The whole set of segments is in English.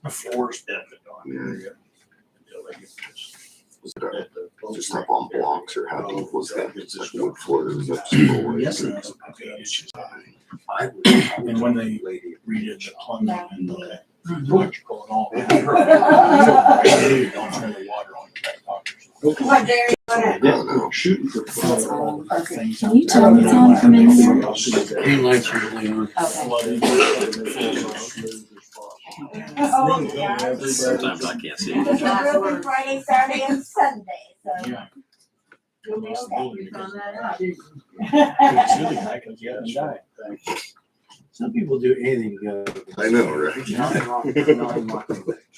The floor's definitely gone. Yeah. Until they get this. Was it just up on blocks, or how deep was that? It's like wood floor that was up slow. Yes, it is. And when they redid the plumbing and the electrical and all that. Don't turn the water on the back pockets. What area on it? Shooting for things. Can you turn the sound from in here? Green lights usually on. Oh, yeah. Sometimes I can't see. It's a really Friday, Saturday, and Sunday, so. Yeah. You'll nail that. You found that out. It's really high because you haven't died. Some people do anything to go. I know, right?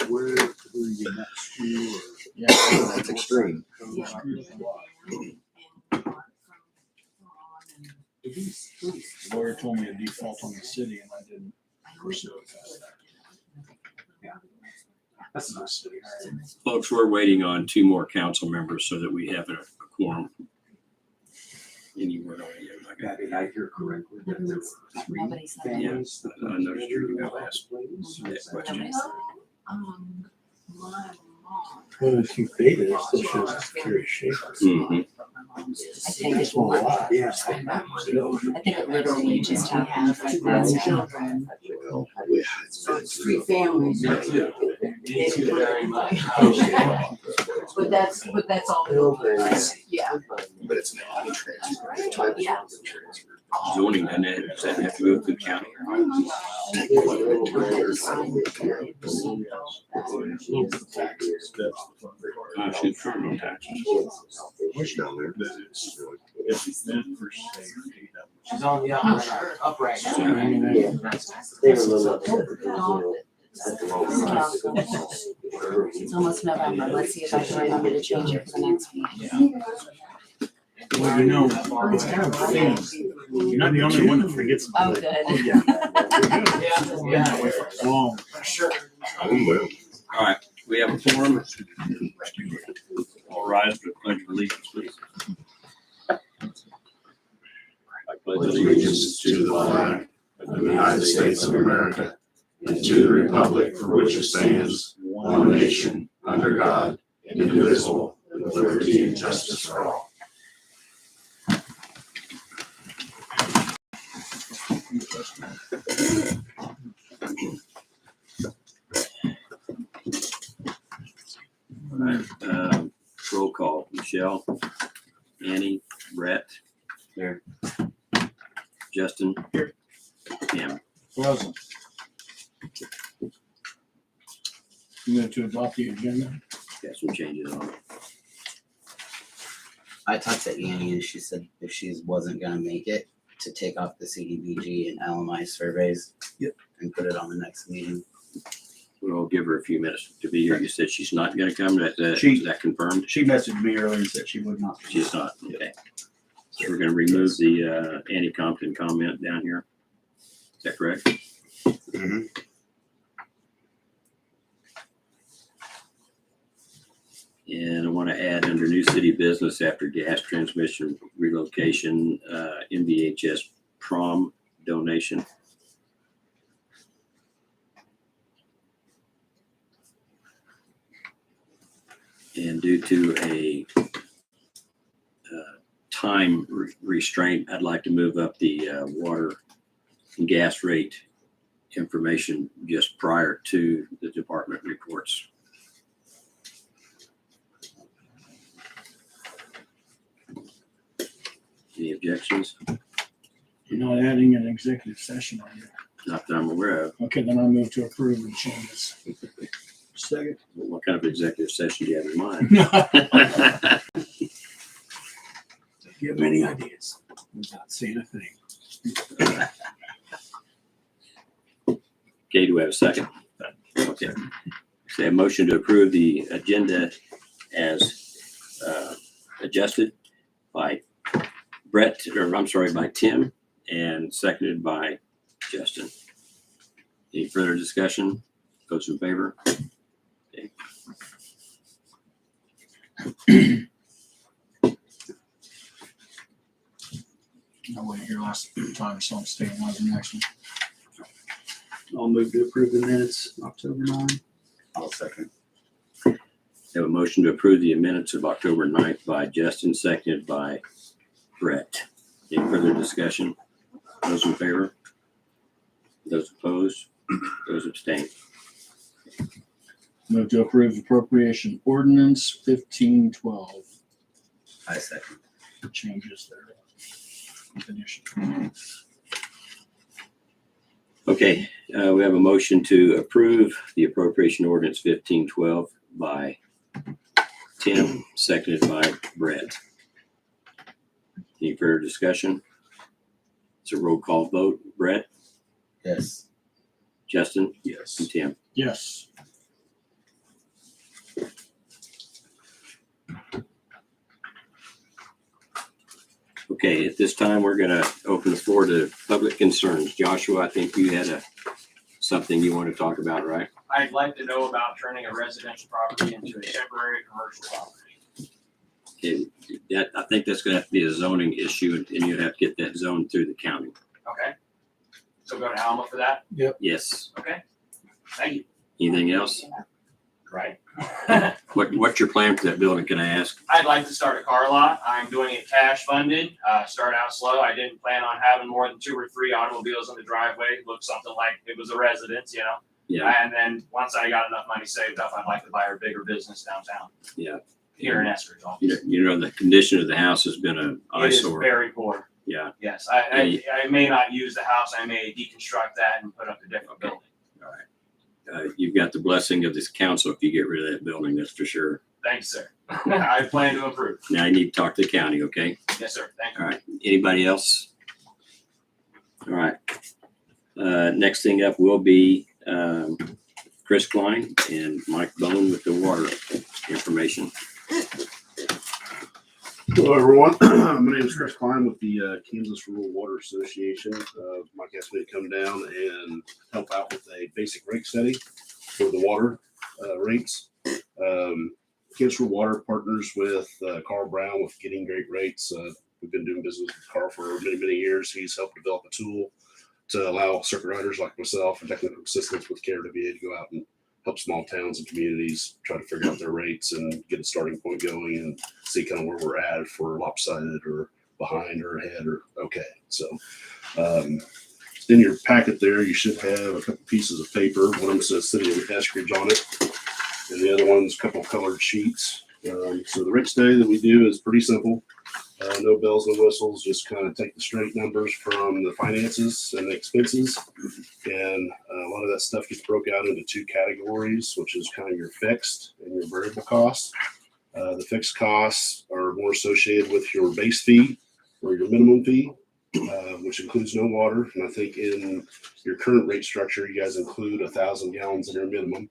Where you get that screw Yeah. That's extreme. The lawyer told me to default on the city and I didn't pursue it past that. That's not city. Folks, we're waiting on 2 more council members so that we have a quorum. Any word on it? Yeah, did I hear correctly? That there were 3 Nobody said that. families that I noticed you were asked in that question. My mom. Well, if you fade it, it still shows a curious shape. Mhm. I think it's Well, a one. lot. Yeah. I think it literally just happened. Two grandchildren, Well, yeah, so it's 3 families. Thank you very much. But that's all. Yeah. but it's not a transfer. Type Yeah. of transfer. Zoning, does that have to go through county? Shoot, current on taxes. What's down there? It's meant for safety. She's on the upright. So, I mean, Yeah. They were a little upset. It's almost November. Let's see if I can remember to change it for the next meeting. well, you know, it's kind of a thing. You're not the only one that forgets. Oh, good. Yeah. Been that way for so long. Sure. Well, All right, we have a forum. All rise for the pledge of allegiance, please. I pledge allegiance to the flag of the United States of America and to the republic for which it stands, one nation, under God, indivisible, with liberty and justice for all. All right, roll call. Michelle, Annie, Brett. There. Justin. Here. Pam. Present. You going to adopt the agenda? Got some changes on it. I talked to Annie and she said if she wasn't gonna make it, to take off the CDBG and LMI surveys. Yep. And put it on the next meeting. We'll give her a few minutes to be here. You said she's not gonna come. Is She- that confirmed? She messaged me earlier and said she would not. She's not. Okay. So we're gonna remove the Annie Compton comment down here. Is that correct? mhm. And I want to add under new city business after gas transmission relocation, MVHS prom donation. And due to a time restraint, I'd like to move up the water and gas rate information just prior to the department reports. Any objections? You're not adding an executive session on here. Not that I'm aware of. Okay, then I move to approve the changes. Second. What kind of executive session do you have in mind? You have many ideas without saying a thing. Okay, do we have a second? Okay. Say a motion to approve the agenda as adjusted by Brett, or I'm sorry, by Tim, and seconded by Justin. Any further discussion? Those in favor? Okay. I wasn't here last time, so I'm staying on the next one. I'll move to approve the minutes October 9. I'll second. We have a motion to approve the minutes of October 9th by Justin, seconded by Brett. Any further discussion? Those in favor? Those opposed? Those abstain? Move to approve appropriation ordinance 1512. I second. Changes there. Definition. Okay, we have a motion to approve the appropriation ordinance 1512 by Tim, seconded by Brett. Any further discussion? It's a roll call vote. Brett, Yes. Justin, Yes. and Tim. Yes. Okay, at this time, we're gonna open the floor to public concerns. Joshua, I think you had something you want to talk about, right? I'd like to know about turning a residential property into a temporary commercial property. Okay, that, I think that's gonna have to be a zoning issue, and you'd have to get that zoned through the county. Okay? So go to Alma for that? Yes. Okay? Thank you. Anything else? Right. What's your plan for that building, can I ask? I'd like to start a car lot. I'm doing it cash funded, start out slow. I didn't plan on having more than 2 or 3 automobiles in the driveway. It looked something like it was a residence, you know? Yeah, And then once I got enough money saved up, I'd like to buy a bigger business downtown. Yeah. Here in Eskridge. you know, the condition of the house has been an It is eyesore. very poor. Yeah, Yes, I may not use the house. I may deconstruct that and put up a different building. you've got the blessing of this council if you get rid of that building, that's for sure. Thanks, sir. I plan to improve. Now you need to talk to the county, okay? Yes, sir. Thank you. All right, anybody else? All right. Next thing up will be Chris Klein and Mike Bone with the water information. Hello, everyone. My name is Chris Klein with the Kansas Rural Water Association. Mike asked me to come down and help out with a basic rate study for the water rates. Kansas Rural Water partners with Carl Brown with Getting Great Rates. We've been doing business with Carl for many, many years. He's helped develop a tool to allow circuit riders like myself and technical assistants with care to be able to go out and help small towns and communities try to figure out their rates and get a starting point going and see kind of where we're at, if we're lopsided or behind or ahead or okay. So in your packet there, you should have a couple pieces of paper. One of them says City of Eskridge on it, and the other one's a couple colored sheets. So the rate study that we do is pretty simple. No bells, no whistles, just kind of take the straight numbers from the finances and the expenses. And a lot of that stuff gets broke out into 2 categories, which is kind of your fixed and your variable costs. The fixed costs are more associated with your base fee or your minimum fee, which includes no water. And I think in your current rate structure, you guys include 1,000 gallons in your minimum,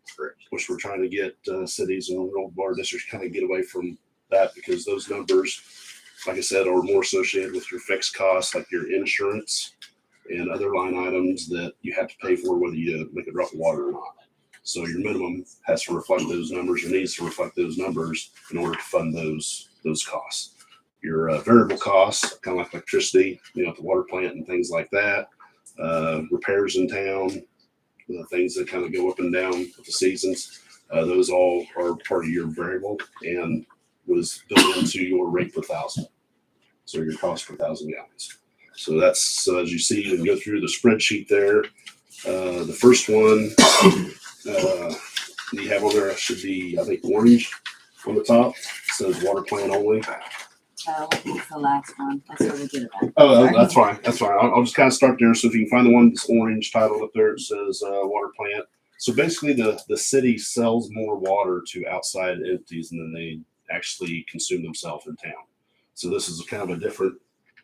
which we're trying to get cities and rural water districts kind of get away from that, because those numbers, like I said, are more associated with your fixed costs, like your insurance and other line items that you have to pay for whether you make a drop of water or not. So your minimum has to reflect those numbers or needs to reflect those numbers in order to fund those costs. Your variable costs, kind of like electricity, at the water plant and things like that, repairs in town, the things that kind of go up and down with the seasons, those all are part of your variable and was built into your rate per 1,000. So your cost per 1,000 gallons. So that's, as you see, you can go through the spreadsheet there. The first one you have on there should be, I think, orange on the top. It says water plant only. It's the last one. That's what we did about. Oh, that's fine. That's fine. I'll just kind of start there. So if you can find the one that's orange titled up there, it says water plant. So basically the city sells more water to outside entities than they actually consume themselves in town. So this is kind of a different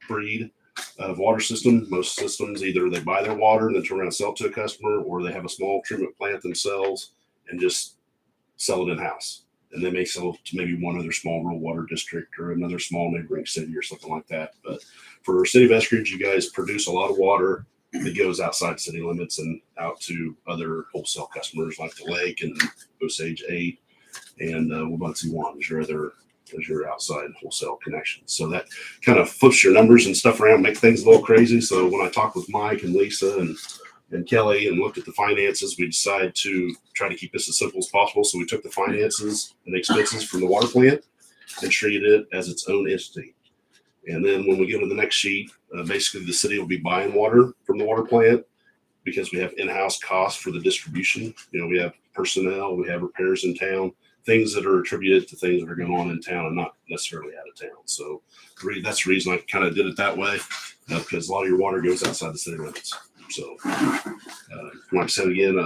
breed of water system. Most systems, either they buy their water and then turn around and sell it to a customer, or they have a small treatment plant themselves and just sell it in-house. And they may sell it to maybe one other small rural water district or another small neighboring city or something like that. But for City of Eskridge, you guys produce a lot of water that goes outside city limits and out to other wholesale customers like the Lake and Osage 8 and Wabunsee 1 as your outside wholesale connection. So that kind of flips your numbers and stuff around, make things a little crazy. So when I talk with Mike and Lisa and and Kelly and looked at the finances, we decided to try to keep this as simple as possible. So we took the finances and the expenses from the water plant and treated it as its own entity. And then when we go to the next sheet, basically the city will be buying water from the water plant because we have in-house costs for the distribution. You know, we have personnel, we have repairs in town, things that are attributed to things that are going on in town and not necessarily out of town. So that's the reason I kind of did it that way, because a lot of your water goes outside the city limits. So, like I said again,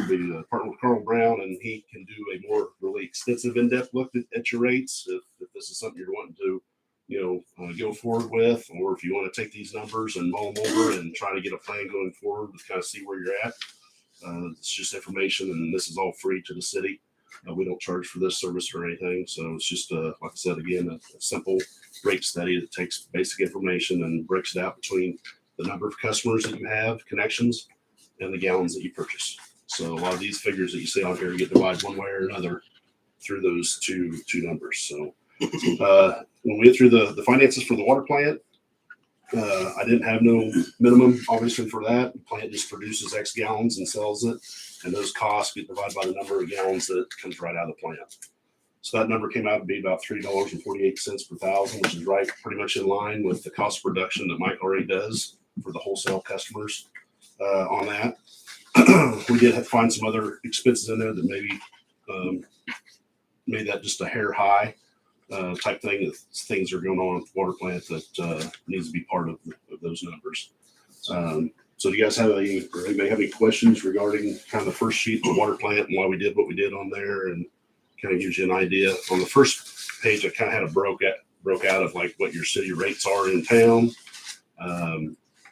we partner with Carl Brown, and he can do a more really extensive, in-depth look at your rates if this is something you're wanting to, go forward with, or if you want to take these numbers and mull them over and try to get a plan going forward to kind of see where you're at. It's just information, and this is all free to the city. We don't charge for this service or anything. So it's just, like I said, again, a simple rate study that takes basic information and breaks it out between the number of customers that you have, connections, and the gallons that you purchase. So a lot of these figures that you see on here get divided one way or another through those two numbers. So when we get through the finances for the water plant, I didn't have no minimum, obviously, for that. The plant just produces X gallons and sells it, and those costs get divided by the number of gallons that comes right out of the plant. So that number came out to be about $3.48 per thousand, which is right pretty much in line with the cost of production that Mike already does for the wholesale customers on that. We did have to find some other expenses in there that maybe made that just a hair high type thing. Things are going on at the water plant that needs to be part of those numbers. So do you guys have anybody have any questions regarding kind of the first sheet of the water plant and why we did what we did on there, and kind of gives you an idea? On the first page, I kind of had a broke out of like what your city rates are in town,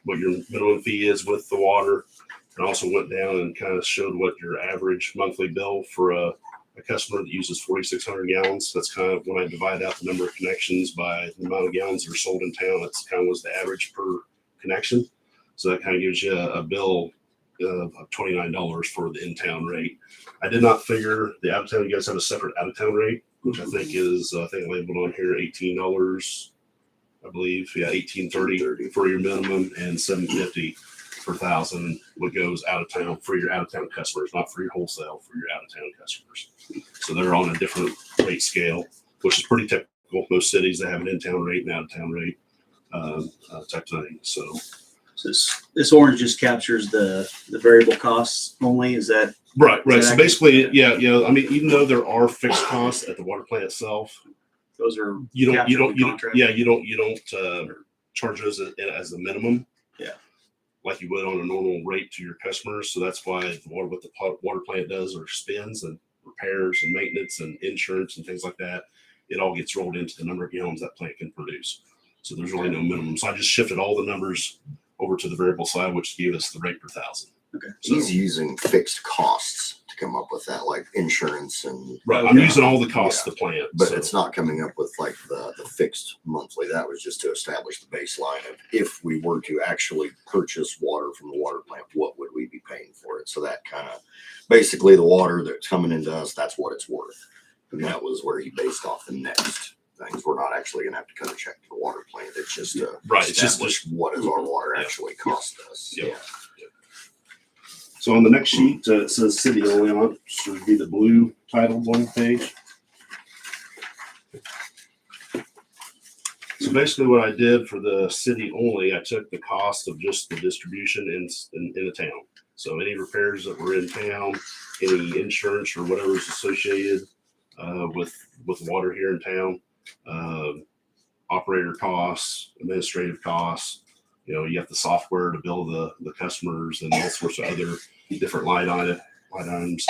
what your minimum fee is with the water, and also went down and kind of showed what your average monthly bill for a customer that uses 4,600 gallons. That's kind of when I divide out the number of connections by the amount of gallons that are sold in town. That's kind of was the average per connection. So that kind of gives you a bill of $29 for the in-town rate. I did not figure the out-of-town. You guys have a separate out-of-town rate, which I think is labeled on here $18, I believe. Yeah, $18.30 for your minimum and $7.50 per thousand what goes out of town for your out-of-town customers, not for your wholesale, for your out-of-town customers. So they're on a different rate scale, which is pretty typical. Most cities, they have an in-town rate and out-of-town rate type thing. So this orange just captures the variable costs only. Is that right? Is So that basically, yeah. I mean, even though there are fixed costs at the water plant itself, those are you don't contract? charge those as a minimum. Yeah. Like you would on a normal rate to your customers. So that's why what the water plant does or spends and repairs and maintenance and insurance and things like that, it all gets rolled into the number of gallons that plant can produce. So there's really no minimum. So I just shifted all the numbers over to the variable side, which gave us the rate per thousand. Okay. So, He's using fixed costs to come up with that, like insurance and. right. I'm using all the costs of the plant. But so. it's not coming up with like the fixed monthly. That was just to establish the baseline of if we were to actually purchase water from the water plant, what would we be paying for it? So that kind of basically the water that's coming into us, that's what it's worth. And that was where he based off the next things. We're not actually going to have to cut a check to the water plant. It's just Right. It's just what does our water actually cost us? Yeah. So on the next sheet, it says city only on it. So it'd be the blue titled one page. So basically what I did for the city only, I took the cost of just the distribution in the town. So any repairs that were in town, any insurance or whatever is associated with water here in town, operator costs, administrative costs. You have the software to bill the customers and all sorts of other different line items.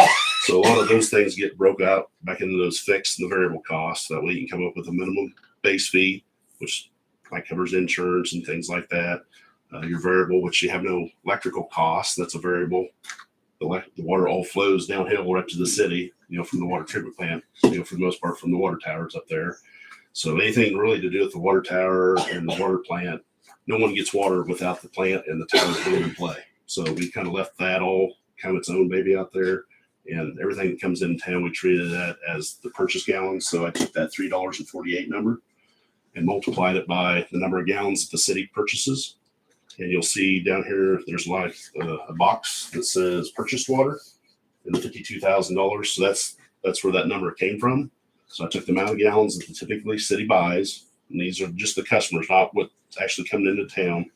So a lot of those things get broke out back into those fixed and the variable costs. That way you can come up with a minimum base fee, which like covers insurance and things like that. Your variable, which you have no electrical costs, that's a variable. The water all flows downhill right to the city, from the water treatment plant, for the most part from the water towers up there. So anything really to do with the water tower and the water plant, no one gets water without the plant and the towers being in play. So we kind of left that all kind of its own baby out there, and everything that comes in town, we treated that as the purchase gallons. So I took that $3.48 number and multiplied it by the number of gallons that the city purchases. And you'll see down here, there's like a box that says purchased water and the $52,000. So that's where that number came from. So I took the amount of gallons that typically city buys, and these are just the customers, not what's actually coming into town.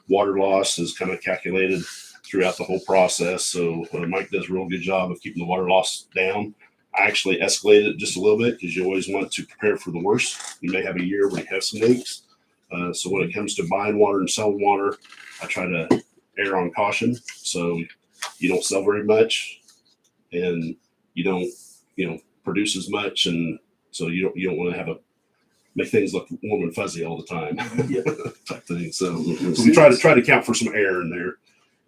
Water loss is kind of calculated throughout the whole process. So Mike does a real good job of keeping the water loss down. I actually escalated it just a little bit because you always want to prepare for the worst. You may have a year where you have some leaks. So when it comes to buying water and selling water, I try to err on caution. So you don't sell very much and you don't, produce as much. And so you don't want to make things look warm and fuzzy all the time type thing. So we try to account for some error in there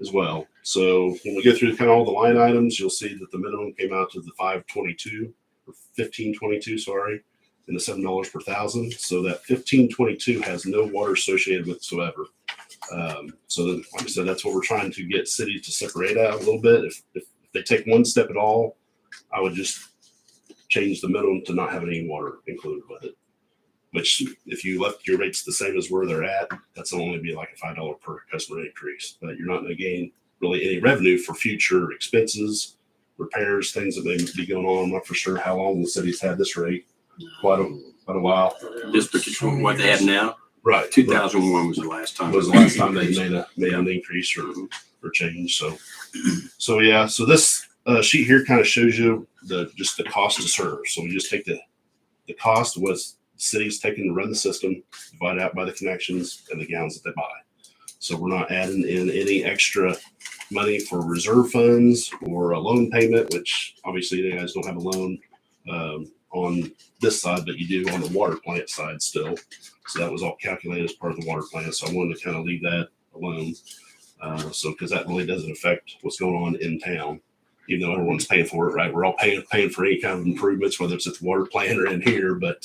as well. So when we go through kind of all the line items, you'll see that the minimum came out to the 522 or 1522, sorry, and the $7 per thousand. So that 1522 has no water associated whatsoever. So like I said, that's what we're trying to get cities to separate out a little bit. If they take one step at all, I would just change the minimum to not have any water included with it. Which, if you left your rates the same as where they're at, that's only be like a $5 per customer increase. But you're not going to gain really any revenue for future expenses, repairs, things that may be going on. I'm not for sure how long the city's had this rate. Quite a while. This particular, what they have now, Right. 2001 was the last time. Was the last time they made an increase or change. So yeah. So this sheet here kind of shows you just the cost to serve. So we just take the cost of what the city's taking to run the system, divide out by the connections and the gallons that they buy. So we're not adding in any extra money for reserve funds or a loan payment, which obviously you guys don't have a loan on this side, but you do on the water plant side still. So that was all calculated as part of the water plant. So I wanted to kind of leave that alone. So because that really doesn't affect what's going on in town, even though everyone's paying for it, right? We're all paying for any kind of improvements, whether it's at the water plant or in here, but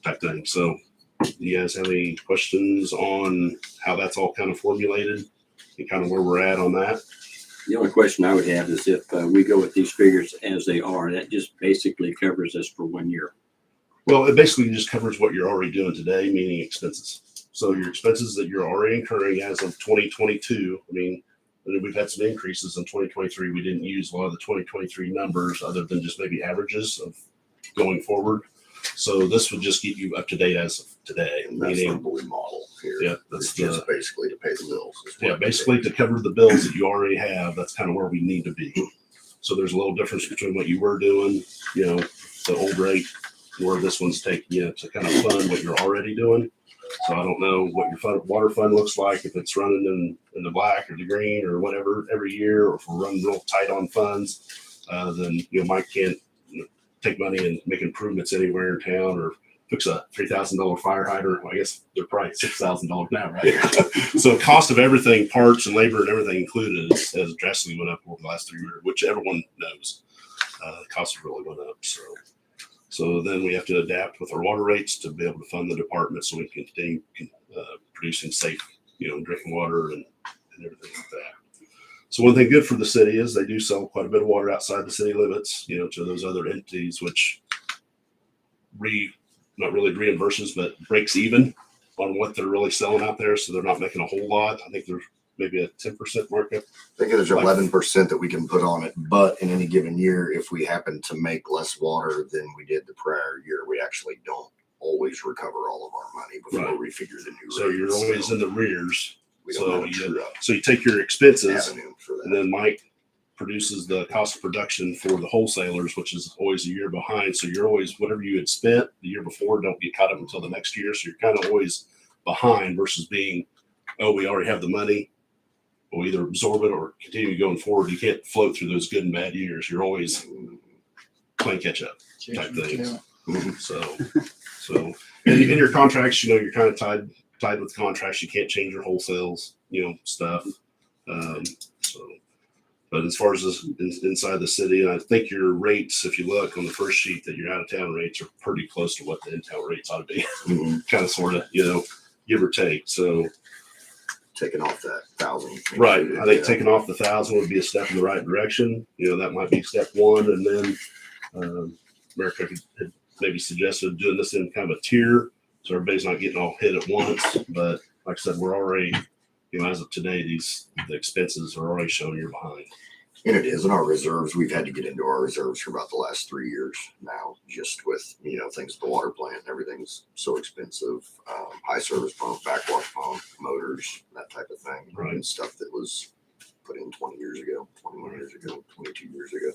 type thing. So do you guys have any questions on how that's all kind of formulated and kind of where we're at on that? The only question I would have is if we go with these figures as they are, that just basically covers us for 1 year. Well, it basically just covers what you're already doing today, meaning expenses. So your expenses that you're already incurring as of 2022, I mean, we've had some increases in 2023. We didn't use a lot of the 2023 numbers other than just maybe averages of going forward. So this would just get you up to date as of today. And that's Meaning, our blue model here. yeah, It's that's just basically to pay the bills. yeah, basically to cover the bills that you already have. That's kind of where we need to be. So there's a little difference between what you were doing, the old rate, where this one's taking you to kind of fund what you're already doing. So I don't know what your water fund looks like, if it's running in the black or the green or whatever every year, or if we're running real tight on funds, then Mike can't take money and make improvements anywhere in town or fix a $3,000 fire hydrant. Well, I guess they're probably $6,000 now, right? So cost of everything, parts and labor and everything included, has drastically went up over the last 3 years, which everyone knows. The cost have really went up. So then we have to adapt with our water rates to be able to fund the department so we can continue producing safe, drinking water and everything like that. So one thing good for the city is they do sell quite a bit of water outside the city limits, to those other entities, which not really reimburses, but breaks even on what they're really selling out there. So they're not making a whole lot. I think there's maybe a 10% markup. I think there's 11% that we can put on it, but in any given year, if we happen to make less water than we did the prior year, we actually don't always recover all of our money before we figure the new So rate. you're always in the rears. We don't have a true up So you take your expenses avenue for that. and then Mike produces the cost of production for the wholesalers, which is always a year behind. So you're always, whatever you had spent the year before, don't get caught up until the next year. So you're kind of always behind versus being, we already have the money. We'll either absorb it or continue going forward. You can't float through those good and bad years. You're always playing catch up type things. So in your contracts, you're kind of tied with contracts. You can't change your wholesales, stuff. But as far as inside the city, and I think your rates, if you look on the first sheet, that your out of town rates are pretty close to what the in town rates ought to be. Kind of, sort of, give or take. So Taking off that 1,000. right, I think taking off the 1,000 would be a step in the right direction. That might be step one, and then America had maybe suggested doing this in kind of a tier, so everybody's not getting all hit at once. But like I said, we're already as of today, the expenses are already showing you're behind. And it is in our reserves. We've had to get into our reserves for about the last 3 years now, just with, things at the water plant. Everything's so expensive. High service pump, backwash pump, motors, that type of thing. Right. And stuff that was put in 20 years ago, 21 years ago, 22 years ago.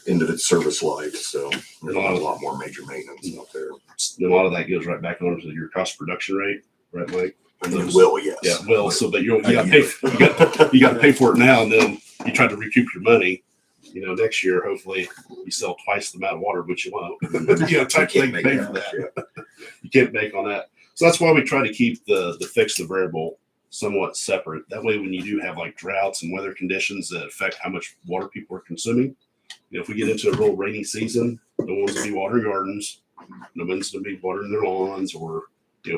End of its service life. So there's a lot more major maintenance out there. A lot of that goes right back onto your cost production rate, right, Mike? On It those- will, yes. Yeah, well, so that you got to pay for it now, and then you try to recoup your money. Next year, hopefully, you sell twice the amount of water, which you won't. Type You thing can't to make pay that for much, that. You can't make on that. So that's why we try to keep the fixed and variable somewhat separate. That way, when you do have like droughts and weather conditions that affect how much water people are consuming, if we get into a real rainy season, no one's gonna be watering gardens, no one's gonna be watering their lawns or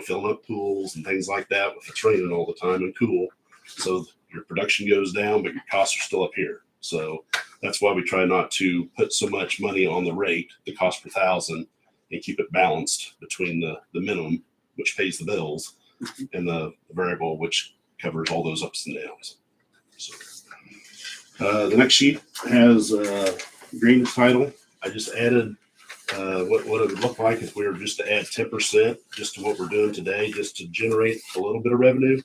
filling up pools and things like that with it's raining all the time and cool. So your production goes down, but your costs are still up here. So that's why we try not to put so much money on the rate, the cost per thousand, and keep it balanced between the minimum, which pays the bills, and the variable, which covers all those ups and downs. So the next sheet has green title. I just added what it would look like if we were just to add 10% just to what we're doing today, just to generate a little bit of revenue.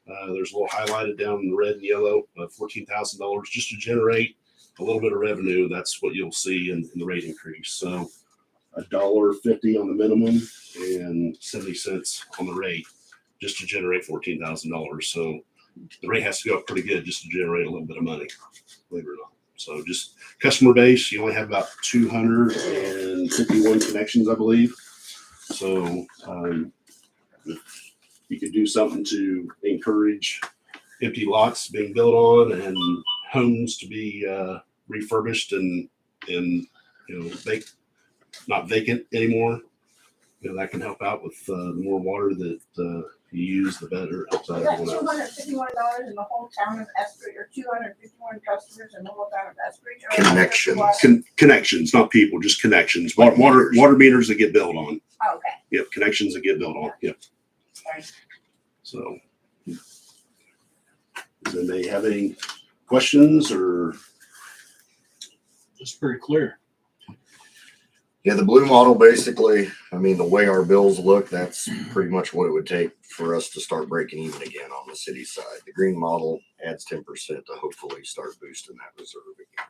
There's a little highlighted down in the red and yellow, $14,000 just to generate a little bit of revenue. That's what you'll see in the rate increase. So $1.50 on the minimum and 70 cents on the rate just to generate $14,000. So the rate has to go up pretty good just to generate a little bit of money, believe it or not. So just customer base, you only have about 251 connections, I believe. So if you could do something to encourage empty lots being built on and homes to be refurbished and not vacant anymore, that can help out with the more water that you use, the better. We got $251 in the whole town of Eskridge, or 251 customers in the whole town of Eskridge. or Connections. Connections, not people, just connections. Water meters that get built on. Oh, okay. Yep, connections that get built on. Yep. Sorry. So, does anybody have any questions or? It's pretty clear. Yeah, the blue model, basically, the way our bills look, that's pretty much what it would take for us to start breaking even again on the city side. The green model adds 10% to hopefully start boosting that reserve again.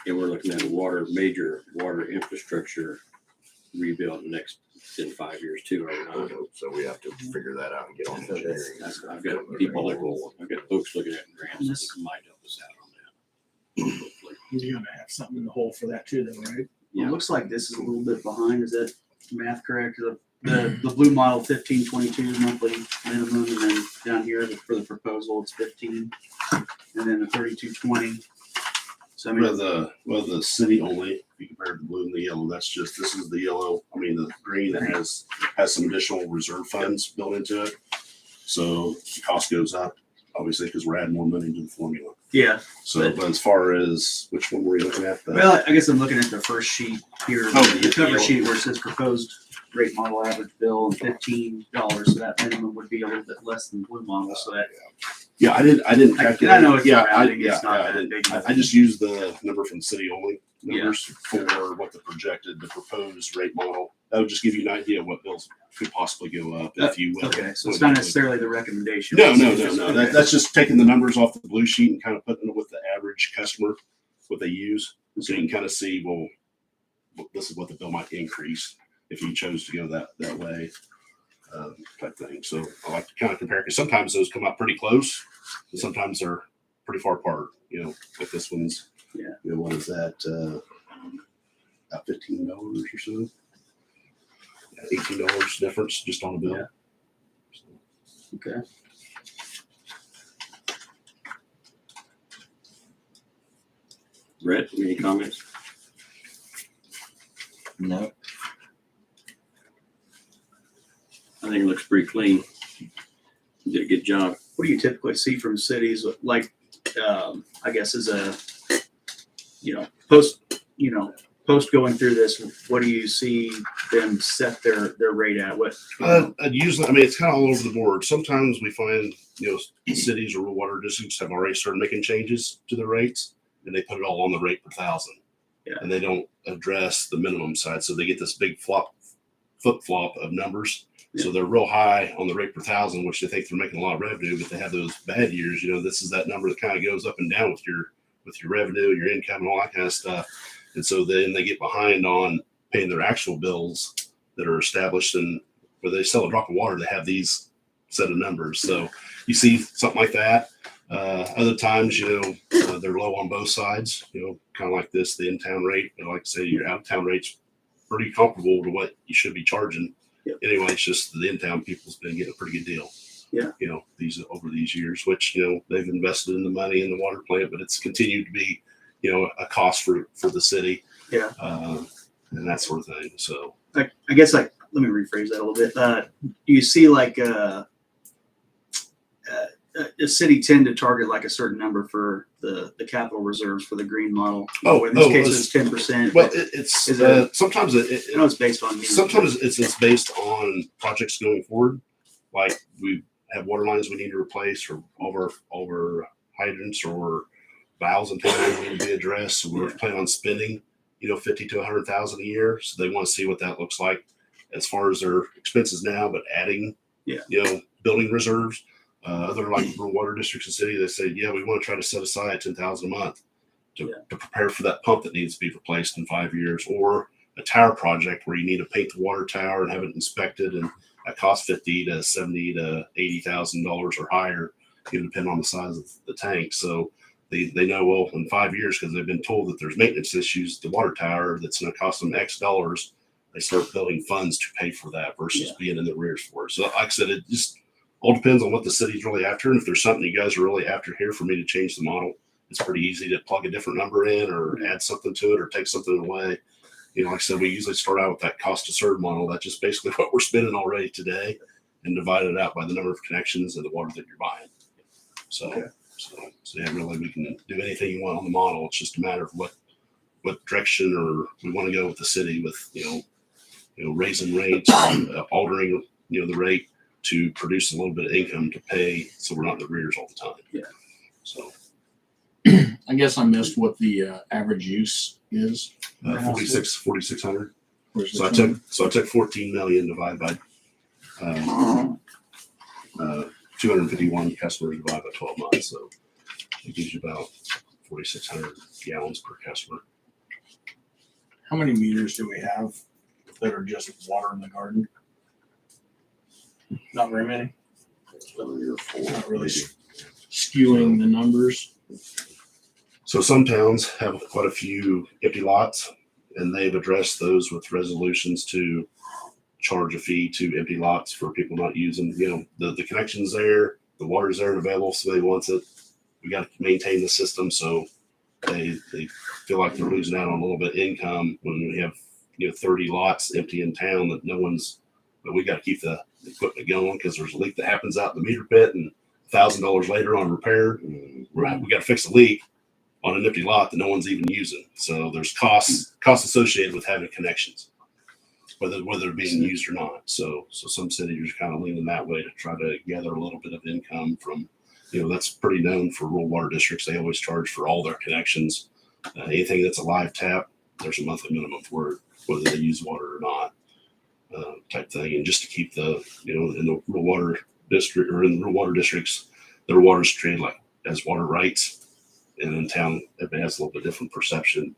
And we're looking at a major water infrastructure rebuild in the next 5 years too, are we I would not? hope so. We have to figure that out and get on So engineering. I've got people I've got folks looking at grants that might help us out on that. Hopefully. You're gonna have something in the hole for that too, then, right? It looks like this is a little bit behind. Is that math correct? The blue model 1522 monthly minimum, and then down here for the proposal it's 15, and then the 3220. So The city only, if you compare the blue and the yellow, this is the yellow. The green has some additional reserve funds built into it. So the cost goes up, obviously, because we're adding more money to the formula. yeah. So, but as far as, which one were you looking at? Well, I guess I'm looking at the first sheet here, Oh, the cover yeah. sheet where it says proposed rate model average bill and $15. So that minimum would be a little bit less than blue model. So that Yeah, I didn't calculate. I know it's Yeah, rounding, it's not I that didn't. big. I just used the number from city only numbers for what the proposed rate model. That would just give you an idea of what bills could possibly go up if you will. okay, so it's not necessarily the recommendation. No. Okay. That's just taking the numbers off the blue sheet and kind of putting it with the average customer, what they use. So you can kind of see, well, this is what the bill might increase if you chose to go that way, type thing. So I like to kind of compare, because sometimes those come out pretty close, and sometimes they're pretty far apart. Like this one's, what is that? About $15 or so. $18 difference just on the bill. Yeah. Okay. Brett, any comments? No. I think it looks pretty clean. You did a good job. What do you typically see from cities like, I guess as a, post, post going through this, what do you see them set their rate at? What? Usually, I mean, it's kind of all over the board. Sometimes we find, cities or rural water districts have already started making changes to the rates, and they put it all on the rate per thousand. Yeah. And they don't address the minimum side, so they get this big flip-flop of numbers. Yeah. So they're real high on the rate per thousand, which they think they're making a lot of revenue, but they have those bad years. This is that number that kind of goes up and down with your revenue, your income, and all that kind of stuff. And so then they get behind on paying their actual bills that are established, and where they sell a drop of water, they have these set of numbers. So you see something like that. Other times, they're low on both sides, kind of like this, the in-town rate. But like I say, your out-of-town rate's pretty comparable to what you should be charging. Yep. Anyway, it's just the in-town people's been getting a pretty good deal. Yeah. Over these years, which, they've invested in the money in the water plant, but it's continued to be, a cost for the city. Yeah. And that sort of thing. So I guess let me rephrase that a little bit. Do you see a city tend to target like a certain number for the capital reserves for the green model? In this case, it's 10%. Well, sometimes I know it's based on. Sometimes it's based on projects going forward. Like we have water lines we need to replace, or over hydrants or valves and things need to be addressed. So we're planning on spending, $50,000 to $100,000 a year. So they want to see what that looks like as far as their expenses now, but adding, building reserves. Other like rural water districts in the city, they say, we want to try to set aside $10,000 a month to prepare for that pump that needs to be replaced in 5 years, or a tower project where you need to paint the water tower and have it inspected, and that costs $50,000 to $70,000 to $80,000 or higher, depending on the size of the tank. So they know, well, in 5 years, because they've been told that there's maintenance issues, the water tower that's going to cost them X dollars, they start building funds to pay for that versus being in the rears for it. So like I said, it just all depends on what the city's really after. And if there's something you guys are really after here for me to change the model, it's pretty easy to plug a different number in or add something to it or take something away. Like I said, we usually start out with that cost to serve model. That's just basically what we're spending already today, and divide it out by the number of connections and the water that you're buying. So really we can do anything you want on the model. It's just a matter of what direction or we want to go with the city with, raising rates, altering, the rate to produce a little bit of income to pay, so we're not in the rears all the time. Yeah. So I guess I missed what the average use is. 4,600. So I took 14 million divided by 251 customers divided by 12 months. So it gives you about 4,600 gallons per customer. How many meters do we have that are just water in the garden? Not very many. 3 or 4. Not really skewing the numbers. So some towns have quite a few empty lots, and they've addressed those with resolutions to charge a fee to empty lots for people not using, the connection's there, the water's there and available, so they wants it. We got to maintain the system, so they feel like they're losing out on a little bit of income when we have 30 lots empty in town but we got to keep the equipment going because there's a leak that happens out in the meter pit, and $1,000 later on repair, we got to fix a leak on an empty lot that no one's even using. So there's costs associated with having connections, whether they're being used or not. So some cities are kind of leaning that way to try to gather a little bit of income from, that's pretty known for rural water districts. They always charge for all their connections. Anything that's a live tap, there's a monthly minimum for it, whether they use water or not, type thing. And just to keep the, in the rural water district or in the rural water districts, their water's treated like as water rights. And in town, it has a little bit different perception,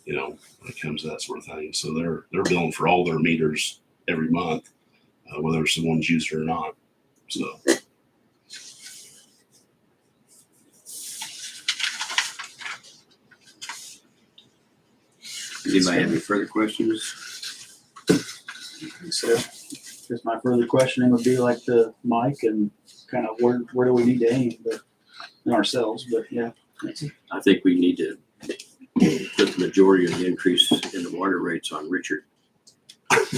when it comes to that sort of thing. So they're billing for all their meters every month, whether someone's used it or not. So. Does anybody have any further questions? So just my further questioning would be like to Mike and kind of where do we need to aim, but in ourselves, but yeah. I think we need to put the majority of the increase in the water rates on Richard. What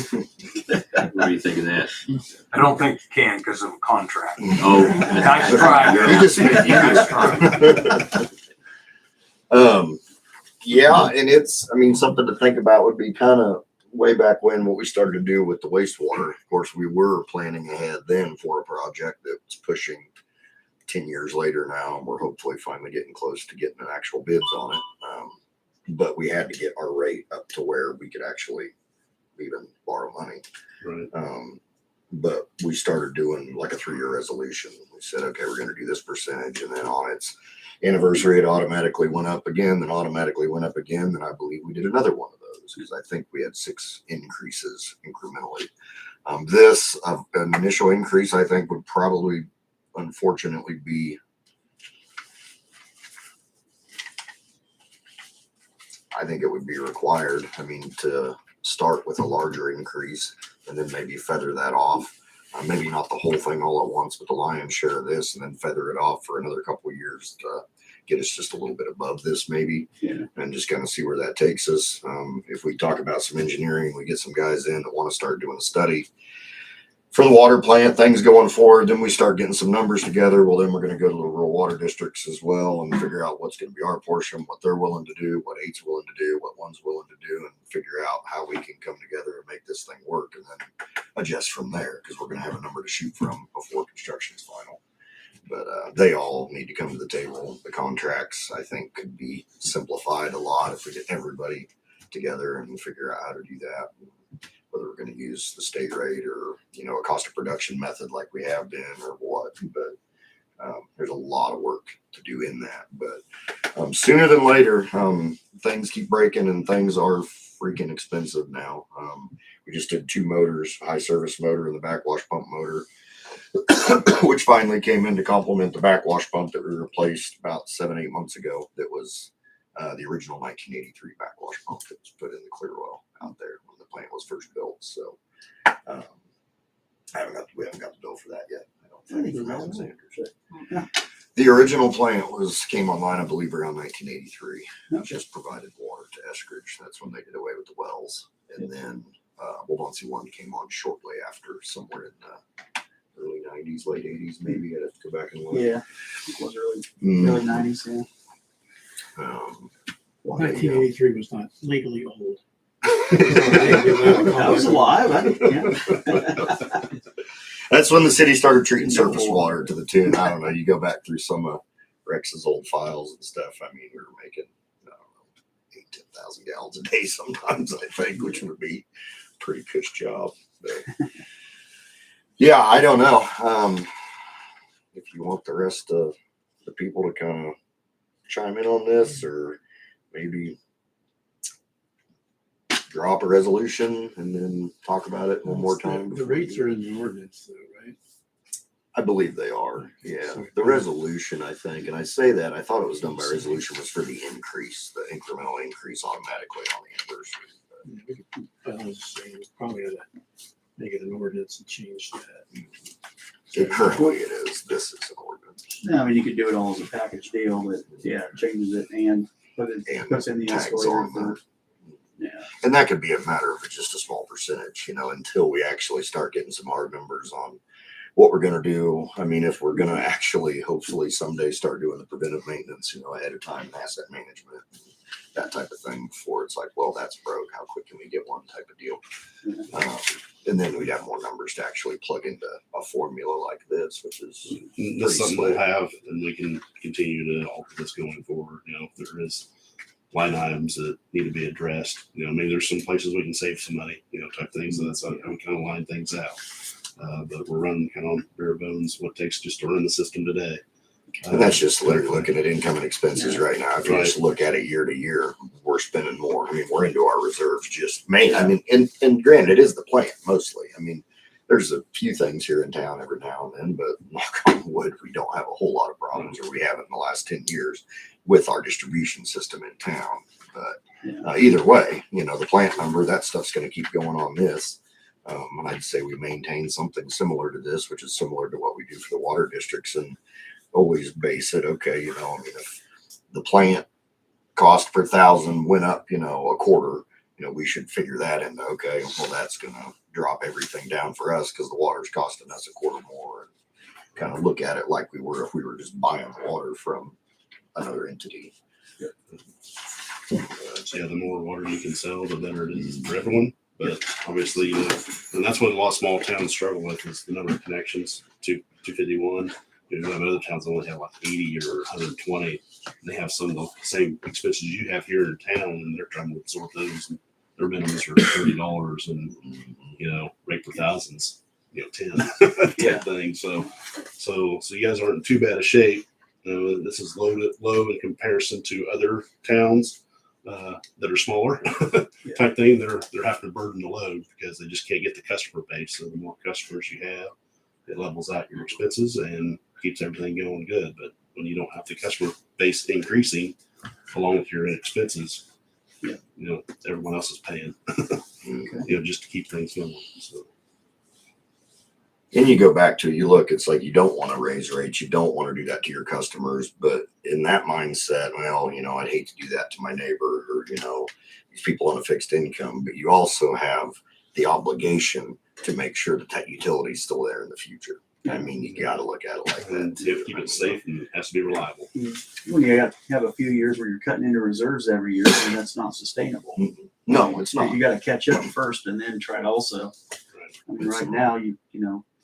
do you think of that? I don't think you can because of a contract. Oh, Nice try. You just Nice try. Yeah, and it's, I mean, something to think about would be kind of way back when what we started to do with the wastewater. Of course, we were planning ahead then for a project that's pushing 10 years later now, and we're hopefully finally getting close to getting an actual bids on it. But we had to get our rate up to where we could actually even borrow money. Right. But we started doing like a 3-year resolution. We said, okay, we're going to do this percentage, and then on its anniversary, it automatically went up again, then automatically went up again. Then I believe we did another one of those because I think we had 6 increases incrementally. This an initial increase, I think, would probably, unfortunately, be, I think it would be required. I mean, to start with a larger increase and then maybe feather that off. Maybe not the whole thing all at once, but the lion's share of this, and then feather it off for another couple of years to get us just a little bit above this maybe, and just kind of see where that takes us. If we talk about some engineering, we get some guys in that want to start doing a study for the water plant, things going forward, then we start getting some numbers together. Well, then we're going to go to the rural water districts as well and figure out what's going to be our portion, what they're willing to do, what 8's willing to do, what 1's willing to do, and figure out how we can come together and make this thing work, and then adjust from there, because we're going to have a number to shoot from before construction is final. But they all need to come to the table. The contracts, I think, could be simplified a lot if we get everybody together and figure out how to do that. Whether we're going to use the state rate or, you know, a cost of production method like we have been or what. But there's a lot of work to do in that. But sooner than later, things keep breaking and things are freaking expensive now. We just did 2 motors, high service motor and the backwash pump motor, which finally came in to complement the backwash pump that we replaced about 7-8 months ago. That was the original 1983 backwash pump that was put in the Clearwell out there when the plant was first built. So we haven't got the bill for that yet. I don't think from Alexander. The original plant came online, I believe, around 1983. Just provided water to Eskridge. That's when they did away with the wells. And then Wabaunsee 1 came on shortly after, somewhere in the early 90s, late 80s, maybe. I'd have to go back and look. Yeah, it was early 90s, yeah. 1983 was not legally old. I was alive. That's when the city started treating surface water to the tune. I don't know. You go back through some of Rex's old files and stuff. I mean, we were making, I don't know, 8,000-10,000 gallons a day sometimes, I think, which would be a pretty cush job. But yeah, I don't know. If you want the rest of the people to kind of chime in on this, or maybe drop a resolution and then talk about it one more time. The rates are in the ordinance though, right? I believe they are. Yeah. The resolution, I think, and I say that, I thought it was done by resolution, was for the increase, the incremental increase automatically on the anniversary. I was saying we probably ought to make it an ordinance and change that. Currently it is. This is an ordinance. Yeah, I mean, you could do it all as a package deal, but yeah, it changes it and puts in the tags escalator on for, that. yeah. And that could be a matter of just a small percentage, you know, until we actually start getting some hard numbers on what we're going to do. I mean, if we're going to actually, hopefully someday start doing the preventive maintenance, you know, ahead of time, and asset management, that type of thing, before it's like, well, that's broke. How quick can we get one type of deal? And then we'd have more numbers to actually plug into a formula like this, which is That's something we'll have, and we can continue to alter this going forward. You know, if there is line items that need to be addressed, you know, maybe there's some places we can save some money, you know, type things. So that's how we kind of line things out. But we're running kind of on bare bones what it takes just to run the system today. And that's just literally looking at income and expenses right now. If you just look at it year to year, we're spending more. I mean, we're into our reserves just mainly. I mean, and granted, it is the plant mostly. I mean, there's a few things here in town every now and then, but knock on wood, we don't have a whole lot of problems, or we haven't in the last 10 years with our distribution system in town. But either way, you know, the plant number, that stuff's going to keep going on this. And I'd say we maintain something similar to this, which is similar to what we do for the water districts, and always base it, okay, you know, I mean, if the plant cost per 1,000 went up, you know, a quarter, you know, we should figure that in. Okay, well, that's going to drop everything down for us because the water's costing us a quarter more, and kind of look at it like we were if we were just buying water from another entity. So yeah, the more water you can sell, the better it is for everyone. But obviously, and that's what a lot of small towns struggle with is the number of connections to 251. You know, other towns only have like 80 or 120. And they have some of the same expenses you have here in town, and they're trying to absorb those. And their minimums are $30, and rate per thousands, 10 type thing. So you guys aren't in too bad a shape. This is low in comparison to other towns that are smaller type thing. They're having to burden the load because they just can't get the customer base. So the more customers you have, it levels out your expenses and keeps everything going good. But when you don't have the customer base increasing along with your expenses, everyone else is paying, just to keep things going. So. And you go back to, you look, it's like you don't want to raise rates. You don't want to do that to your customers. But in that mindset, well, I'd hate to do that to my neighbor or, these people on a fixed income. But you also have the obligation to make sure that utility is still there in the future. I mean, you got to look at it like that. To keep it safe and it has to be reliable. When you have a few years where you're cutting into reserves every year, then that's not sustainable. No, it's not. You got to catch up first and then try to also. I mean, right now,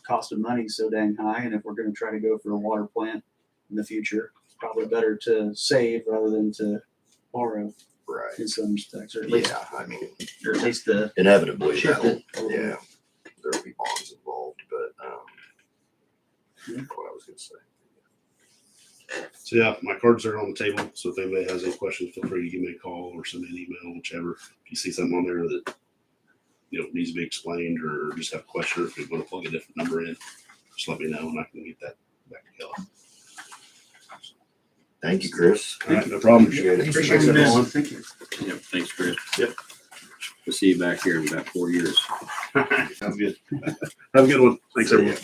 cost of money is so dang high, and if we're going to try to go for a water plant in the future, it's probably better to save rather than to borrow. Right. In some respects, or at least, I mean, or at least the inevitably, shift it a little there'll be bonds involved, but what I was going to say. So yeah, my cards are on the table. So if anybody has any questions, feel free to give me a call or send me an email, whichever. If you see something on there that needs to be explained or just have a question, or if you want to plug a different number in, just let me know and I can get that back to Kelly. Thank you, Chris. All right, no problem. Appreciate it. Thanks, everyone. Thank you. Yep, thanks, Chris. Yep. We'll see you back here in about 4 years. Sounds good. Have a good one. Thanks, everyone.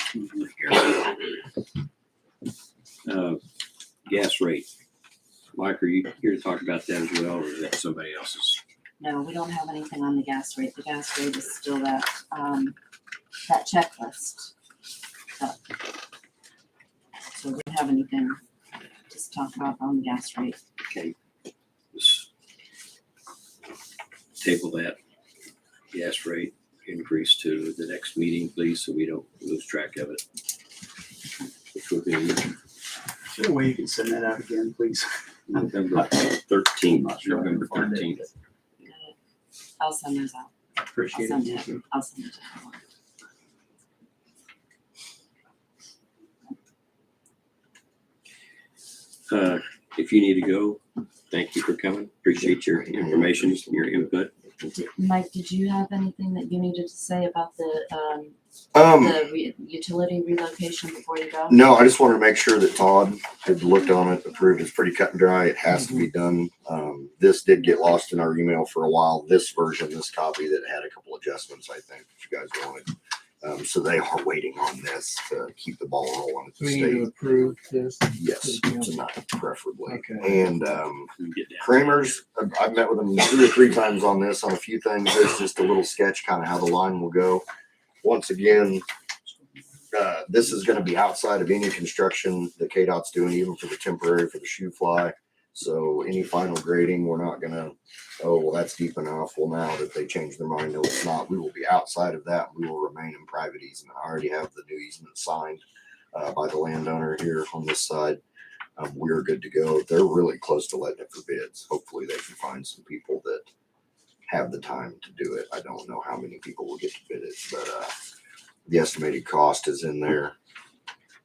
Gas rate. Mike, are you here to talk about that as well, or is that somebody else's? No, we don't have anything on the gas rate. The gas rate is still that checklist. So we don't have anything to talk about on the gas rate. Okay. Just table that gas rate increase to the next meeting, please, so we don't lose track of it. Which will be Is there a way you can send that out again, please? November 13th. November 13th. I'll send those out. Appreciate I'll it. send it. I'll send it to everyone. If you need to go, thank you for coming. Appreciate your information, your input. Mike, did you have anything that you needed to say about the utility relocation before you go? No, I just wanted to make sure that Todd had looked on it, approved. It's pretty cut and dry. It has to be done. This did get lost in our email for a while. This version, this copy that had a couple adjustments, I think, that you guys wanted. So they are waiting on this to keep the ball rolling at the We need to state. approve this. Yes, tonight, preferably. Okay. And Get down. Kramer's, I've met with them 2 or 3 times on this, on a few things. There's just a little sketch, kind of how the line will go. Once again, this is going to be outside of any construction that KDOT's doing, even for the temporary, for the shoe fly. So any final grading, we're not going to, oh, well, that's deep enough. Well, now that they change their mind, no, it's not. We will be outside of that. We will remain in private easement. I already have the new easement signed by the landowner here on this side. We're good to go. They're really close to letting it for bids. Hopefully they can find some people that have the time to do it. I don't know how many people will get to bid it, but the estimated cost is in there.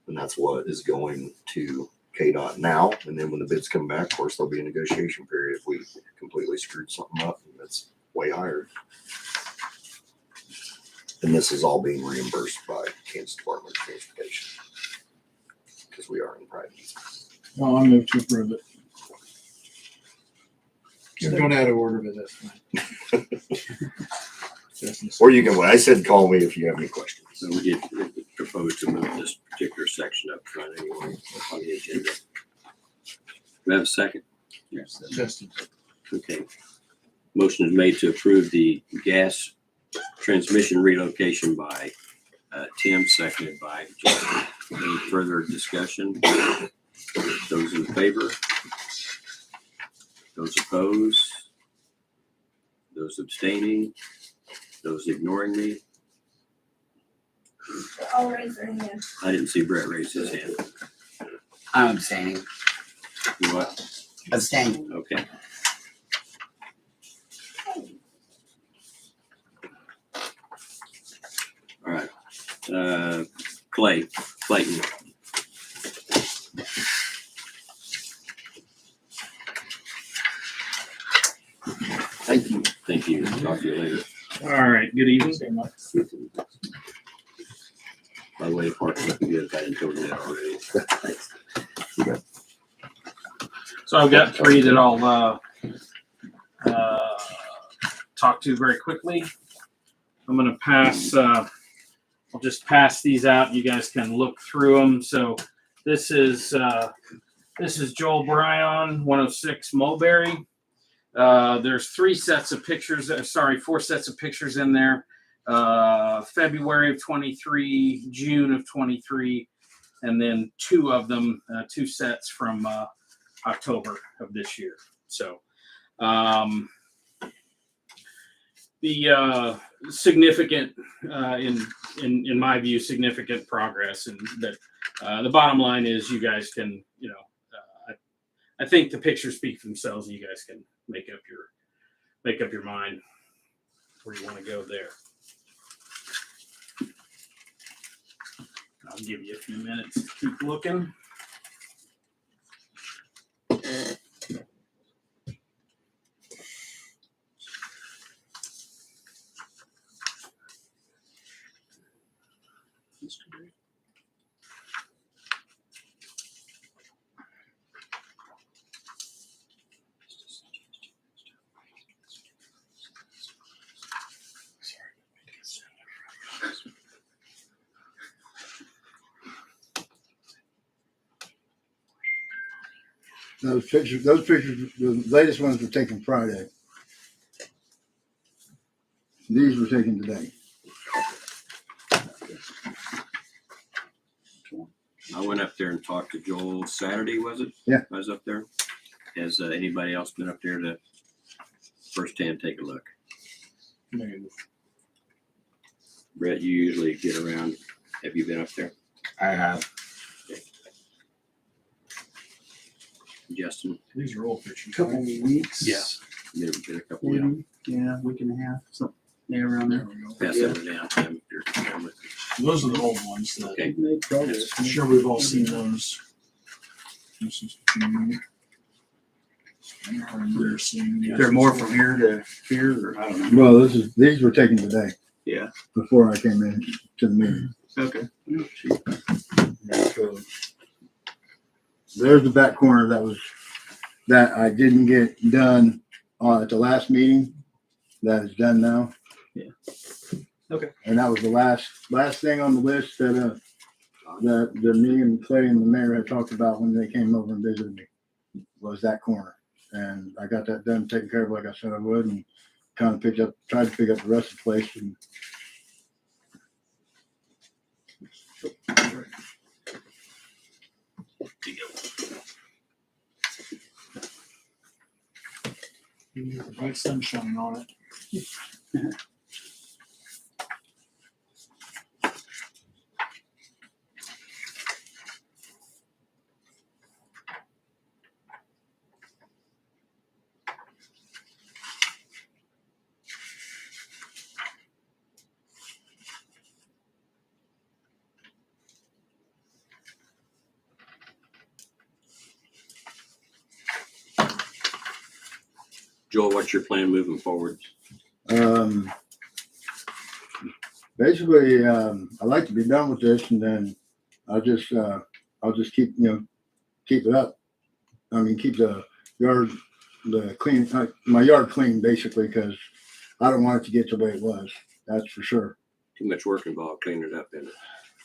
And that's what is going to KDOT now. And then when the bids come back, of course, there'll be a negotiation period if we completely screwed something up and that's way higher. And this is all being reimbursed by Kansas Department of Transportation because we are in private. Well, I move to approve it. You're going out of order, but that's fine. Or you can, I said, call me if you have any questions. So we did propose to move this particular section up front anyway on the agenda. Do we have a second? Yes. Justin. Okay. Motion is made to approve the gas transmission relocation by Tim, seconded by Justin. Any further discussion? Those in favor? Those opposed? Those abstaining? Those ignoring me? I'll raise their hand. I didn't see Brett raise his hand. I'm abstaining. You what? Abstain. Okay. All right. Clayton. Thank you. Thank you. Talk to you later. All right, good evening. By the way, the park's looking good. I didn't tell you that already. So I've got three that I'll talk to very quickly. I'm gonna pass, I'll just pass these out and you guys can look through them. So this is Joel Bryan, 106 Mulberry. There's four sets of pictures in there. February of 23, June of 23, and then two sets from October of this year. So the significant, in my view, significant progress, and that the bottom line is you guys can, I think the pictures speak for themselves, and you guys can make up your mind where you want to go there. I'll give you a few minutes to keep looking. Those pictures, the latest ones were taken Friday. These were taken today. I went up there and talked to Joel Saturday, was it? Yeah. I was up there. Has anybody else been up there to firsthand take a look? No. Brett, you usually get around. Have you been up there? I have. Justin? These are old pictures. Couple of weeks. Yeah. Maybe been a couple of weeks. Yeah, week and a half, something there around There there. we go. Pass that one down, Tim, if you're done with it. Those are the old ones that Okay. Made progress. I'm sure we've all seen those. This is June. I don't remember seeing. Is there more from here to here, or I don't know? Well, these were taken today Yeah. before I came in to the meeting. Okay. So there's the back corner that I didn't get done at the last meeting. That is done now. Yeah. Okay. And that was the last thing on the list that me and Clay and the mayor had talked about when they came over and visited me, was that corner. And I got that done, taken care of like I said I would, and kind of tried to pick up the rest of the place. And Bright sunshine on it. Joel, what's your plan moving forward? basically, I'd like to be done with this, and then I'll just keep it up. I mean, keep the yard clean, my yard clean, basically, because I don't want it to get the way it was. That's for sure. Too much work involved cleaning it up, isn't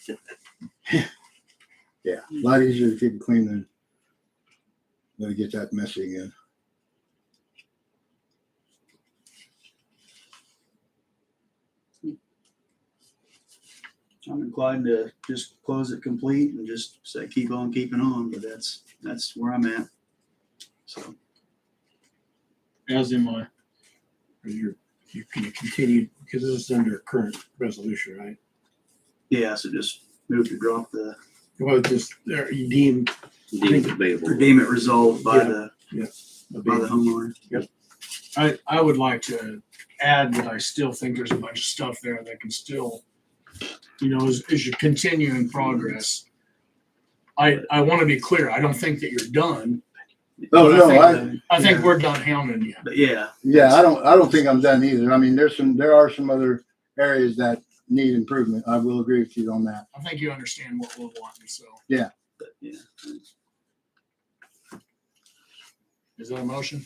it? Yeah, a lot easier to keep it clean than to get that messy again. I'm inclined to just close it complete and just say keep on keeping on, but that's where I'm at. So As am I. You can continue, because this is under current resolution, right? Yeah, so just move to drop the, Well, just, you deem Deemed available. or deem it resolved by the abatement. homeowner. I would like to add that I still think there's a bunch of stuff there that can still, as you continue in progress. I want to be clear, I don't think that you're done. Oh, but no, I think we're done hounding you. But yeah, I don't think I'm done either. I mean, there are some other areas that need improvement. I will agree with you on that. I think you understand what we're wanting, so. but yeah. Is that a motion?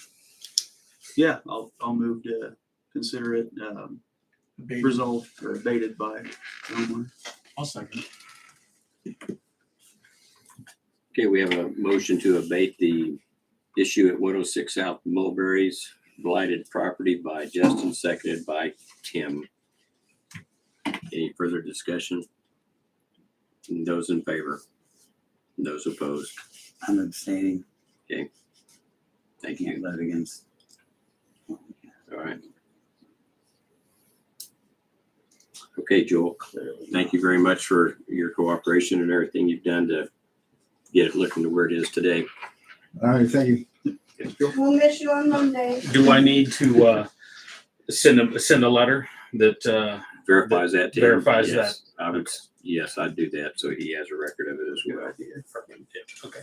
Yeah, I'll move to consider it, Abated. resolved or abated by the homeowner. I'll second. Okay, we have a motion to abate the issue at 106 South Mulberry's blighted property by Justin, seconded by Tim. Any further discussion? Those in favor? Those opposed? I'm abstaining. Thank Can't you. vote against. All right. Okay, Joel, thank you very much for your cooperation and everything you've done to get it looking to where it is today. All right, thank you. We'll miss you on Monday. Do I need to send a letter that Verifies that, Tim? verifies Yes, that? I would, yes, I'd do that, so he has a record of it as well. Okay.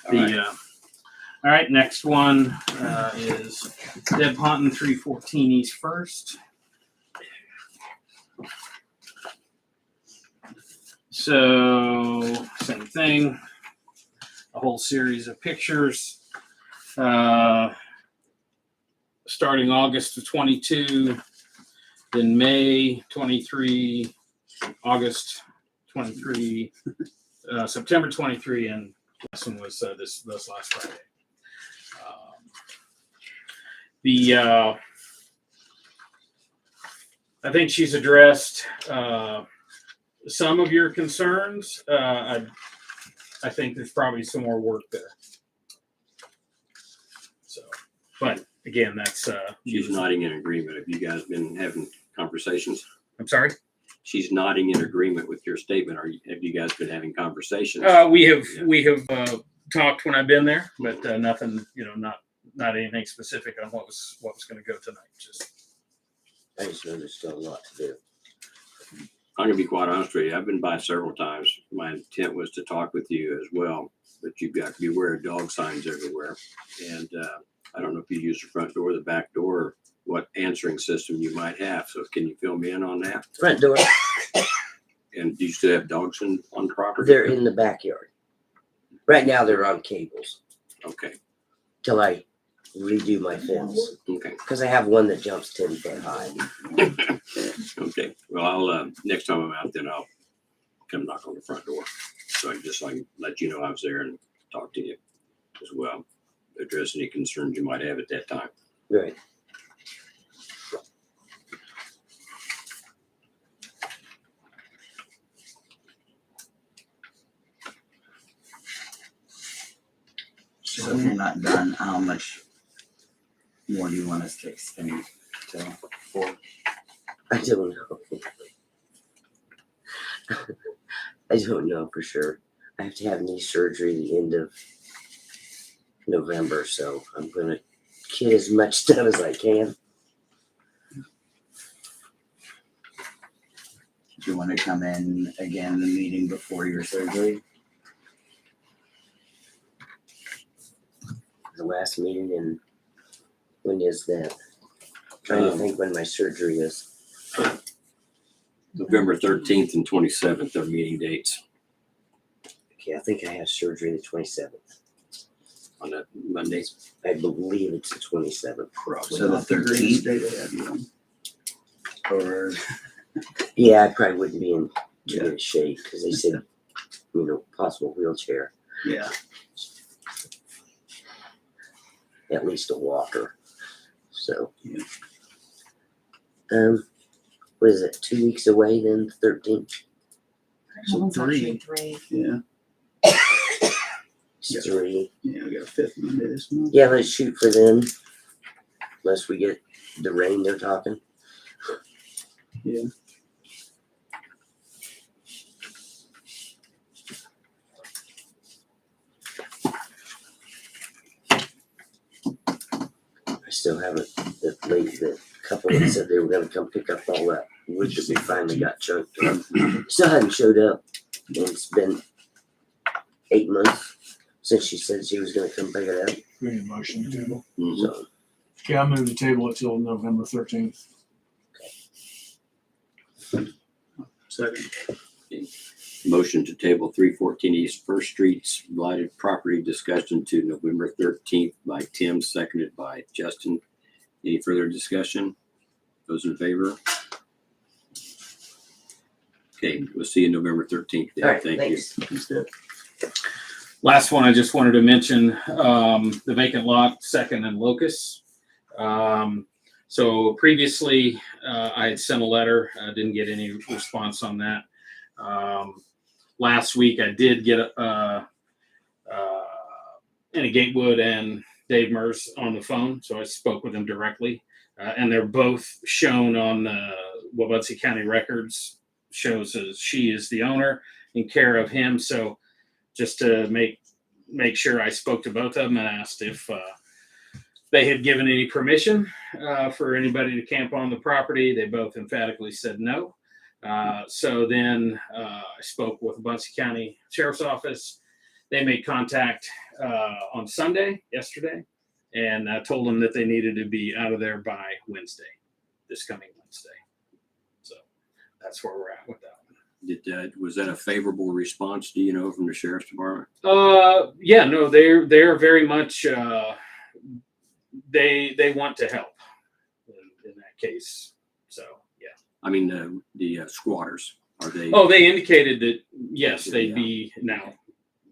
All right. All right, next one is Deb Ponton, 314 East First. So same thing, a whole series of pictures. Starting August of 22, then May 23, August 23, September 23, and this one was this last Friday. I think she's addressed some of your concerns. I think there's probably some more work there. So, but again, that's She's nodding in agreement. Have you guys been having conversations? I'm sorry. She's nodding in agreement with your statement. Have you guys been having conversations? We have talked when I've been there, but nothing, not anything specific on what was going to go tonight. I just know there's still a lot to do. I'm gonna be quite honest with you. I've been by several times. My intent was to talk with you as well, but you've got to be aware of dog signs everywhere. And I don't know if you use the front door, the back door, or what answering system you might have. So can you fill me in on that? Front door, And do you still have dogs on property? they're in the backyard. Right now, they're on cables Okay, till I redo my fence. okay, Because I have one that jumps 10 foot high. okay. Well, I'll next time I'm out, then I'll come knock on the front door. So I can let you know I was there and talk to you as well. Address any concerns you might have at that time. Right. So if you're not done, how much more do you want us to extend till? I don't know. I don't know for sure. I have to have knee surgery the end of November, so I'm going to get as much done as I can. Do you want to come in again the meeting before your surgery? The last meeting, and when is that? Trying to think when my surgery is. November 13th and 27th are meeting dates Okay, I think I have surgery the 27th. on that Monday. I believe it's the 27th. So the 13th? Or Yeah, I probably wouldn't be in too good shape because they said, possible wheelchair, Yeah. at least a walker. So, Yeah. What is it? 2 weeks away then, 13th? So One's actually 3. 3. Yeah. It's 3. Yeah, we got a 5th Monday this month. Yeah, let's shoot for them. unless we get the rain they're talking. Yeah. I still haven't, the couple that said they were gonna come pick up all that wood that we finally got chunked up. Still hadn't showed up. And it's been 8 months since she said she was gonna come pick it up. We need a motion to table. So, Okay, I'll move the table it till November 13th. Second. Motion to table 314 East First Street's blighted property discussion to November 13th by Tim, seconded by Justin. Any further discussion? Those in favor? Okay, we'll see you November 13th. all right, Thank you. thanks. Last one, I just wanted to mention, the vacant lot, Second and Locust. So previously, I had sent a letter, didn't get any response on that. Last week I did get, Anna Gatewood and Dave Mers on the phone. So I spoke with them directly, and they're both shown on the Wabaunsee County records, shows as she is the owner in care of him. So just to make sure, I spoke to both of them and asked if they had given any permission for anybody to camp on the property. They both emphatically said no. So then I spoke with the Wabaunsee County Sheriff's Office. They made contact on Sunday, yesterday, and told them that they needed to be out of there by Wednesday, this coming Wednesday. So that's where we're at with that. Was that a favorable response, do you know, from the Sheriff's Department? Yeah, no, they're very much, they want to help in that case. So, yeah. I mean, the squatters, are they? Oh, they indicated that, yes, they'd be now,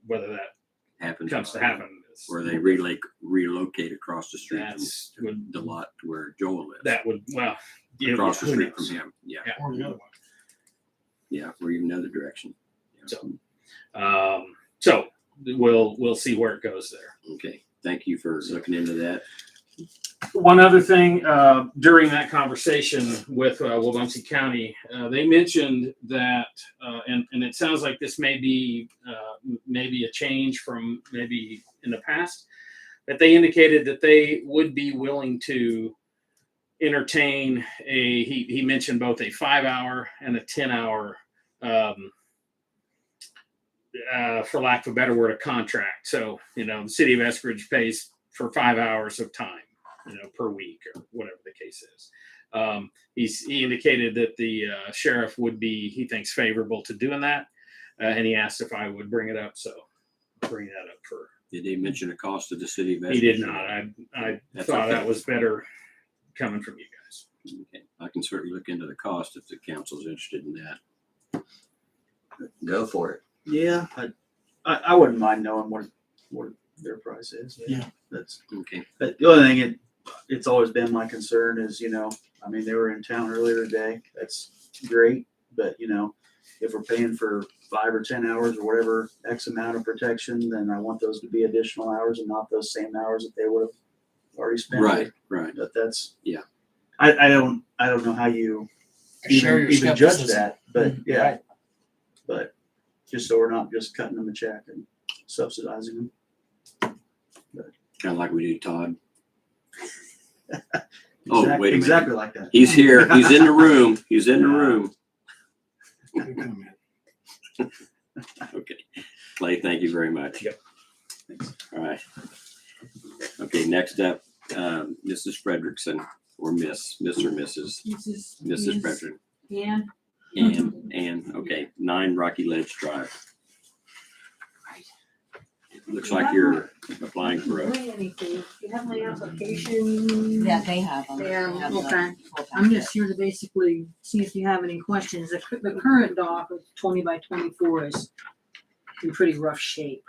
whether that happens comes to happen. Or they relocate across the street That's from the lot where Joel lives. That would, well, yeah, Across the who street knows? from him, yeah. Or the other one. Yeah, or even another direction. Yeah. So we'll see where it goes there. Okay, thank you for looking into that. One other thing, during that conversation with Wabaunsee County, they mentioned that, and it sounds like this may be maybe a change from maybe in the past, that they indicated that they would be willing to entertain he mentioned both a 5-hour and a 10-hour, for lack of a better word, a contract. So, the city of Eskridge pays for 5 hours of time, per week or whatever the case is. He indicated that the sheriff would be, he thinks, favorable to doing that. And he asked if I would bring it up. So bring that up for. Did they mention the cost of the city of Eskridge? He did not. I thought that was better coming from you guys. Okay, I can certainly look into the cost if the council's interested in that. Go for it. Yeah, I wouldn't mind knowing what their price is. Yeah. That's Okay. but the only thing it's always been my concern is, I mean, they were in town earlier today. That's great, but if we're paying for 5 or 10 hours or whatever X amount of protection, then I want those to be additional hours and not those same hours that they would have already spent. Right. But that's Yeah. I don't know how you Share your even judge skepticism. that, but yeah. Right. But just so we're not just cutting them a check and subsidizing them. Kind of like we do Todd. Oh, wait a minute. Exactly like that. He's here. He's in the room. He's in the room. Good comment. Okay. Clay, thank you very much. Yep. Thanks. All right. Okay, next up, Mrs. Frederickson, or Miss or Mrs. Mrs. Frederickson. Yeah. And, okay, 9 Rocky Ledge Drive. Looks like you're applying for a, Anything. You have my application. Yeah, they have them. Yeah, They have the okay. full I'm packet. just here to basically see if you have any questions. The current dock of 20 by 24 is in pretty rough shape.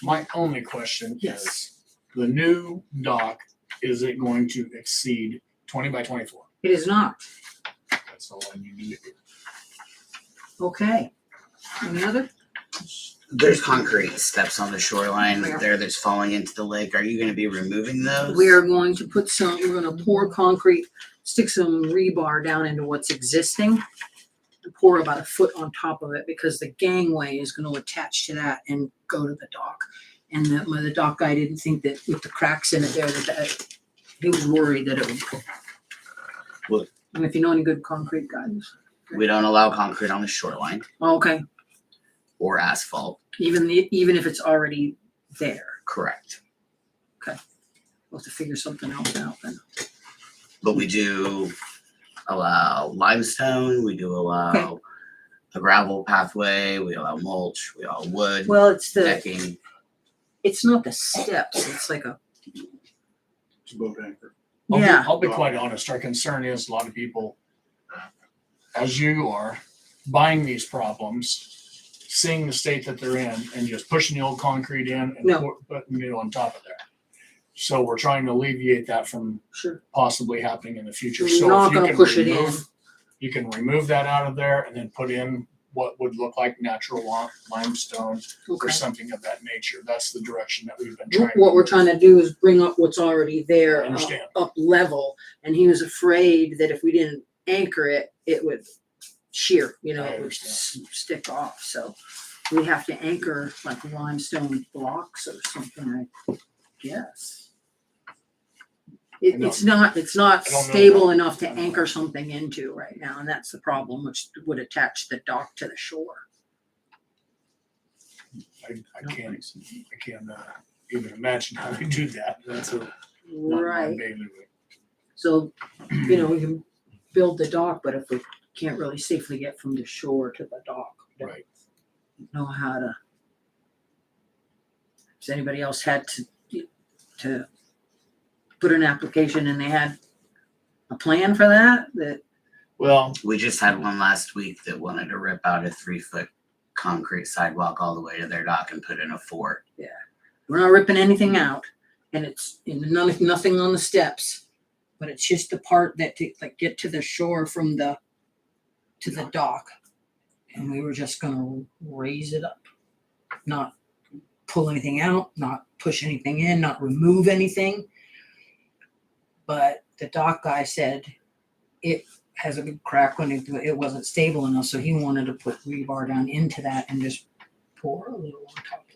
My only question Yes. is, the new dock, is it going to exceed 20 by 24? It is not. That's all I need to do. Okay. Any other? There's concrete steps on the shoreline there that's falling into the lake. Are you gonna be removing those? We're going to put some, we're gonna pour concrete, stick some rebar down into what's existing. And pour about a foot on top of it because the gangway is gonna attach to that and go to the dock. And the dock guy didn't think that with the cracks in it there, that he was worried that it would. Well- And if you know any good concrete guys. We don't allow concrete on the shoreline Okay, or asphalt. even if it's already there. Correct. We'll have to figure something else out then. But we do allow limestone, we do allow Okay. a gravel pathway, we allow mulch, we allow wood, Well, it's decking. it's not the steps, it's like a, It's a boat anchor. yeah. I'll be quite honest, our concern is a lot of people, as you are, buying these problems, seeing the state that they're in and just pushing the old concrete in and No. putting new on top of there. So we're trying to alleviate that from Sure. possibly happening in the future. We're So not if you gonna can push it in. remove, you can remove that out of there and then put in what would look like natural limestone or Okay. something of that nature. That's the direction that we've been trying. What we're trying to do is bring up what's already there, I understand. up level, and he was afraid that if we didn't anchor it, it would shear, you know, I it would understand. stick off, so we have to anchor like limestone blocks or something, I guess. It's not I don't know stable about- enough to anchor something into right now, and that's the problem, which would attach the dock to the shore. I can't even imagine how we do that. That's not my Right. bailiwick. So, you know, we can build the dock, but if we can't really safely get from the shore to the dock, we don't Right. know how to. Has anybody else had to put an application and they had a plan for that? Well, We just had one last week that wanted to rip out a 3-foot concrete sidewalk all the way to their dock and put in a 4. We're not ripping anything out, and it's nothing on the steps, but it's just the part that to like get to the shore from to the dock, and we were just gonna raise it up, not pull anything out, not push anything in, not remove anything. But the dock guy said it has a big crack when it wasn't stable enough, so he wanted to put rebar down into that and just pour a little on top of it.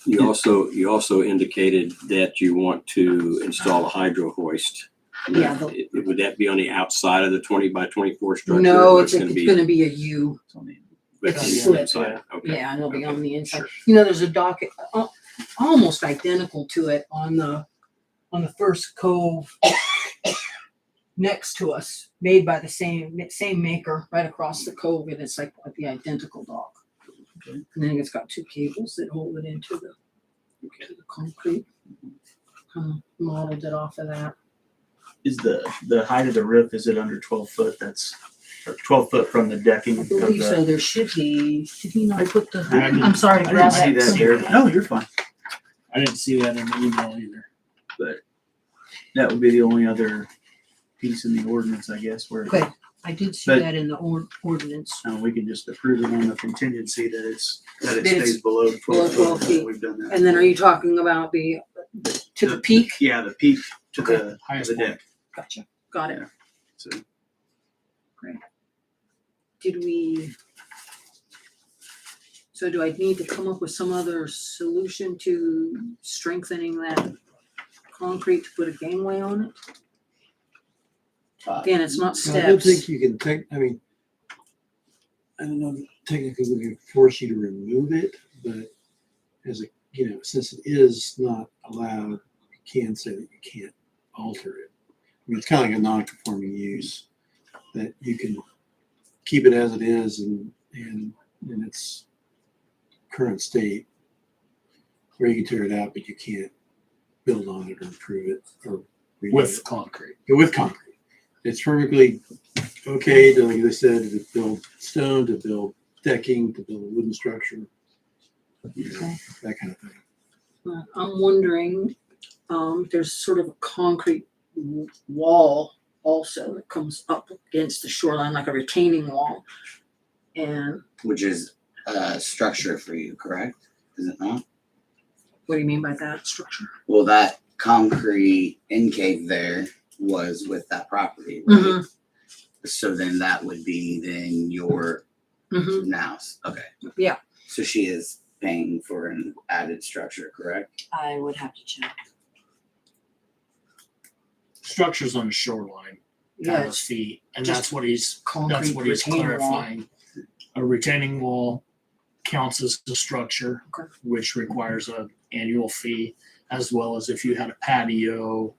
You also indicated that you want to install a hydro hoist. Yeah, Would that be on the outside of the 20 by 24 structure? No, or it's gonna be a U. It's it's on the split. inside? Okay. Yeah, and it'll be on the inside. Sure. You know, there's a dock almost identical to it on the first cove next to us, made by the same maker right across the cove, and it's like the identical dock. And then it's got 2 cables that hold it into the concrete. Modeled it off of that. Is the height of the roof, is it under 12 foot? That's or 12 foot from the decking I of believe the. so. There should be. Did he not put the? I didn't- I'm sorry to I grab didn't see that there. No, you're fine. I didn't see that in the email either. But that would be the only other piece in the ordinance, I guess, where Okay, I did see But- that in the ordinance. we can just approve it on the contingency that it That it's stays below 12 below 12 feet. feet. We've done that. And then are you talking about the peak? Yeah, the peak to Okay. the Highest the point. deck. Gotcha. Got it. Yeah. So So do I need to come up with some other solution to strengthening that concrete to put a gangway on it? Again, it's not I don't think steps. you can I don't know, technically we can force you to remove it, but since it is not allowed, you can say that you can't alter it. I mean, it's kind of like a non-conforming use, that you can keep it as it is and in its current state, or you can tear it out, but you can't build on it or improve it or redo With it. concrete. Yeah, with concrete. It's perfectly okay to, like they said, to build stone, to build decking, to build a wooden structure, Okay. that kind of thing. I'm wondering, there's sort of a concrete wall also that comes up against the shoreline like a retaining wall. And Which is a structure for you, correct? Is it not? what do you mean by that structure? Well, that concrete in cave there was with that property, right? Mhm. So then that would be then your house. Okay. Yeah. So she is paying for an added structure, correct? I would have to check. Structures on the shoreline Yeah, have a it's fee, and just that's what he's concrete retaining wall. clarifying. A retaining wall counts as a structure, Okay. which requires an annual fee, as well as if you had a patio,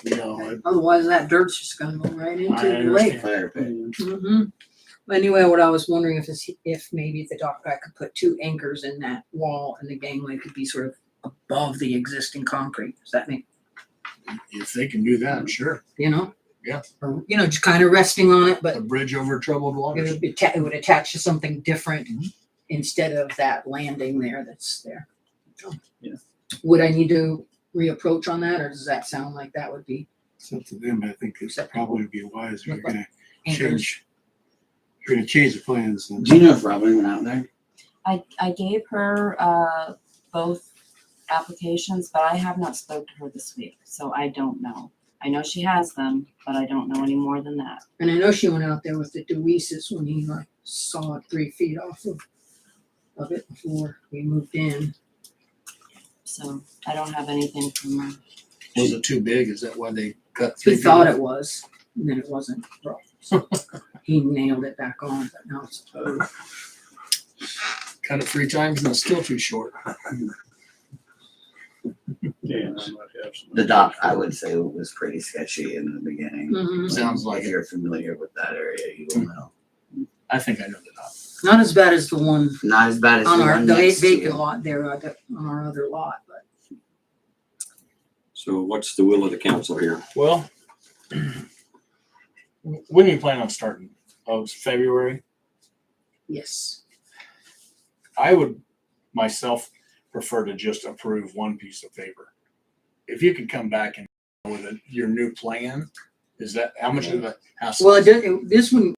you know. Otherwise, that dirt's just gonna go right into I the lake. understand. Fire pit. Mm-hmm. Anyway, what I was wondering if maybe the dock guy could put 2 anchors in that wall and the gangway could be sort of above the existing concrete. Does that make, If they can do that, sure. you know? Yeah. Or, just kind of resting on it, A but bridge over troubled it waters. would, it would attach to something different instead of that landing there that's there. Yeah. Would I need to reapproach on that, or does that sound like that would be It's up to them. I think it's probably be wise if you're Look like gonna anchors? change. If you're gonna change the plans, then. Do you know if Robin went out there? I gave her both applications, but I have not spoke to her this week, so I don't know. I know she has them, but I don't know any more than that. And I know she went out there with the Deweeses when he sawed 3 feet off of it before we moved in. So I don't have anything from her. Was it too big? Is that why they cut? He 3 feet thought off? it was, and then it wasn't. So he nailed it back on, but now it's Cut it 3 times and it's still too short. The dock, I would say, was pretty sketchy in the beginning. Mhm. Sounds like If it. you're familiar with that area, you will know. I think I know the dock. not as bad as the one Not as bad as on the our one the next to vacant you. lot there, on our other lot, but So what's the will of the council here? Well, when do you plan on starting? Oh, it's February? yes. I would myself prefer to just approve one piece of paper. If you could come back and with your new plan, is that, how much of a hassle? Well, this one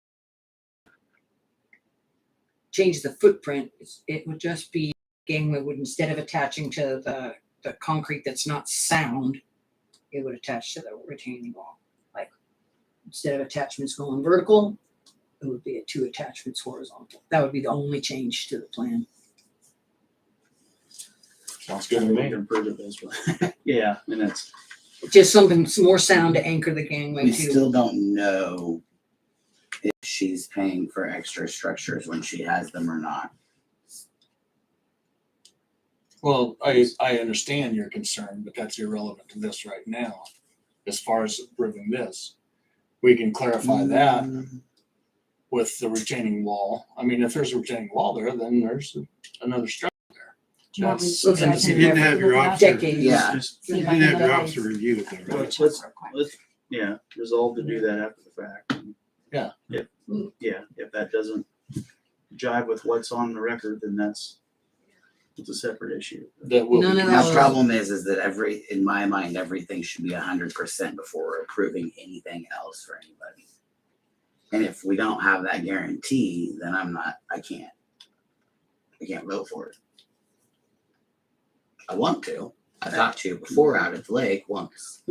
change the footprint. It would just be gangway would, instead of attaching to the concrete that's not sound, it would attach to the retaining wall. Like instead of attachments going vertical, it would be 2 attachments horizontal. That would be the only change to the plan. Sounds good to me. Improve it this way. Yeah, and that's, Just something more sound to anchor the gangway We too. still don't know if she's paying for extra structures when she has them or not. Well, I understand your concern, but that's irrelevant to this right now. As far as approving this, we can clarify that with the retaining wall. I mean, if there's a retaining wall there, then there's another structure there. Do you want me to That's- see if I that's- can You didn't have your look it up? officer. Decades. Yeah. Just- You See if I didn't can have your look at officer these. review it though, right? let's, resolve to do that after the fact. Yeah. If that doesn't jive with what's on the record, then it's a separate issue. That will. None of Now, that the was- problem is that in my mind, everything should be 100% before we're approving anything else for anybody. And if we don't have that guarantee, then I can't vote for it. I want to. I talked to you before out at the lake once.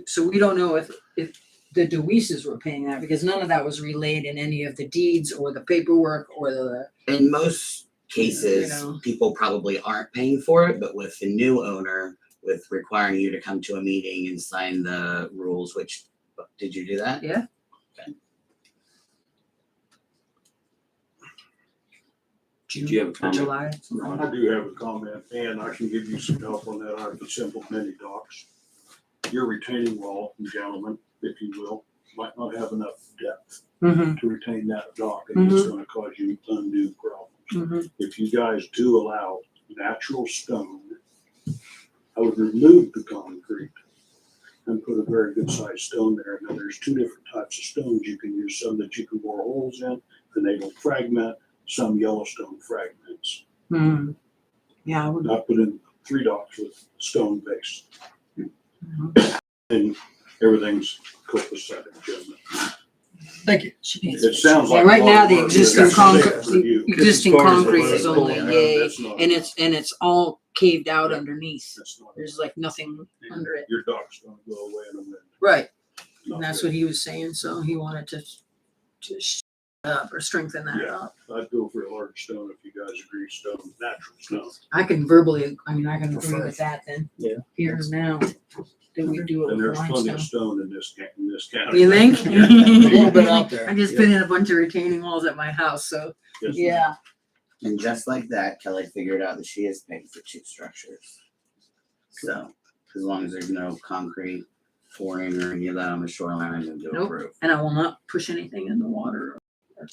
So we don't know if the Deweeses were paying that because none of that was relayed in any of the deeds or the paperwork or the. In most cases, You know. people probably aren't paying for it, but with the new owner, with requiring you to come to a meeting and sign the rules, which, did you do that? Yeah. Did you have a Or comment? July. I do have a comment, and I can give you some help on that out of the simple mini docks. Your retaining wall, gentlemen, if you will, might not have enough depth Mm-hmm. to retain that dock, and it's gonna cause you undue problems. Mm-hmm. If you guys do allow natural stone, I would remove the concrete and put a very good sized stone there. Now, there's 2 different types of stones you can use, some that you can bore holes in, and they don't fragment, some Yellowstone fragments. Mm-hmm. Yeah, I would. I put in 3 docks with stone base. Mhm. And everything's copacetic, Jim. Thank you. She pays It sounds Yeah, like. right a lot now, of the work. existing That's concrete, for you. the existing As far as the concrete way is it's only going, yay, that's not- and it's all caved out Yeah. underneath. that's not- There's like nothing under it. Your dock's gonna go away in a minute. Right. Not And that's good. what he was saying, so he wanted to up or strengthen that Yeah. up. I'd go for a large stone if you guys agree stone, natural stone. I can verbally, I mean, I can agree Prefer. with that then. Yeah. Here and now. Do we do it And with there's plenty of limestone? stone in this county. You think? A little bit out there. I just put in a bunch of retaining walls at my house, so, Yes, ma'am. yeah. And just like that, Kelly figured out that she is paying for 2 structures. So, as long as there's no concrete pouring or any of that on the shoreline, I'm going to Nope. approve. And I will not push anything in the water or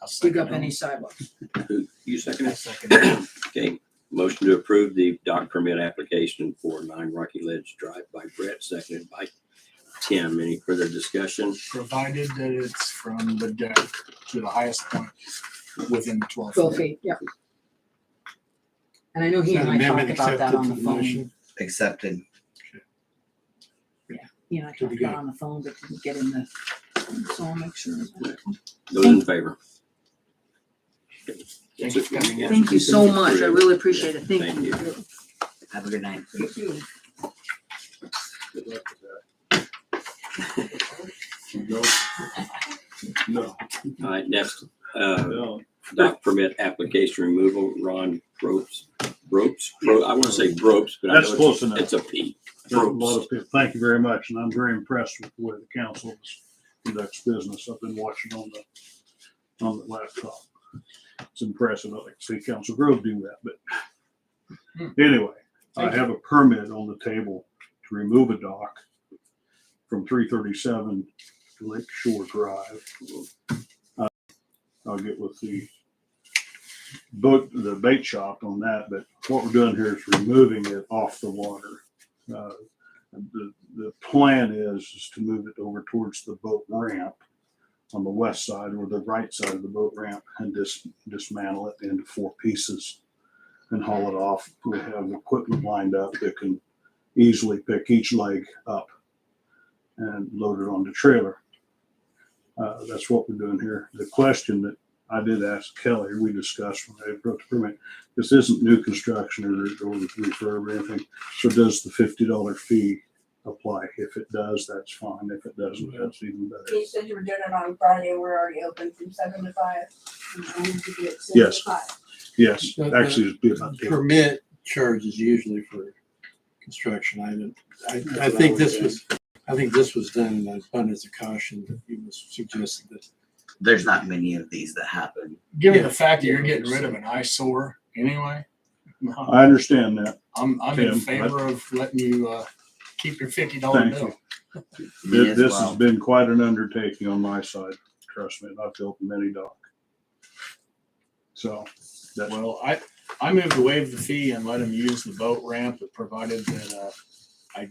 I'll dig second up him. any sidewalks. Who, you second I'll it? second him. Okay, motion to approve the dock permit application for 9 Rocky Ledge Drive by Brett, seconded by Tim. Any further discussion? Provided that it's from the deck to the highest point within 12 feet. 12 feet, yeah. And I know he and I talked about that on the phone. Accepted. He and I talked about it on the phone, but didn't get in the, so I'll make sure. Those in favor? Thank you for coming in. Thank you so much. I really appreciate it. Thank Thank you. you. Have a good night. Thank you. Good luck with that. No. All right, next, No. dock permit application removal, Ron Ropes, I want to say Ropes, but I That's know close enough. it's a P. There's a lot of people. Thank you very much, and I'm very impressed with the way the council conducts business. I've been watching on the laptop. It's impressive. I like to see Council Grove do that, but anyway, I have a permit on the table to remove a dock from 337 to Lake Shore Drive. I'll get with the bait shop on that, but what we're doing here is removing it off the water. The plan is to move it over towards the boat ramp on the west side or the right side of the boat ramp and dismantle it into 4 pieces and haul it off. We have equipment lined up that can easily pick each leg up and load it on the trailer. That's what we're doing here. The question that I did ask Kelly, we discussed when I wrote the permit, this isn't new construction or refurb or anything. So does the $50 fee apply? If it does, that's fine. If it doesn't, that's even better. You said you were doing it on Friday, we're already open from 7 to 5. And you could do it 6 Yes. to 5. Yes, The- actually, it'd be about 8. Permit charge is usually for construction. I think this was done in abundance of caution, that he was suggesting that. There's not many of these that happen. Given Yeah. the fact that you're getting rid of an eyesore anyway, I understand that. I'm Tim, in favor of letting you keep your $50 Thank bill. you. Me as This well. has been quite an undertaking on my side. Trust me, I've built many dock. So that's, Well, I move to waive the fee and let them use the boat ramp, provided that I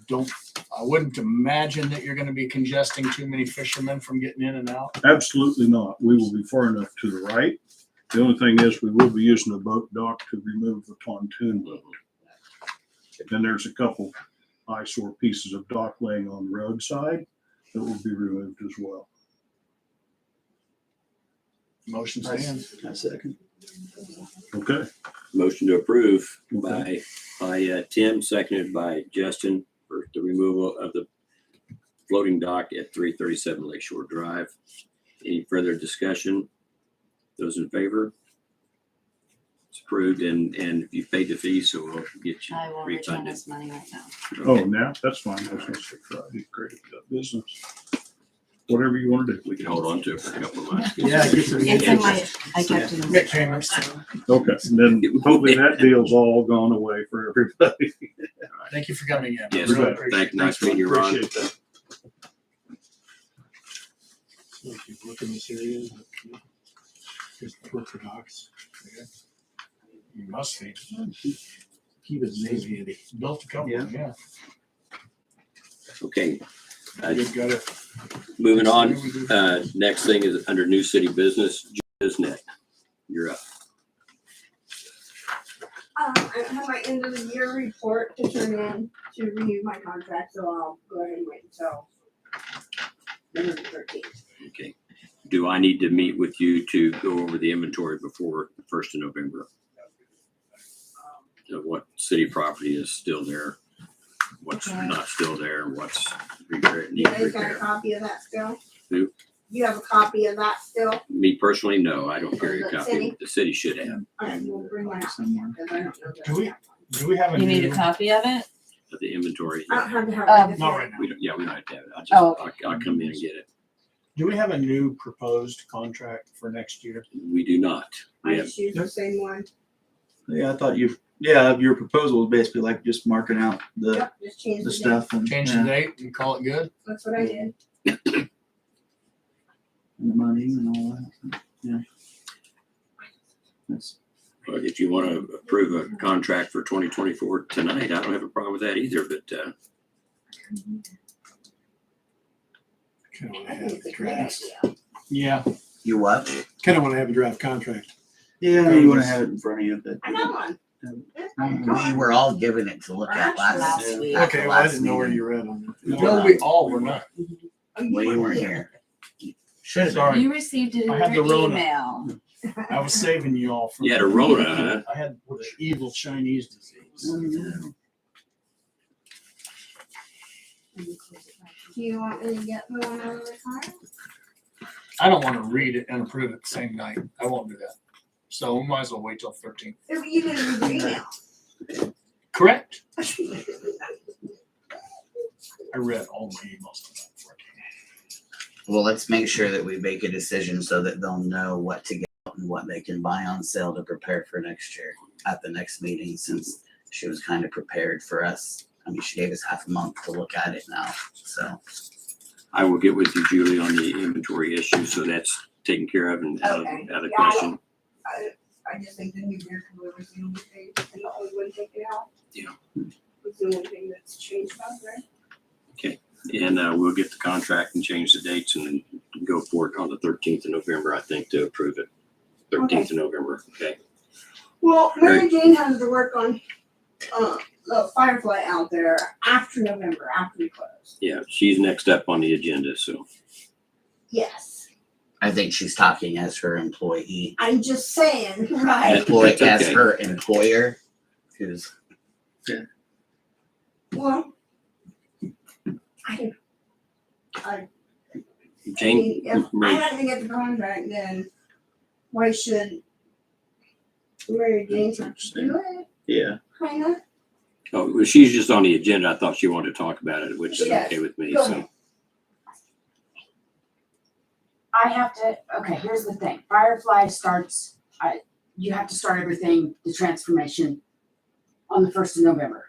wouldn't imagine that you're gonna be congesting too many fishermen from getting in and out. absolutely not. We will be far enough to the right. The only thing is we will be using the boat dock to remove the pontoon boat. Then there's a couple eyesore pieces of dock laying on the roadside that will be removed as well. Motion stands. second. Okay. Motion to approve by Tim, seconded by Justin for the removal of the floating dock at 337 Lakeshore Drive. Any further discussion? Those in favor? It's approved, and if you paid the fee, so we'll get you I will return refunded. this money right now. Oh, now, that's fine. I was gonna say Friday, great, we got business. Whatever you want to do. We can hold on to it for a couple of months. Yeah, get some. It's in my, I kept it in my Make payments. drawer, Okay, and then hopefully that deal's all gone away for everybody. Thank you for coming in. Yes, Really sir. appreciate it. Nice meeting you, Ron. Appreciate that. Keep looking this area. Just work for docks. You must be. Keep his name handy. Built a couple, yeah. Okay, You've got it. moving on. Next thing is under new city business, Biznet. You're up. I have my end of the year report to turn in to renew my contract, so I'll go ahead and wait until November 13th. Okay. Do I need to meet with you to go over the inventory before the 1st of November? Of what city property is still there, what's Okay. not still there, what's You needs guys got a repair? copy of that still? Who? You have a copy of that still? Me personally, no, I don't carry a The copy. city? The city should have Alright, we'll bring one out. Somewhere. 'Cause I don't know that. Do we have a You need a new, copy of it? of the inventory. I don't have to have it. not right now. We don't have to have it. Oh, I'll come in and get it. Do we have a new proposed contract for next year? We do not. We I have, just use the same one. Yeah, I thought your proposal was basically like just marking out the Yep, just change the the date. stuff and Change the date and call it good? That's what I did. and the money and all that. Yeah. That's but if you want to approve a contract for 2024 tonight, I don't have a problem with that either, but, Kind of want to I have think it's the a great draft. idea. Yeah, You what? Kind of want to have a draft contract. yeah, you want to have it in front of you, but I got one. We were all given it to look at last Last week. at the okay, well, I last didn't know where meeting. you read on it. No, No, we all were not. Well, you weren't here. Should Sorry, You received it in I had your the Rona. email. I was saving you all from. You had a Rona, huh? I had the evil Chinese disease. Do you want me to get the one out of the car? I don't want to read it and approve it the same night. I won't do that. So we might as well wait till 13th. You didn't read the email. Correct? I read all my emails. Well, let's make sure that we make a decision so that they'll know what to get and what they can buy on sale to prepare for next year at the next meeting, since she was kind of prepared for us. I mean, she gave us half a month to look at it now, so. I will get with you, Julie, on the inventory issue, so that's taken care of and out of Okay. out of Yeah, I question. I just think the new beer cooler was the only thing, and the only one taken out. Yeah. Was the only thing that's changed out there. And we'll get the contract and change the dates and then go for it on the 13th of November, I think, to approve it. 13th of November, okay? Well, Mary Jane has to work on, the Firefly out there after November, after we close. Yeah, she's next up on the agenda, so. Yes, I think she's talking as her employee. I'm just saying, right? Employee That's as okay. her employer, who's Well, I Jane, mean, if Mary- I had to get the contract, then why should Mary Jane have to do it? yeah. Kinda. oh, well, she's just on the agenda. I thought she wanted to talk about it, which is Yes. okay with me, Go so. ahead. I have to, okay, here's the thing. Firefly starts, you have to start everything, the transformation on the 1st of November.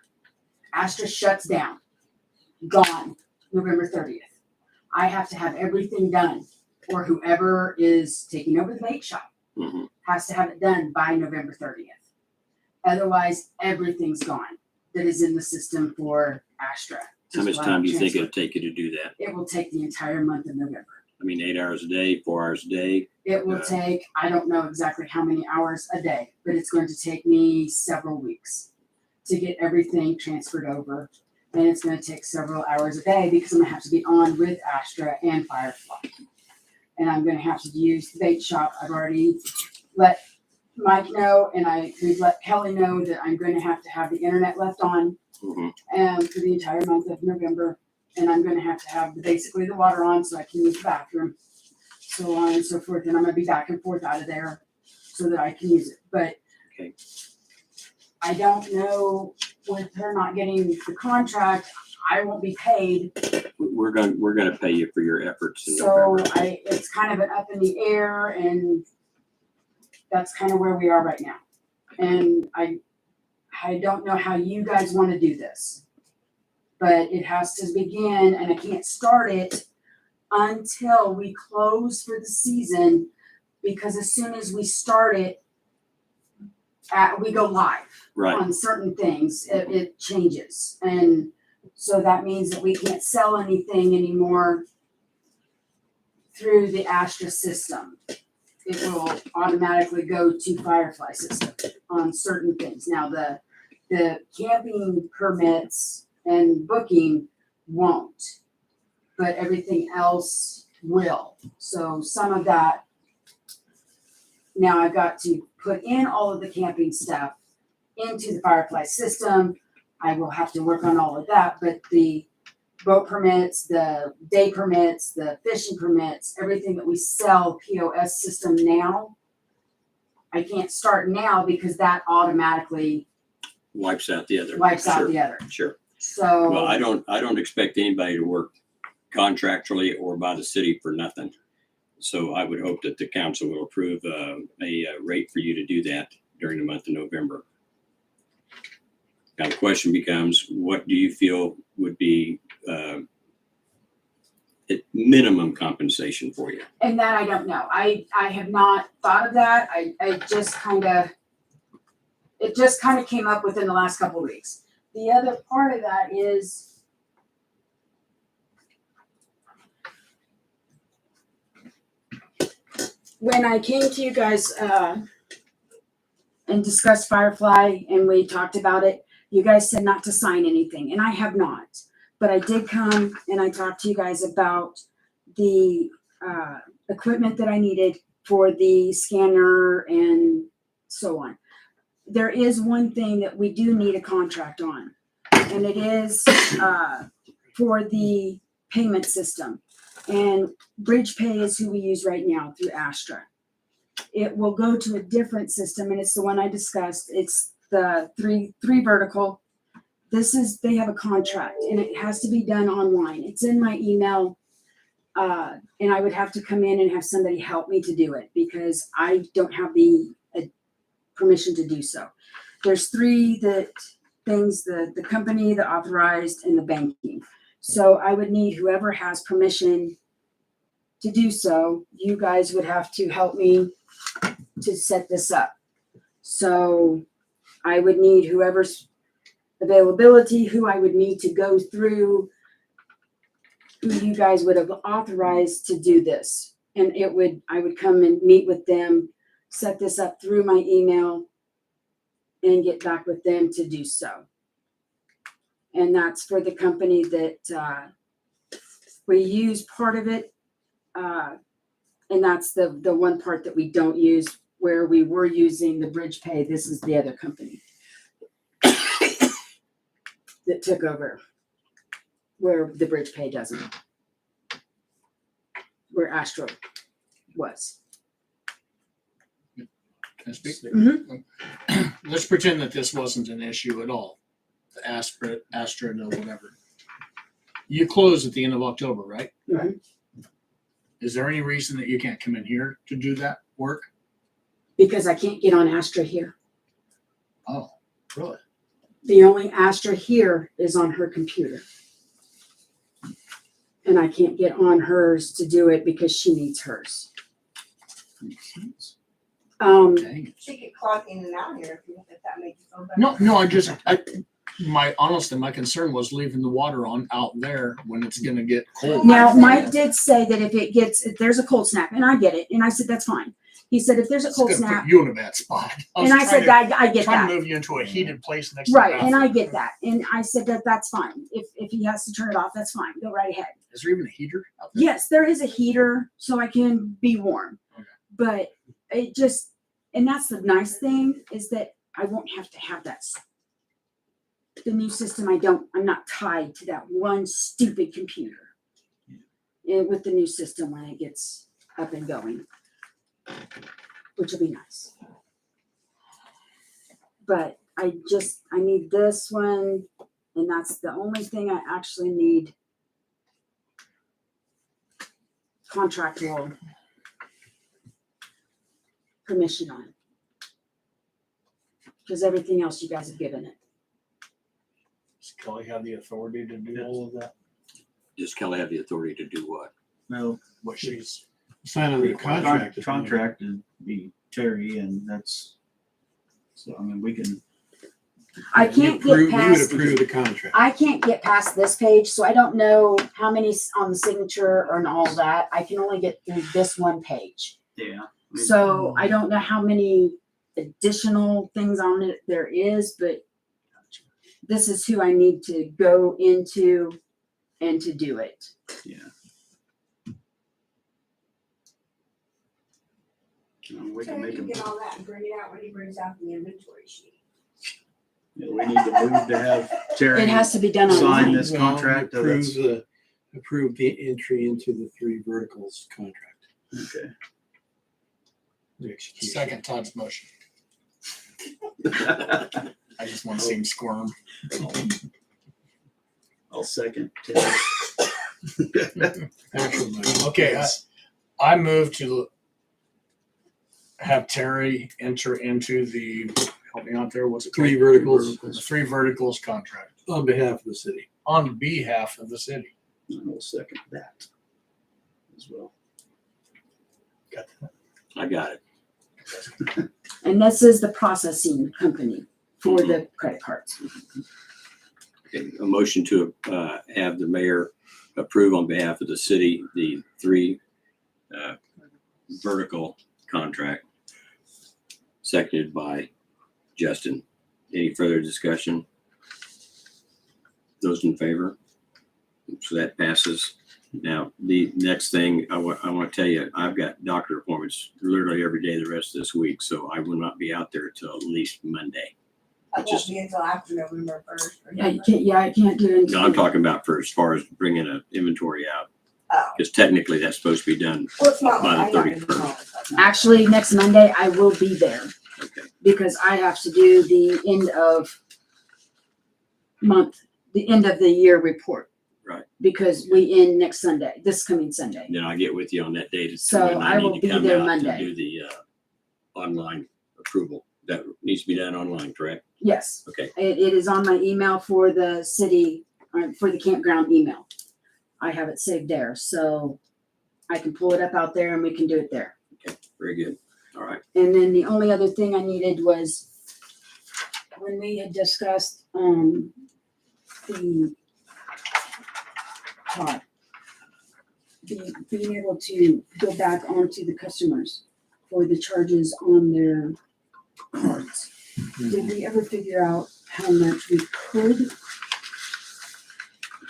Astra shuts down, gone, November 30th. I have to have everything done, or whoever is taking over the bake shop Mhm. has to have it done by November 30th. Otherwise, everything's gone that is in the system for Astra. How much time do you think it'll take you to do that? It will take the entire month of November. I mean, 8 hours a day, 4 hours a day? It will take, I don't know exactly how many hours a day, but it's going to take me several weeks to get everything transferred over. And it's gonna take several hours a day because I'm gonna have to be on with Astra and Firefly. And I'm gonna have to use the bait shop. I've already let Mike know and we've let Kelly know that I'm gonna have to have the internet left on Mhm. for the entire month of November. And I'm gonna have to have basically the water on so I can use the bathroom, so on and so forth. And I'm gonna be back and forth out of there so that I can use it. But Okay. I don't know, with her not getting the contract, I won't be paid. We're gonna pay you for your efforts in So November. it's kind of an up in the air and that's kind of where we are right now. And I don't know how you guys want to do this. But it has to begin and I can't start it until we close for the season, because as soon as we start it, we go live Right. on certain things, it changes. And so that means that we can't sell anything anymore through the Astra system. It will automatically go to Firefly system on certain things. Now, the camping permits and booking won't. but everything else will. So some of that, now I've got to put in all of the camping stuff into the Firefly system. I will have to work on all of that, but the boat permits, the day permits, the fishing permits, everything that we sell POS system now, I can't start now because that automatically Wipes out the other. wipes out Sure, the other. Sure. So. Well, I don't expect anybody to work contractually or by the city for nothing. So I would hope that the council will approve a rate for you to do that during the month of November. Now the question becomes, what do you feel would be at minimum compensation for you? And that I don't know. I have not thought of that. I just it just kind of came up within the last couple of weeks. The other part of that is when I came to you guys and discussed Firefly and we talked about it, you guys said not to sign anything, and I have not. But I did come and I talked to you guys about the equipment that I needed for the scanner and so on. There is one thing that we do need a contract on, and it is for the payment system. And BridgePay is who we use right now through Astra. It will go to a different system, and it's the one I discussed. It's the three vertical. They have a contract, and it has to be done online. It's in my email, and I would have to come in and have somebody help me to do it because I don't have the permission to do so. There's three things, the company, the authorized, and the banking. So I would need whoever has permission to do so. You guys would have to help me to set this up. So I would need whoever's availability, who I would need to go through, who you guys would have authorized to do this. And I would come and meet with them, set this up through my email, and get back with them to do so. And that's for the company that we use part of it. And that's the one part that we don't use, where we were using the BridgePay. This is the other company that took over, where the BridgePay doesn't, where Astro was. Can I speak? Mhm. Let's pretend that this wasn't an issue at all. The Astra or whatever. You close at the end of October, right? Mhm. Is there any reason that you can't come in here to do that work? Because I can't get on Astra here. Oh, really? The only Astra here is on her computer. And I can't get on hers to do it because she needs hers. Dang it. She could clock in and out here if that makes you feel better. No, my concern was leaving the water on out there when it's gonna get cold. Now, Mike did say that if there's a cold snap, and I get it, and I said, that's fine. He said, if there's a It's cold gonna snap, put you in a bad spot. and I said, I get Trying that. to move you into a heated place next to the Right, and I bathroom. get that. And I said that's fine. If he has to turn it off, that's fine. Go right ahead. Is there even a heater out there? Yes, there is a heater so I can be warm. Okay. But it just, and that's the nice thing, is that I won't have to have that. The new system, I'm not tied to that one stupid computer. And with the new system when it gets up and going, which will be nice. But I need this one, and that's the only thing I actually need contractual permission on. Because everything else you guys have given it. Does Kelly have the authority to do all of that? Does Kelly have the authority to do what? No, What she's, Sign under the contract. contract would be Terry, and that's, so, I mean, we can, I can't We would get past, approve the contract. I can't get past this page, so I don't know how many on the signature and all that. I can only get through this one page. yeah. So I don't know how many additional things on it there is, but this is who I need to go into and to do it. Yeah. We So can we make can him, get all that and bring it out when he brings out the inventory sheet. we need to move to have Terry It has to be done sign online. this contract. Oh, Approve that's- approve the entry into the Three Verticals contract. Okay. The execution. Second Todd's motion. I just want to see him squirm. I'll second Terry. Actual motion. Okay, I move to have Terry enter into the, help me out there, what's it? Three Verticals The Three Verticals contract on behalf of the city. on behalf of the city. And I'll second that as well. Got that? I got it. And this is the processing company for the credit cards. Okay, a motion to have the mayor approve on behalf of the city the three vertical contract. Seconded by Justin. Any further discussion? Those in favor? So that passes. Now, the next thing I want to tell you, I've got doctor appointments literally every day the rest of this week, so I will not be out there till at least Monday. That won't Just- be until after November 1st. I can't do it. No, I'm talking about for as far as bringing an inventory out, Oh, because technically that's supposed to be done well, it's not, by I'm the not gonna 31st. call it. Actually, next Monday I will be there Okay. because I have to do the end of the end of the year report. Right. Because we end next Sunday, this coming Sunday. Then I'll get with you on that date. as to So when I will need to be come there out to Monday. Do the online approval. That needs to be done online, correct? Yes, Okay. it is on my email for the city, for the campground email. I have it saved there, so I can pull it up out there and we can do it there. Very good. All right. And then the only other thing I needed was when we had discussed, the being able to go back onto the customers for the charges on their cards. Did we ever figure out how much we could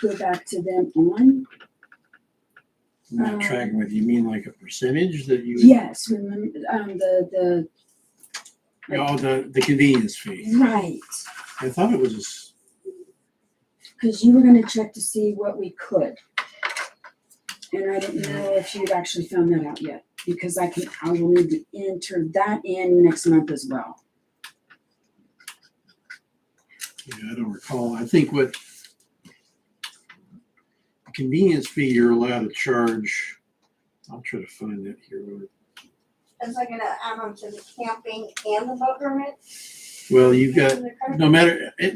go back to them on? I'm not tracking with you. You mean like a percentage that you? Yes, remember, Oh, the convenience fee. right. I thought it was Because you were gonna check to see what we could. And I didn't know if you'd actually found that out yet, because I will need to enter that in next month as well. yeah, I don't recall. I think what the convenience fee you're allowed to charge, I'll try to find that here. Is that gonna add on to the camping and the boat permit? Well, you've got, And the credit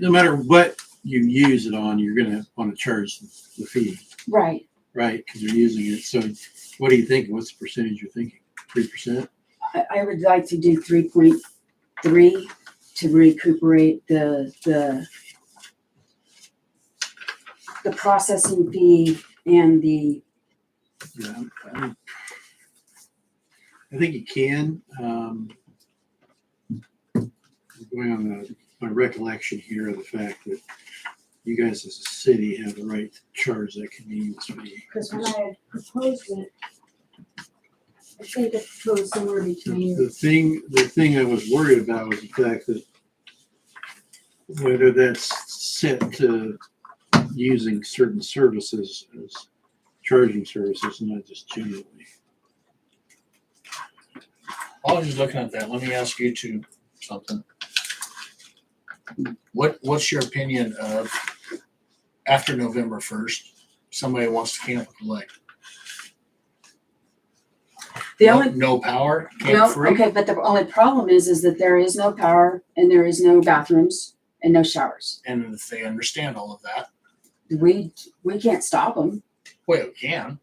no matter what you use it on, you're gonna want to charge the fee, Right. right? Because you're using it. So what do you think? What's the percentage you're thinking? 3%? I would like to do 3.3 to recuperate the processing fee and the, Yeah. I think you can. Going on my recollection here of the fact that you guys as a city have the right to charge that convenience fee. because when I had proposed it, I think I proposed somewhere between, The thing I was worried about was the fact that whether that's set to using certain services as charging services, not just generally. While I was looking at that, let me ask you two something. What's your opinion of after November 1st, somebody wants to camp at the lake? No power, camp free? okay, but the only problem is that there is no power and there is no bathrooms and no showers. And if they understand all of that, We can't stop them. well, we can.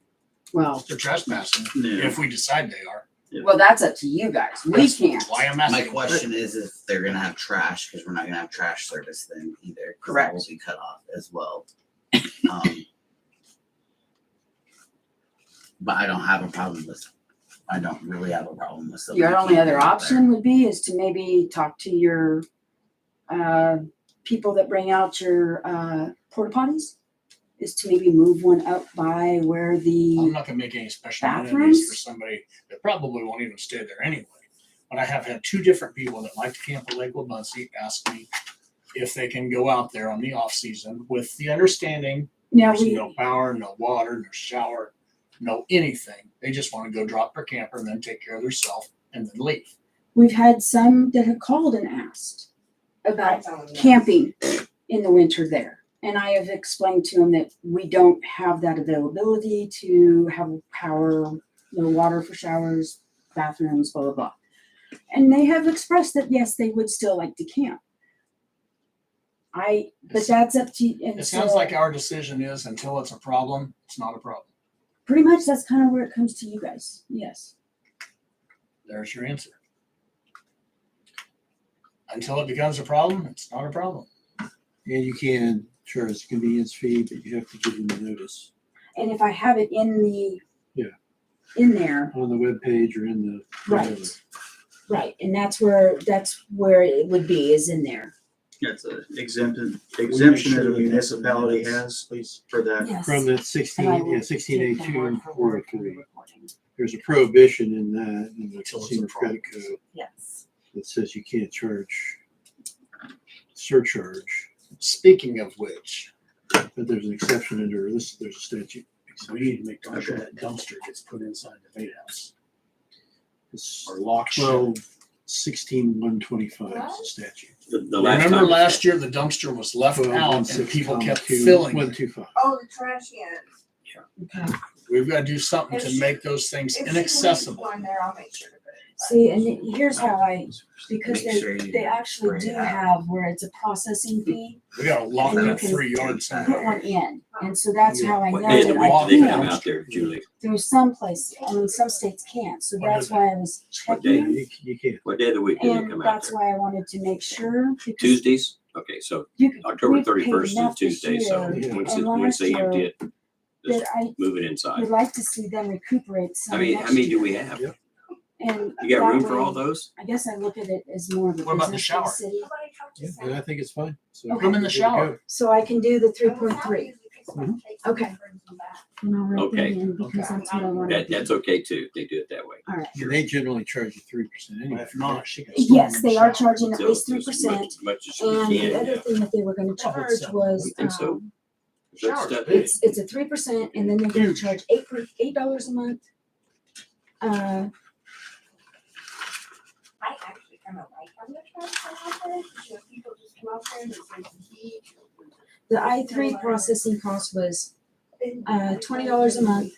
Well, They're trespassing Yeah. if we decide they are. well, that's up to you guys. We That's can't. Why I'm My asking. question is if they're gonna have trash, because we're not gonna have trash service then either. 'Cause Correct. That will be cut off as well. But I don't have a problem with, I don't really have a problem with. somebody Your only other camping out option would be is to maybe talk to your people that bring out your porta potties is to maybe move one up by where I'm the, not gonna make any special amenities Bathrooms? for somebody that probably won't even stay there anyway. But I have had two different people that like to camp at Lakewood Muncie ask me if they can go out there on the off season with the understanding now there's we, no power, no water, no shower, no anything. They just want to go drop their camper and then take care of themselves and then leave. we've had some that have called and asked about camping in the winter there. And I have explained to them that we don't have that availability to have power, no water for showers, bathrooms, blah, blah, blah. And they have expressed that, yes, they would still like to camp. But that's up to you. And It sounds so like our decision is until it's a problem, it's not a problem. pretty much that's kind of where it comes to you guys. Yes. There's your answer. Until it becomes a problem, it's not a problem. And you can charge a convenience fee, but you have to give them a notice And if I have it in the, Yeah. in there, on the webpage or in the. right, right. And that's where it would be, is in there. That's a exemption sure that a that municipality that's- has Please. for that. Yes. From that And I 16, will yeah, 16A2 take their word and for word for the 403. recording. There's a prohibition in that, in the Until it's a Consumer problem. Credit Code Yes. that says you can't charge surcharge, Speaking of which, but there's an exception under this, there's a statute. we need to make sure that dumpster gets put inside the bait house. It's Or lock shop. 12-16-125 is the statute. The last Remember time. last year, the dumpster was left out and people kept filling it. 125. Oh, the trash cans. Okay. We've got to do something to make those things If she leaves inaccessible. one there, I'll make sure to put it. See, and here's how because Make sure you they actually bring do it up. have where it's a processing fee, We got to lock And you that can 3 yards. put one in. And so that's how I know What day of the that week I do they come can. out there, Julie? There's some places, some states can't, so What that's is why I was What day? checking. You can't. What day of the week do they And come out that's there? why I wanted to make sure. because Tuesdays? Okay, so you could- October we've paid 31st is enough this Tuesday, so year, once and once they last empty year it, just That I move it inside. would like to see them recuperate some How many next do year. we have? Yep. And You got room that for all way, those? I guess I look at it as more of a What about the business for the shower? city. Yeah, and I think it's fine. So Okay. Put 'em in the good to shower. go. So I can do the 3.3. Mhm. Okay. And I'll write Okay. that in because that's what I want to do. That's okay too. They do it that way. All right. And they generally charge you 3% But anyway. if not, she can. Yes, they are charging at So least as 3%. much as we And the can, other yeah. thing that they were gonna charge was, You think so? Good Shower's stuff. big. it's a 3%, and then they're gonna charge $8 a month. I actually kind of like having a trash can out there, because, you know, people just come out there and it's like heat. The I3 processing cost was $20 a month,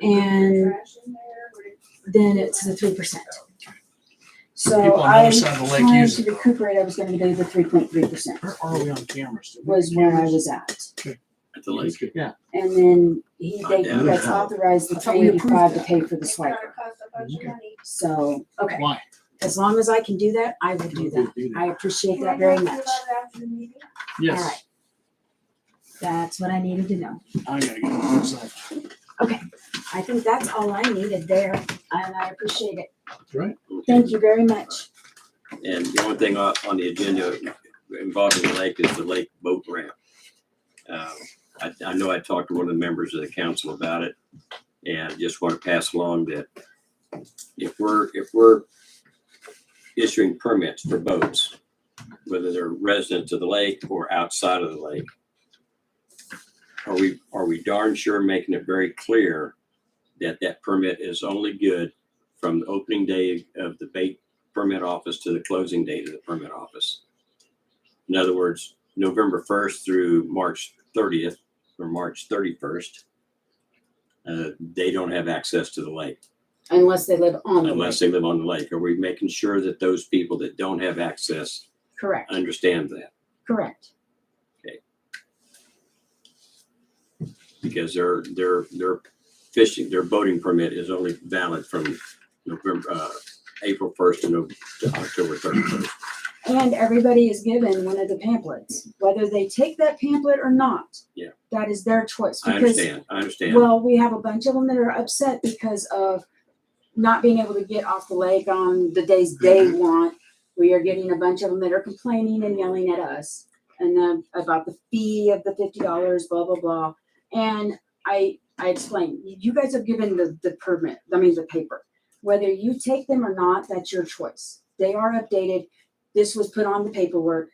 and then it's the 3%. So People on the I'm other side of the lake trying use to it, though. recuperate, I was gonna do the 3.3% Where are we on cameras? was where I was at. At the lake. Yeah. And then I doubt that's it. authorized the I thought we approved 385 to that. pay for the It's gonna swiper. cost a bunch of money. So, okay, Why? as long as I can do that, I will do that. I appreciate Can I that very talk to you much. about it after the meeting? All Yes. right. That's what I needed to know. I gotta go outside. I think that's all I needed there, and I appreciate it. Right. Thank you very much. And the only thing on the agenda involving the lake is the lake boat ramp. I know I talked to one of the members of the council about it, and just want to pass along that if we're issuing permits for boats, whether they're residents of the lake or outside of the lake, are we darn sure making it very clear that that permit is only good from the opening day of the bait permit office to the closing date of the permit office? In other words, November 1st through March 30th or March 31st, they don't have access to the lake Unless they live on the unless lake. they live on the lake. Are we making sure that those people that don't have access Correct, understand that? correct. Because their fishing, their boating permit is only valid from April 1st to October 31st. And everybody is given one of the pamphlets, whether they take that pamphlet or not. Yeah. That is their choice. I Because, understand. well, we have a bunch of them that are upset because of not being able to get off the lake on the days they want. We are getting a bunch of them that are complaining and yelling at us. and then about the fee of the $50, blah, blah, blah. And I explained, you guys have given the permit, the paper. Whether you take them or not, that's your choice. They are updated. This was put on the paperwork.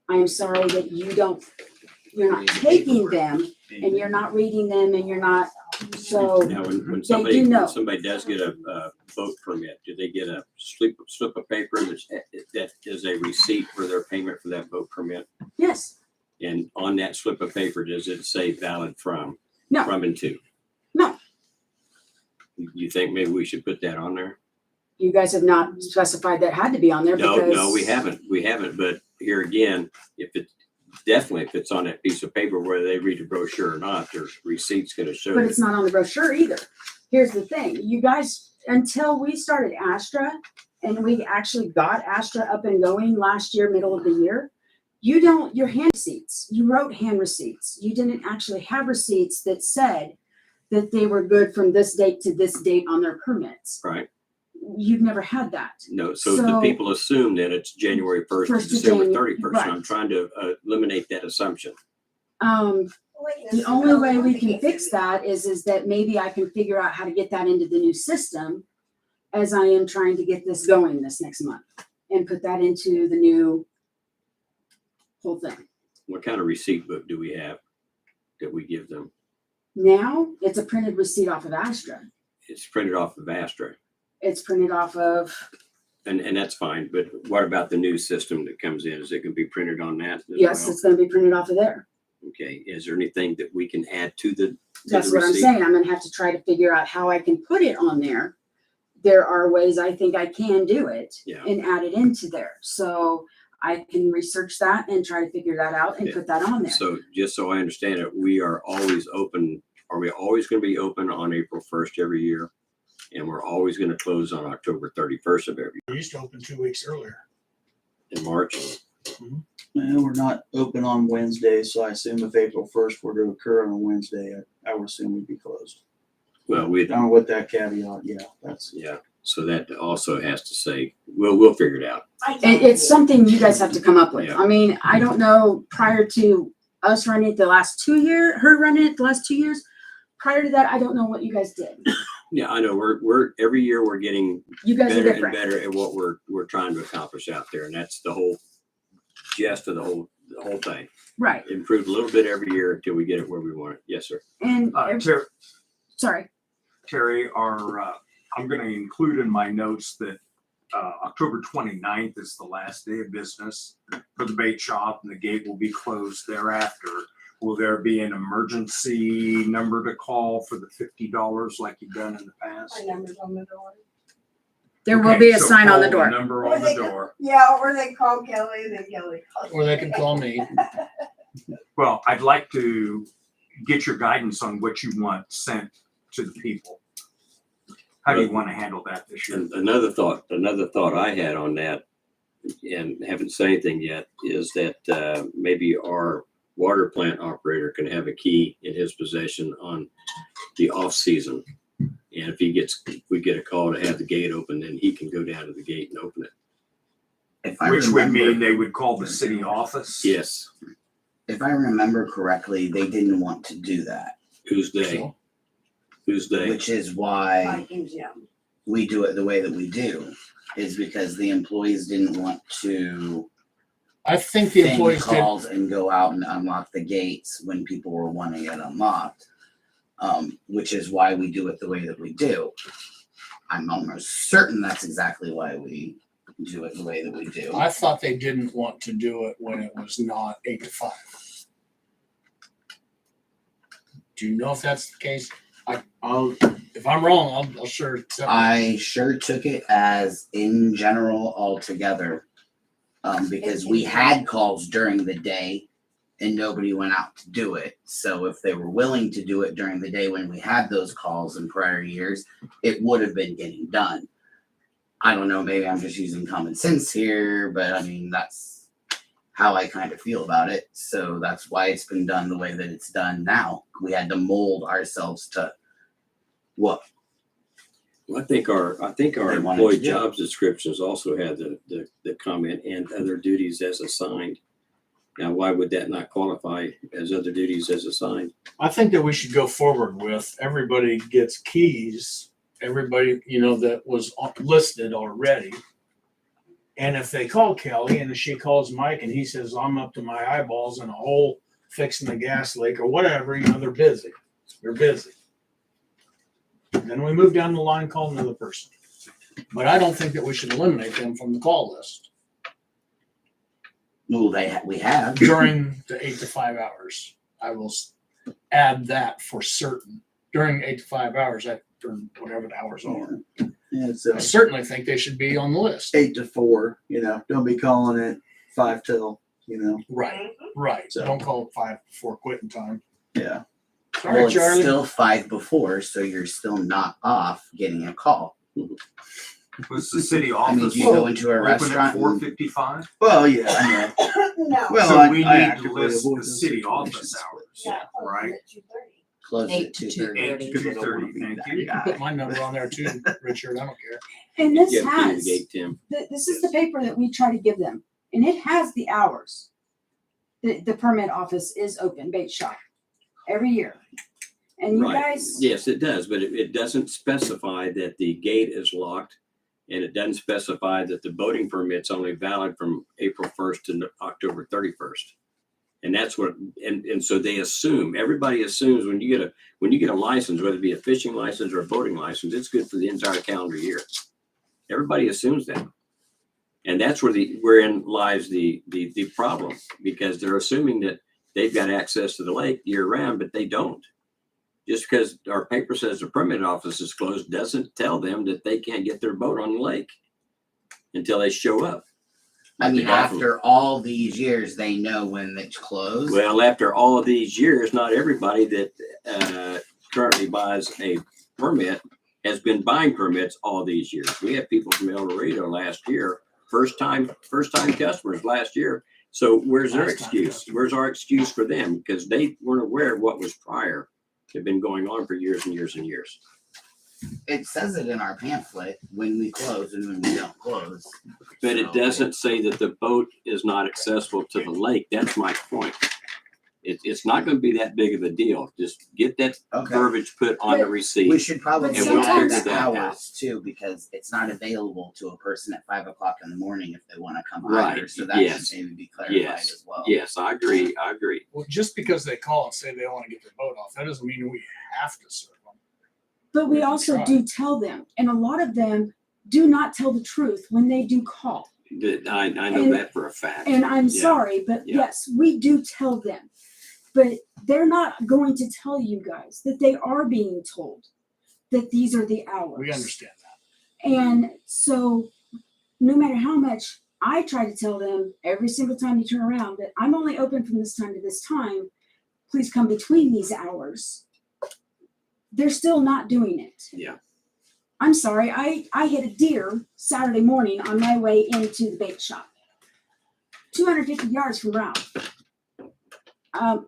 I am sorry that you're not taking them and you're not reading them and you're not, so Now, when they somebody, do know. when somebody does get a boat permit, do they get a slip of paper that is a receipt for their payment for that boat permit? Yes, And on that slip of paper, does it say valid from? No. From and to? No. You think maybe we should put that on there? you guys have not specified that had to be on there No, because. no, we haven't. But here again, if it's on that piece of paper, whether they read the brochure or not, their receipt's gonna show. But that- it's not on the brochure either. Here's the thing, you guys, until we started Astra and we actually got Astra up and going last year, middle of the year, your hand receipts, you wrote hand receipts. You didn't actually have receipts that said that they were good from this date to this date on their permits. Right. You've never had that. No, so the So- people assume that it's January 1st to 1st to December January, 31st. right. And I'm trying to eliminate that assumption. The only way we can fix that is that maybe I can figure out how to get that into the new system as I am trying to get this going this next month and put that into the new whole thing. What kind of receipt book do we have that we give them? Now, it's a printed receipt off of Astra. It's printed off of Astra. It's printed off of, And that's fine, but what about the new system that comes in? Is it gonna be printed on that as yes, well? it's gonna be printed off of there. Okay, is there anything that we can add to the That's what I'm receipt? saying. I'm gonna have to try to figure out how I can put it on there. There are ways I think I can do it Yeah. and add it into there. So I can research that and try to figure that out and Yeah. put that on there. So just so I understand it, we are always open, are we always gonna be open on April 1st every year? And we're always gonna close on October 31st of every We used to open 2 weeks earlier. in March. And we're not open on Wednesdays, so I assume if April 1st were to occur on a Wednesday, I would assume we'd be closed. Well, we, With that caveat, yeah, that's. yeah, so that also has to say, we'll figure it out. It's something you guys have to come up with. Yeah. I mean, I don't know, prior to us running it the last 2 years, her running it the last 2 years, prior to that, I don't know what you guys did. Yeah, I know, we're every year we're getting You guys are better and different. better at what we're trying to accomplish out there, and that's the whole gist of the whole thing. Right. Improve a little bit every year until we get it where we want it. Yes, sir. And, sorry. Terry, I'm gonna include in my notes that October 29th is the last day of business for the bait shop, and the gate will be closed thereafter. Will there be an emergency number to call for the $50 like you've done in the past? My number's on the door. There will Okay, be a so sign on the call door. Number on the door. Yeah, or they call Kelly, then Kelly calls. Or they can call me. Well, I'd like to get your guidance on what you want sent to the people. How do you want to handle that this year? And another thought I had on that, and haven't said anything yet, is that maybe our water plant operator can have a key in his possession on the off season. And if we get a call to have the gate open, then he can go down to the gate and open it. Which would mean they would call the city office? Yes. If I remember correctly, they didn't want to do that. Who's they? Who's they? Which is why Vikings, yeah. we do it the way that we do, is because the employees didn't want to I think the send employees did. calls and go out and unlock the gates when people were wanting it unlocked. Which is why we do it the way that we do. I'm almost certain that's exactly why we do it the way that we do. I thought they didn't want to do it when it was not 8 to 5. Do you know if that's the case? If I'm wrong, I'll sure accept it. I sure took it as in general altogether, because we had calls during the day and nobody went out to do it. So if they were willing to do it during the day when we had those calls in prior years, it would have been getting done. I don't know, maybe I'm just using common sense here, but I mean, that's how I kind of feel about it. So that's why it's been done the way that it's done now. We had to mold ourselves to what? Well, I think our They wanted employee to do. jobs descriptions also have the comment and other duties as assigned. Now, why would that not qualify as other duties as assigned? I think that we should go forward with everybody gets keys, everybody, that was listed already. And if they call Kelly and she calls Mike and he says, I'm up to my eyeballs in a hole fixing the gas leak or whatever, they're busy. They're busy. Then we move down the line, call another person. But I don't think that we should eliminate them from the call list Well, we have. during the 8 to 5 hours. I will add that for certain. During 8 to 5 hours, during whatever the hours are. Yeah, so I certainly think they should be on the list. 8 to 4, don't be calling it 5 till, Right, right. So- Don't call it 5 before quitting time. yeah. Sorry, Well, it's Charlie. still 5 before, so you're still not off getting a call. Was the city I mean, office do you go into a open restaurant at and- 4:55? Well, yeah, I know. No. Well, So I- we I need to actively list avoid the those city situations. office hours, Yeah. right? Close 8 at to 2:30. 2:30, thank you. You can put my number on there too, Richard. I don't care. And this You have a key to the has, gate, Tim. this is the paper that we try to give them, and it has the hours. The permit office is open, bait shop, every year. And you Right. guys, Yes, it does, but it doesn't specify that the gate is locked. And it doesn't specify that the boating permit's only valid from April 1st to October 31st. And that's what, and so they assume, everybody assumes when you get a license, whether it be a fishing license or a boating license, it's good for the entire calendar year. Everybody assumes that. And that's wherein lies the problem, because they're assuming that they've got access to the lake year round, but they don't. Just because our paper says the permit office is closed doesn't tell them that they can't get their boat on the lake until they show up. I Like the mean, guy from- after all these years, they know when it's closed. Well, after all of these years, not everybody that currently buys a permit has been buying permits all these years. We had people from El Dorado last year, first time customers last year. So where's their Last time excuse? customer. Where's our excuse for them? Because they weren't aware of what was prior. Had been going on for years and years and years. It says it in our pamphlet when we close and when we don't close. But it So- doesn't say that the boat is not accessible to the lake. That's my point. It's not going to be that big of a deal. Just get that Okay. verbiage put on the We receipt. should probably But add sometimes- the figure that out. hours too, because it's not available to a person at 5 o'clock in the morning if they want to come Right, either. So that yes, should maybe be clarified yes, as well. Yes, I agree. I agree. Well, just because they call and say they want to get their boat off, that doesn't mean we have to serve them. but we We can also try. do tell them, and a lot of them do not tell the truth when they do call. I know And- that for a fact. And I'm Yeah. sorry, but Yeah. yes, we do tell them. But they're not going to tell you guys that they are being told that these are the hours. We understand that. And so, no matter how much I try to tell them every single time you turn around that I'm only open from this time to this time, please come between these hours, they're still not doing it. Yeah. I'm sorry, I hit a deer Saturday morning on my way into the bait shop, 250 yards from Ralph.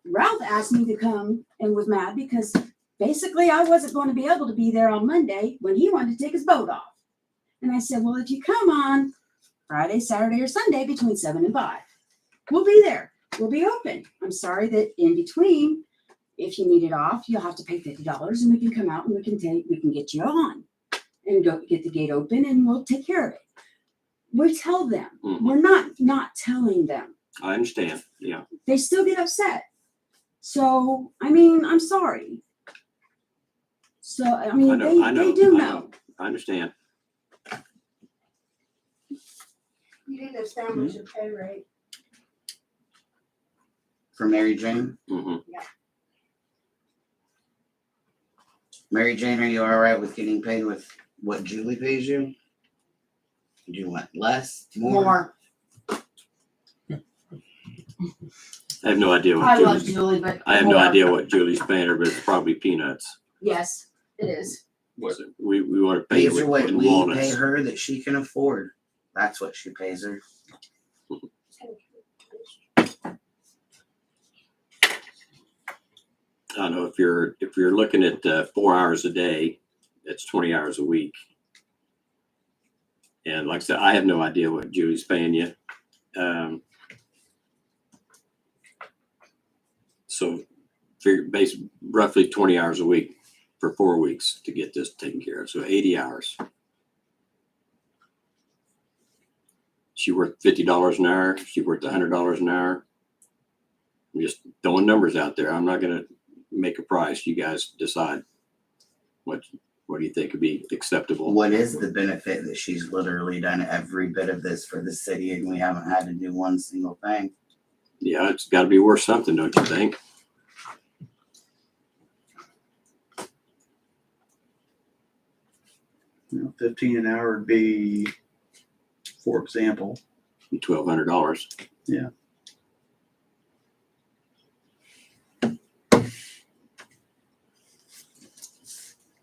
Ralph asked me to come and was mad because basically I wasn't going to be able to be there on Monday when he wanted to take his boat off. And I said, well, if you come on Friday, Saturday, or Sunday between 7 and 5, we'll be there. We'll be open. I'm sorry that in between, if you need it off, you'll have to pay $50 and we can come out and we can get you on and go get the gate open and we'll take care of it. We tell them. Mhm. We're not telling them. I understand. Yeah. They still get upset. So, I mean, I'm sorry. So, I mean, they do know. I understand. You need to establish a pay rate. For Mary Jane? hmm Mary Jane, are you all right with getting paid with what Julie pays you? Do you want less, more? I have no idea I what love Julie's, Julie, but I have no more. idea what Julie's paying her, but it's probably peanuts. Yes, it is. Was it? We want to pay Pays her her what in we pay walnuts. her that she can afford. That's what she pays her. I don't know if you're looking at 4 hours a day, that's 20 hours a week. And like I said, I have no idea what Julie's paying you. So figure base roughly 20 hours a week for 4 weeks to get this taken care of. So 80 hours. She worth $50 an hour. She worth $100 an hour. I'm just throwing numbers out there. I'm not going to make a price. You guys decide what do you think would be acceptable. What is the benefit that she's literally done every bit of this for the city and we haven't had to do one single thing? Yeah, it's got to be worth something, don't you think? You know, 15 an hour would be, for example, $1,200. yeah.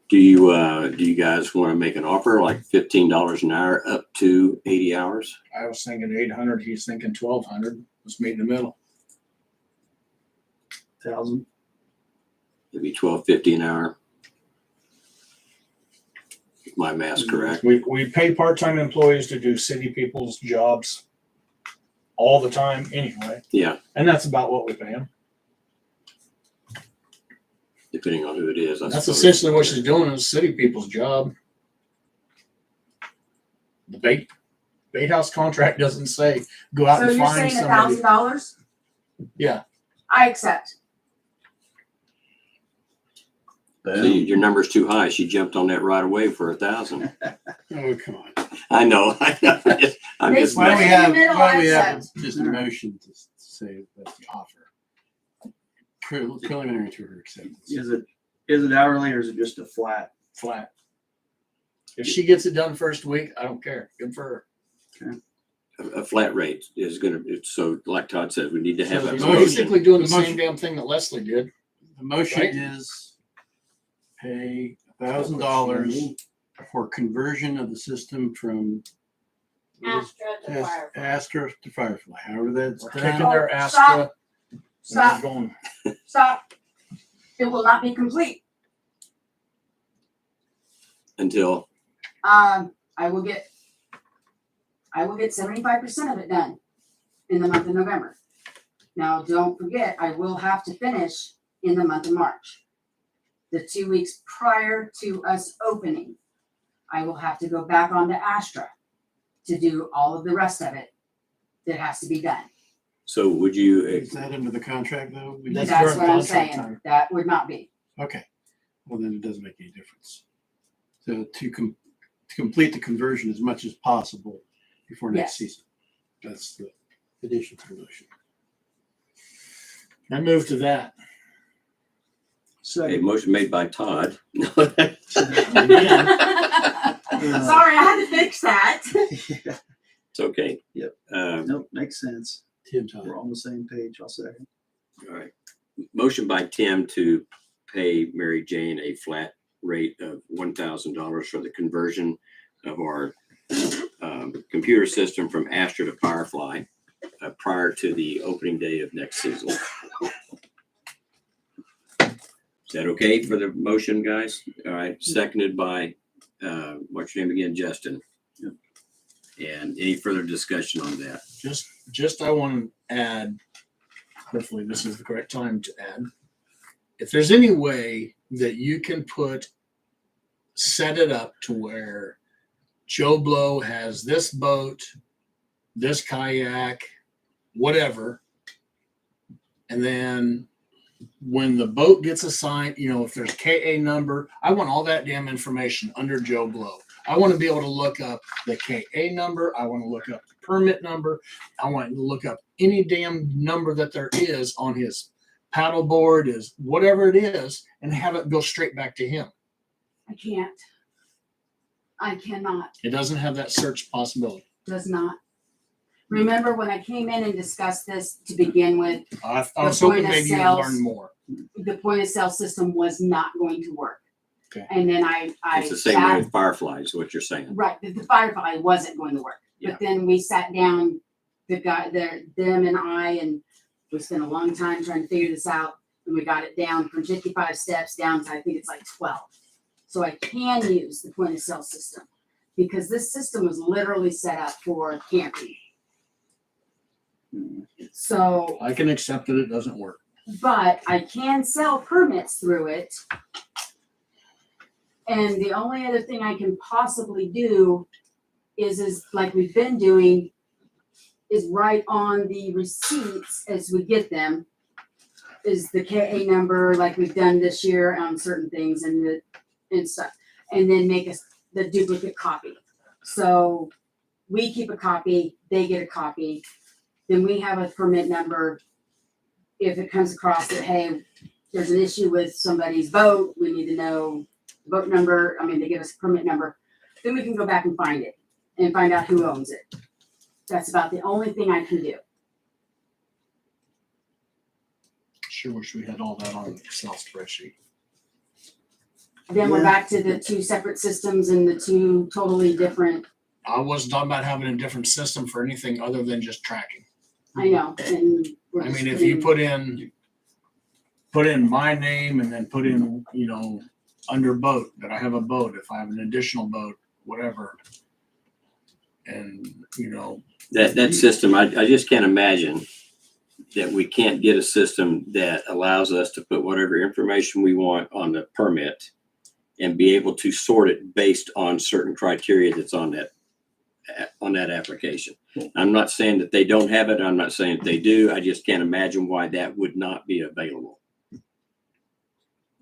Do you guys want to make an offer like $15 an hour up to 80 hours? I was thinking 800, he's thinking 1,200. Let's meet in the middle. 1,000. Maybe $12.50 an hour. If my math's correct. We pay part-time employees to do city people's jobs all the time anyway, Yeah, and that's about what we pay them. depending on who it is. I That's suppose. essentially what she's doing is city people's job. The bait house contract doesn't say go out So and you're find saying somebody. $1,000? Yeah, I accept. See, your number's too high. She jumped on that right away for 1,000. Oh, come on. I know. I'm just Why don't we Right in the have, middle, why don't I we have accept. just a motion to say that's the offer? Preliminary to her acceptance. Is it hourly or is it just a flat? flat. If she gets it done first week, I don't care. Good for her. a flat rate is going to. So, like Todd said, we need to have So a it's motion. basically doing the The same motion- damn thing that Leslie did. The motion Right. is pay $1,000 for conversion of the system from Astra to Firefly. However that's We're taking done. their Stop. Astra. and Stop, we're going. stop. It will not be complete. Until I will get 75% of it done in the month of November. Now, don't forget, I will have to finish in the month of March. The 2 weeks prior to us opening, I will have to go back onto Astra to do all of the rest of it that has to be done. so, would you? Is that under the contract though? That's That's during what I'm contract saying. time. That would not be. Okay. Well, then it doesn't make any difference. So to complete the conversion as much as possible before next Yes. season. That's the addition to the motion. I move to that. A motion made by Todd. Sorry, I had to fix that. It's okay. Yep. All Nope, makes sense. Tim Todd. We're on the same page. I'll second. right. Motion by Tim to pay Mary Jane a flat rate of $1,000 for the conversion of our computer system from Astra to Firefly prior to the opening day of next season. Is that okay for the motion, guys? All right. Seconded by, what's your name again? Justin. Yep. And any further discussion on that? Just I want to add, hopefully this is the correct time to add. If there's any way that you can set it up to where Joe Blow has this boat, this kayak, whatever, and then when the boat gets assigned, if there's KA number, I want all that damn information under Joe Blow. I want to be able to look up the KA number. I want to look up the permit number. I want to look up any damn number that there is on his paddle board, is whatever it is, and have it go straight back to him. I can't. I cannot. It doesn't have that search possibility. Does not. Remember when I came in and discussed this to begin with, I was hoping maybe you'd sales. learn more. the point of sale system was not going to work. Okay. And then I It's the same way with Firefly is what you're saying. right, the Firefly wasn't going to work. Yeah. But then we sat down, them and I, and we spent a long time trying to figure this out. And we got it down from 55 steps down to I think it's like 12. So I can use the point of sale system because this system was literally set up for camping. So I can accept that it doesn't work. but I can sell permits through it. And the only other thing I can possibly do is like we've been doing, is write on the receipts as we get them, is the KA number like we've done this year on certain things and stuff, and then make the duplicate copy. So we keep a copy, they get a copy, then we have a permit number. If it comes across that, hey, there's an issue with somebody's boat, we need to know the boat number, they give us a permit number, then we can go back and find it and find out who owns it. That's about the only thing I can do. Sure wish we had all that on an Excel spreadsheet. Then we're Yeah. back to the two separate systems and the two totally different, I wasn't talking about having a different system for anything other than just tracking. I know, and we're I just mean, if you putting- put in my name and then put in, under boat, that I have a boat, if I have an additional boat, whatever. And, That system, I just can't imagine that we can't get a system that allows us to put whatever information we want on the permit and be able to sort it based on certain criteria that's on that application. I'm not saying that they don't have it. I'm not saying that they do. I just can't imagine why that would not be available.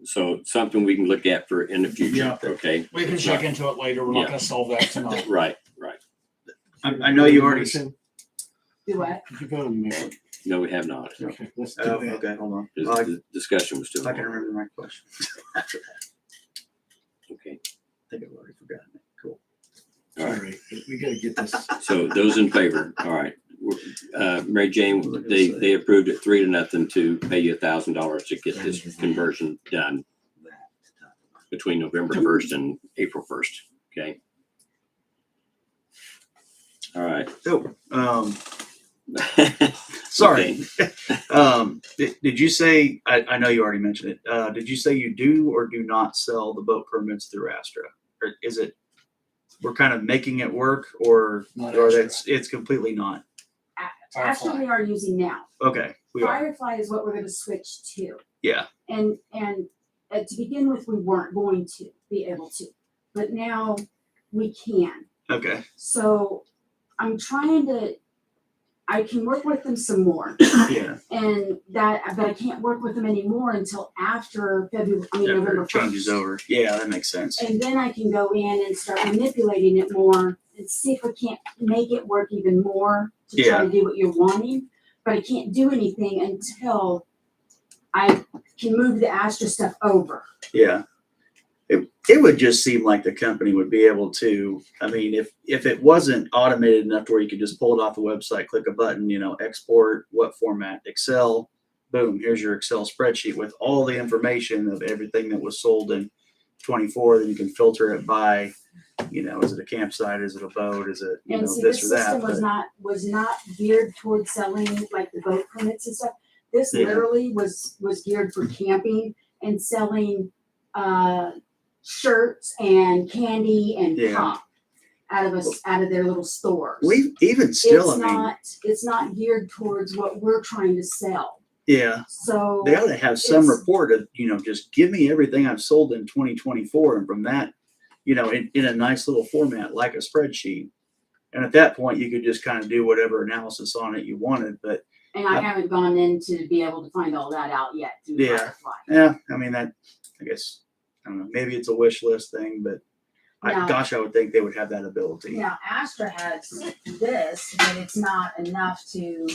So something we can look at for in the future, Yeah. okay? we can check into it later. We're not gonna solve that tonight. Right. I know you already. do what? Did you vote on the motion? No, we have not. Okay, let's do Oh, that. okay, hold on. The Well, the discussion was still I can on. remember my question after that. Okay. I think I've already forgotten it. Cool. All right. Sorry, we gotta get this. So those in favor, all right. Mary Jane, they approved it 3-0 to pay you $1,000 to get this conversion done between November 1st and April 1st, okay? All right. So, sorry. Did you say, I know you already mentioned it, did you say you do or do not sell the boat permits through Astra? Or is it, we're kind of making it work, or Astra. it's completely not? Actually, we are using now. Okay, we are, Firefly is what we're gonna switch to. yeah, And to begin with, we weren't going to be able to, but now we can. okay, So I'm I can work with them some more, yeah. but I can't work with them anymore until after November 1st. Changes over, yeah, that makes sense. And then I can go in and start manipulating it more and see if I can't make it work even more to try to do what you're wanting. But I can't do anything until I can move the Astra stuff over. Yeah. It would just seem like the company would be able to, if it wasn't automated enough to where you could just pull it off the website, click a button, export, what format, Excel, boom, here's your Excel spreadsheet with all the information of everything that was sold in 24. Then you can filter it by, is it a campsite? Is it a boat? Is it, And see, this this or that? system was not geared towards selling like the boat permits and stuff. This Yeah. literally was geared for camping and selling shirts and candy and Yeah. pop out of their little stores. We even still, It's not geared towards what we're trying to sell. yeah. So They ought to have some it's- report of, just give me everything I've sold in 2024. And from that, in a nice little format, like a spreadsheet. And at that point, you could just kind of do whatever analysis on it you wanted. But And I haven't gone in to be able to find all that out yet through Yeah. Firefly. yeah, I guess, I don't know, maybe it's a wish list thing, but Now- I would think they would have that ability. Now Astra has this, but it's not enough to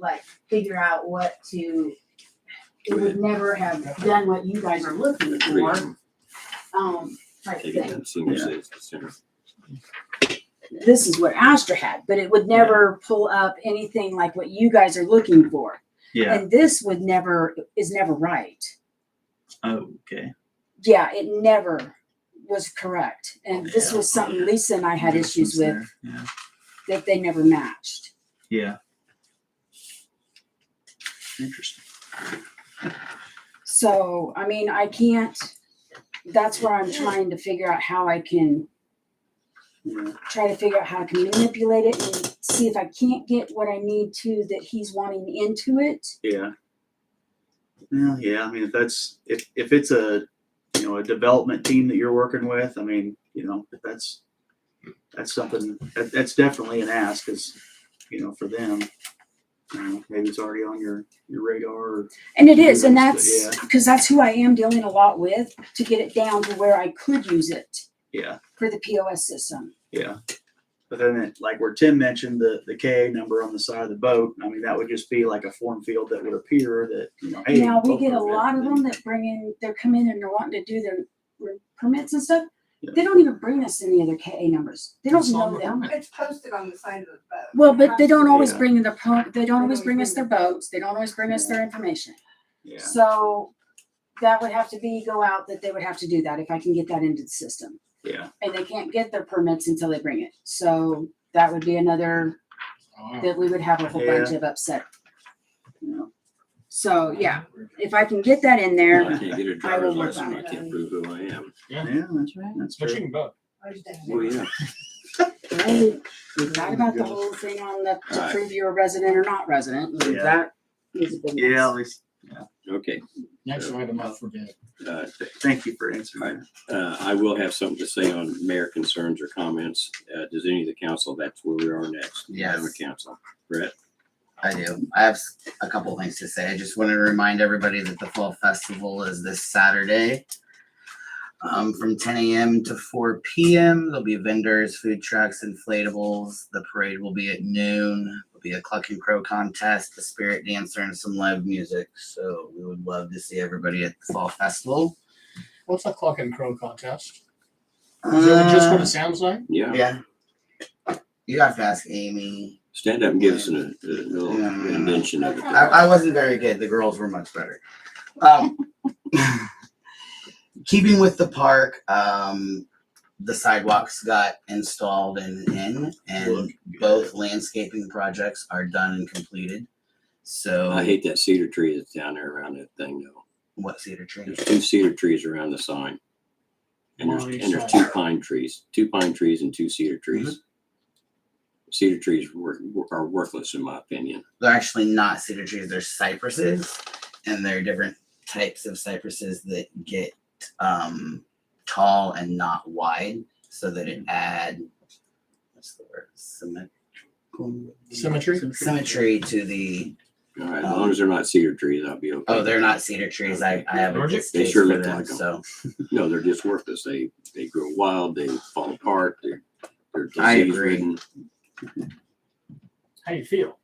like figure out what to. It would never have done what you guys are looking for. Type Take it thing. to senior citizen center. This is what Astra had, but it would never pull up anything like what you guys are looking for. Yeah. And this is never right. Okay. Yeah, it never was correct. And this was something Lisa and I had issues with, Yeah. that they never matched. Yeah. Interesting. So, I can't, that's where I'm trying to figure out how I can try to figure out how I can manipulate it and see if I can't get what I need to that he's wanting into it. Yeah. Well, yeah, I mean, if it's a, a development team that you're working with, I mean, if that's something, that's definitely an ask, is, for them. Maybe it's already on your radar. And it is, and Yeah. that's because that's who I am dealing a lot with, to get it down to where I could use it Yeah, for the POS system. yeah. But then, like where Tim mentioned the KA number on the side of the boat, I mean, that would just be like a form field that would appear that, hey. Now, we boat get a permit. lot of them that they're coming and they're wanting to do their permits and stuff. They don't even bring us any of their KA numbers. They don't It's on know the them. permit. It's posted on the side of the boat. Well, but they don't always Yeah. bring in they don't always bring us their boats. They don't always bring us their information. Yeah, So that would have to go out, that they would have to do that if I can get that into the system. yeah. And they can't get their permits until they bring it. So that would be another, that we would have a whole bunch of upset. Yeah. So, yeah, if I can get that in there, I can't get a I driver's will work license. on I it. can't prove who I am. Yeah, that's But you true. can vote. Oh, yeah. Right. We got about the whole thing on to Alright. prove you're a resident or not resident. and Yeah. That is a big mess. Yeah, at least, Okay. Next item up for bid. thank you for answering that. I will have something to say on mayor concerns or comments. Does any of the council, that's where we are next? Yes. Madam Council. Brett? I do. I have a couple things to say. I just want to remind everybody that the Fall Festival is this Saturday. From 10 a.m. to 4 p.m. There'll be vendors, food trucks, inflatables. The parade will be at noon. There'll be a cluck and crow contest, a spirit dancer, and some live music. So we would love to see everybody at the Fall Festival. What's a clock and crow contest? Is that just what it sounds like? Yeah. Yeah. You have to ask Amy. Stand up and give us a little rendition of it. I wasn't very good. The girls were much better. Keeping with the park, the sidewalks got installed and both landscaping projects are done and completed. So I hate that cedar tree that's down there around that thing though. What cedar tree? There's 2 cedar trees around the sign. And On each there's side. 2 pine trees, 2 pine trees and 2 cedar trees. Mm-hmm. Cedar trees are worthless in my opinion. They're actually not cedar trees. They're cypresses, and they're different types of cypresses that get tall and not wide, so that it add what's the word symmetry to the. All right, as long as they're not cedar trees, I'll be okay. Oh, they're not cedar trees. I have a They distaste sure for look them. like 'em. So No, they're just worthless. They grow wild, they fall apart, they're I disease agree. ridden. How you feel?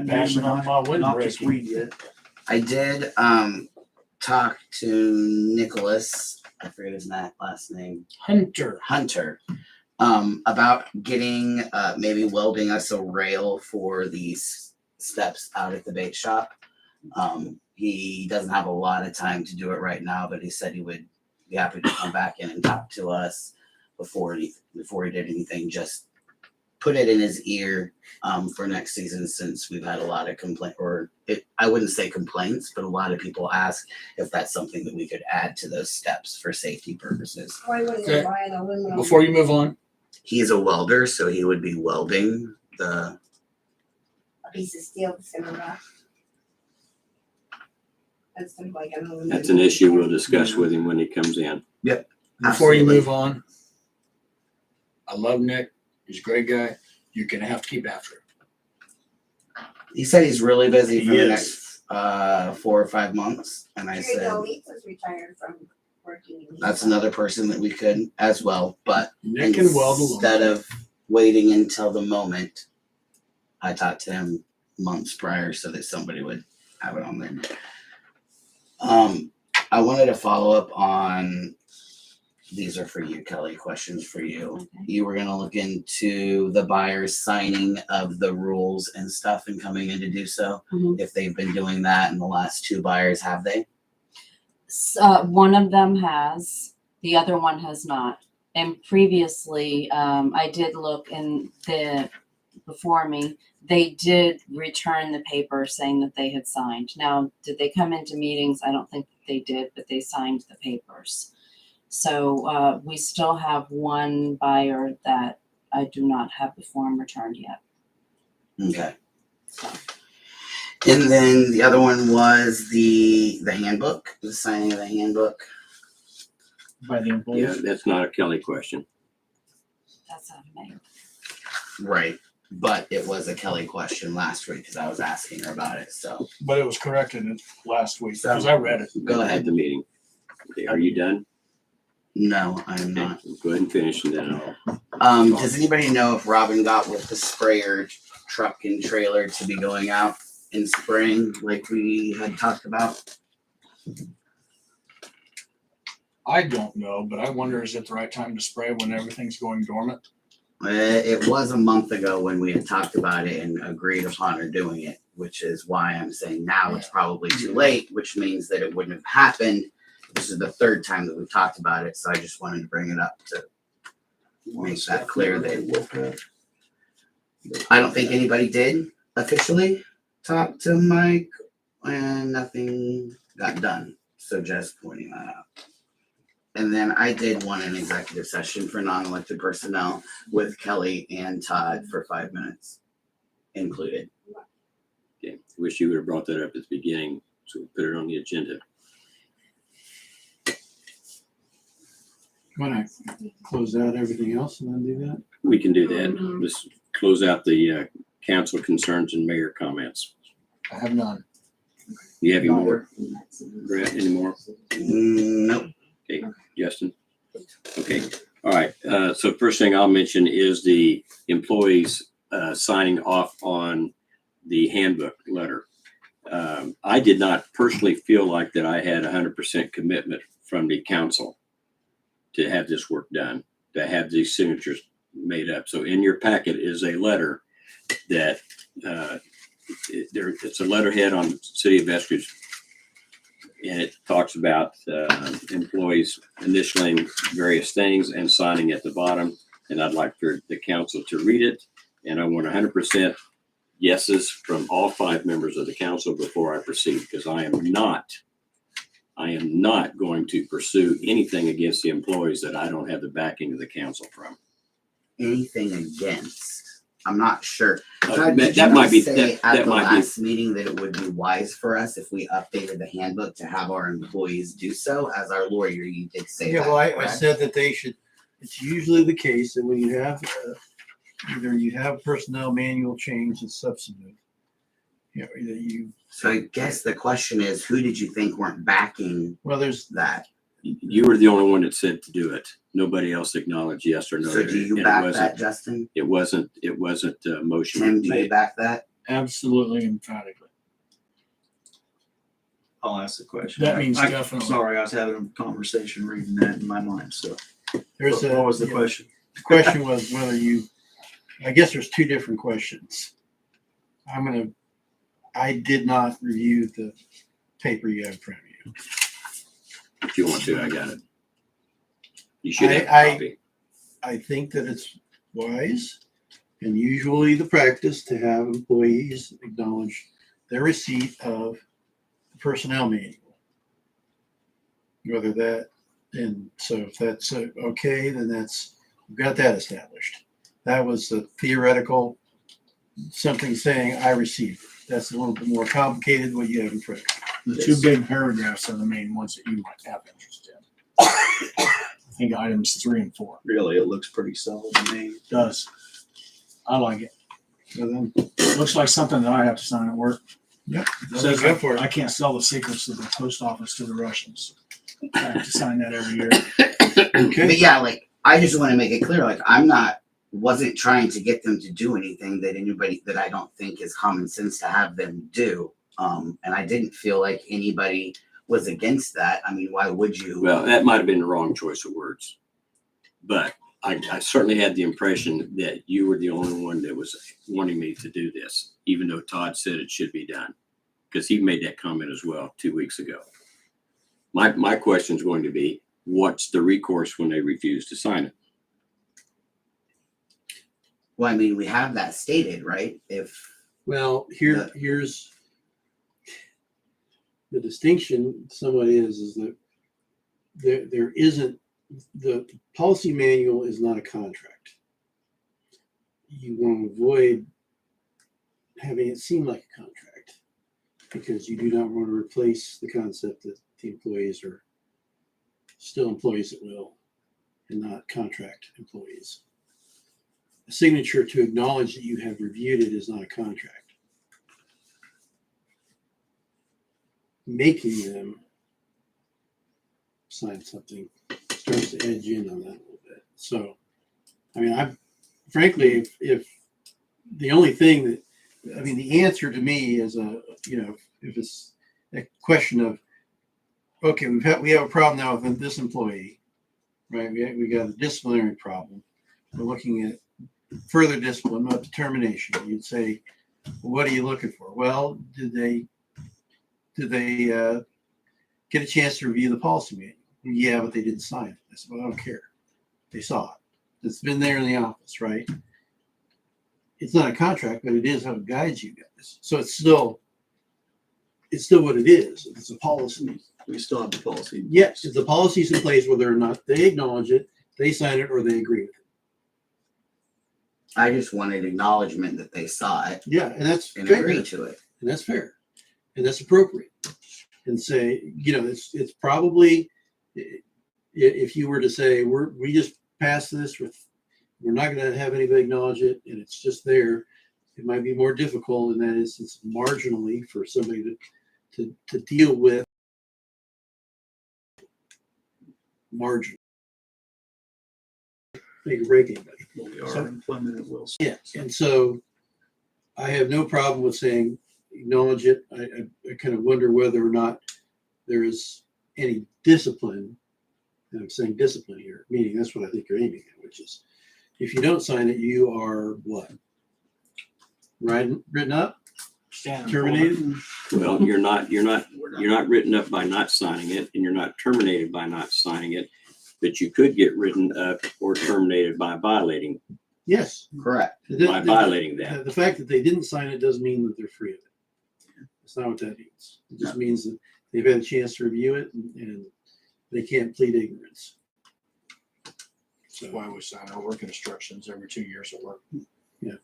Passing on my window Not just breaking. weed yet. I did talk to Nicholas. I forget his last name. Hunter. About getting maybe welding us a rail for these steps out at the bait shop. He doesn't have a lot of time to do it right now, but he said he would be happy to come back in and talk to us before he did anything. Just put it in his ear for next season, since we've had a lot of I wouldn't say complaints, but a lot of people ask if that's something that we could add to those steps for safety purposes. Why wouldn't Okay. you buy an aluminum? Before you move on, He's a welder, so he would be welding the. A piece of steel that's gonna rust. That's like an aluminum. That's an issue we'll discuss with him when he comes in. Yep. before you Absolutely. move on, I love Nick. He's a great guy. You're gonna have to keep after him. He said he's really busy for He the is. next 4 or 5 months, and I Jerry said Leeds was retired from working. in that's the- another person that we could as well. But Nick can weld alone. instead of waiting until the moment, I talked to him months prior so that somebody would have it on there. I wanted to follow up on, these are for you, Kelly, questions for you. Okay. You were gonna look into the buyers signing of the rules and stuff and coming in to do so. Mhm. If they've been doing that in the last 2 buyers, have they? One of them has, the other one has not. And previously, I did look in before me, they did return the paper saying that they had signed. Now, did they come into meetings? I don't think they did, but they signed the papers. So we still have one buyer that I do not have the form returned yet. Okay. And then the other one was the handbook, the signing of the handbook. By the employees. Yeah, that's not a Kelly question. That's not me. Right. But it was a Kelly question last week because I was asking her about it. So But it was corrected last week, because I read it. go At ahead. the meeting. Okay, are you done? No, I'm Okay, not. go ahead and finish and then I'll. Does anybody know if Robin got with the sprayer truck and trailer to be going out in spring like we had talked about? I don't know, but I wonder, is it the right time to spray when everything's going dormant? It was a month ago when we had talked about it and agreed upon her doing it, which is why I'm saying now it's probably too late, which means that it wouldn't have happened. This is the third time that we've talked about it, so I just wanted to bring it up to make that clear that I don't think anybody did officially talk to Mike and nothing got done. So just pointing that out. And then I did want an executive session for non-elected personnel with Kelly and Todd for 5 minutes included. Okay, wish you would have brought that up at the beginning, so we put it on the agenda. Want to close out everything else and then do that? We can do that. Let's close out the council concerns and mayor comments. I have none. You have any more? Brett, any more? Nope. Okay, Justin? Okay, all right. So first thing I'll mention is the employees signing off on the handbook letter. I did not personally feel like that I had 100% commitment from the council to have this work done, to have these signatures made up. So in your packet is a letter that it's a letterhead on City of Eskridge, and it talks about employees initialing various things and signing at the bottom. And I'd like for the council to read it. And I want 100% yeses from all 5 members of the council before I proceed, because I am not going to pursue anything against the employees that I don't have the backing of the council from. Anything against? I'm not sure. Uh, Todd, did that you might not be- say that at the might be- last meeting that it would be wise for us if we updated the handbook to have our employees do so? As our lawyer, you did say Yeah, that. well, I correct? said that they should, it's usually the case that when you have, either you have personnel manual change that's substantive. You know, that you, So I guess the question is, who did you think weren't backing well, there's, that? You were the only one that said to do it. Nobody else acknowledged yes or no. So do you And back that, Justin? It wasn't a motion Tim, do you made. back that? Absolutely emphatically. I'll ask the question. That means I'm definitely. sorry, I was having a conversation reading that in my mind, so. there's a. What was the yeah, question? The question was whether you, I guess there's 2 different questions. I did not review the paper you have in front of you. If you want to, I got it. You should have a I- copy. I think that it's wise and usually the practice to have employees acknowledge their receipt of the personnel manual. Whether that, and so if that's okay, then we've got that established. That was the theoretical, something saying I received it. That's a little bit more complicated than what you have in front of you. The 2 big paragraphs are the main ones that you might have interest in. I think items 3 and 4. Really, it looks pretty solid to me. Does. I like it. So then, Looks like something that I have to sign at work. yep. Says go for it. I can't sell the secrets of the post office to the Russians. I have to sign that every year. Okay. But yeah, like, I just want to make it clear, like, wasn't trying to get them to do anything that I don't think is common sense to have them do. And I didn't feel like anybody was against that. I mean, why would you? Well, that might have been the wrong choice of words. But I certainly had the impression that you were the only one that was wanting me to do this, even though Todd said it should be done. Because he made that comment as well 2 weeks ago. My question is going to be, what's the recourse when they refuse to sign it? Well, I mean, we have that stated, right? Well, here's the distinction somewhat is that there isn't, the policy manual is not a contract. You want to avoid having it seem like a contract. because you do not want to replace the concept that the employees are still employees at will and not contract employees. A signature to acknowledge that you have reviewed it is not a contract. Making them sign something starts to edge in on that a little bit. So, I mean, I frankly, if the only thing that, I mean, the answer to me is if it's a question of, okay, we have a problem now with this employee, right? We got a disciplinary problem. We're looking at further discipline, not determination. You'd say, well, what are you looking for? Well, did they get a chance to review the policy manual? Yeah, but they didn't sign it. I said, well, I don't care. They saw it. It's been there in the office, right? It's not a contract, but it is how it guides you guys. So it's still what it is. It's a policy. We still have the policy. Yes, if the policy's in place, whether or not they acknowledge it, they sign it, or they agree with it. I just wanted acknowledgement that they saw it Yeah, and that's and fair. agreed to it. And that's fair, and that's appropriate. And say, it's probably, if you were to say we just passed this we're not going to have anybody acknowledge it, and it's just there, it might be more difficult in that instance marginally for somebody to deal with margin. Make or break anybody. We are So- employment at will. Yeah, and so I have no problem with saying acknowledge it. I kind of wonder whether or not there is any discipline, and I'm saying discipline here, meaning that's what I think you're aiming at, which is if you don't sign it, you are what? Written up? Terminated? Well, you're not written up by not signing it, and you're not terminated by not signing it, but you could get written up or terminated by violating Yes. Correct. by violating that. The fact that they didn't sign it doesn't mean that they're free of it. That's not what that means. It just means that they've had a chance to review it and they can't plead ignorance. That's why we sign our work instructions every 2 years at work. Yeah.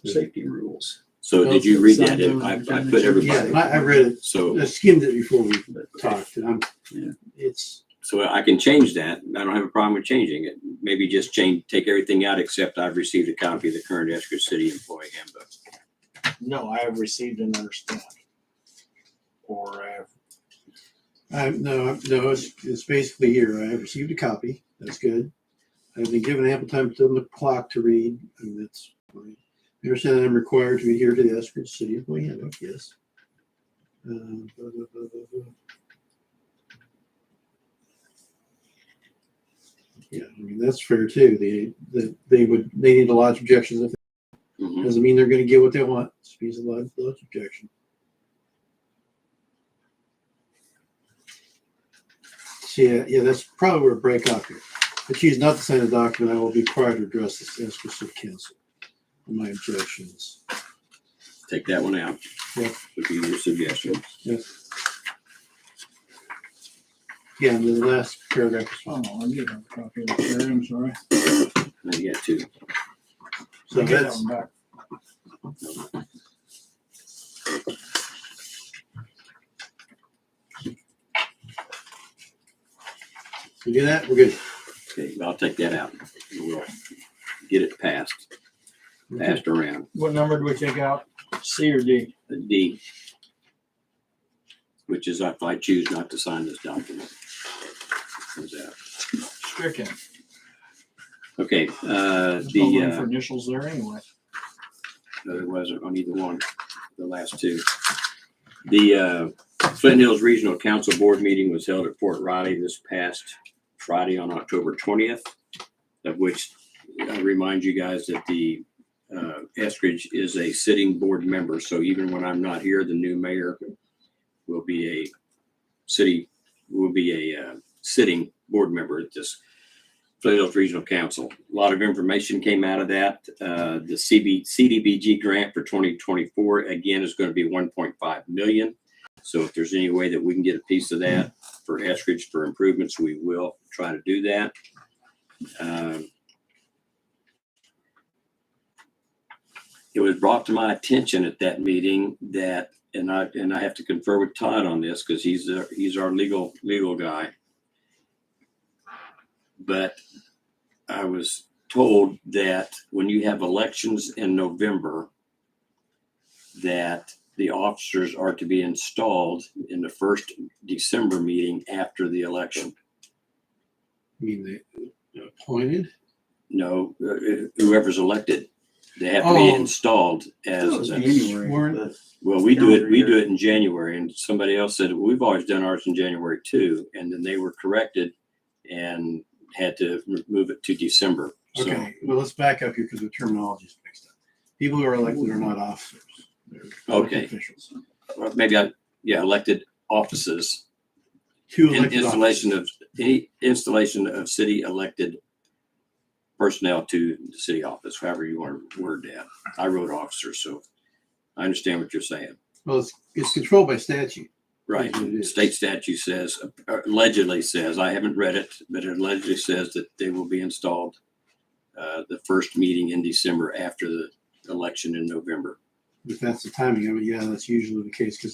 Safety rules. So did you read that? I put everybody. Yeah, I read it. So I skimmed it before we talked, and So I can change that. I don't have a problem with changing it. Maybe just take everything out except I've received a copy of the current Eskridge City Employee Handbook. No, I have received and understand. Or I have. no, it's basically here. I have received a copy. That's good. I've been given ample time on the clock to read, and that's fine. I understand that I'm required to adhere to the Eskridge City Employee Handbook. Yes. Yeah, I mean that's fair too. They need to lodge objections. If doesn't mean they're going to get what they want. It means a lodge objection. So yeah, that's probably where it break off here. If I choose not to sign the document, I will be required to address this Eskridge City Council on my objections. Take that one out. Yeah. Would be your suggestion. Yes. Yeah, and then the last paragraph is Oh, fine. I get a copy of the there, I'm sorry. Now you got two. So Get that that's, one back. we do that, we're good. Okay, I'll take that out. We'll get it passed around. What number do we take out? C or D? D, which is if I choose not to sign this document. Comes out. Stricken. Okay, There's no room for initials there anyway. No, there wasn't on either one, the last two. The Flint Hills Regional Council Board meeting was held at Fort Riley this past Friday on October 20th, of which I remind you guys that the Eskridge is a sitting board member. So even when I'm not here, the new mayor will be a sitting board member at this Flint Hills Regional Council. A lot of information came out of that. The CDBG grant for 2024, again, is going to be 1.5 million. So if there's any way that we can get a piece of that for Eskridge for improvements, we will try to do that. It was brought to my attention at that meeting that and I have to confer with Todd on this because he's our legal guy. But I was told that when you have elections in November, that the officers are to be installed in the first December meeting after the election. I mean, they appointed? No, whoever's elected, they have to be Oh. installed as. January. Well, we do it in January, and somebody else said, well, we've always done ours in January too, and then they were corrected and had to move it to December. So, Okay, well, let's back up here because the terminology is mixed up. People who are elected are not officers. They're elected Okay. officials. or maybe elected offices. Two In elected installation officers. of any installation of city elected personnel to the city office, however you want to word that. I wrote officer, so I understand what you're saying. Well, it's controlled by statute. Right. That's what it is. State statute says, allegedly says, I haven't read it, but it allegedly says that they will be installed the first meeting in December after the election in November. If that's the timing of it, yeah, that's usually the case because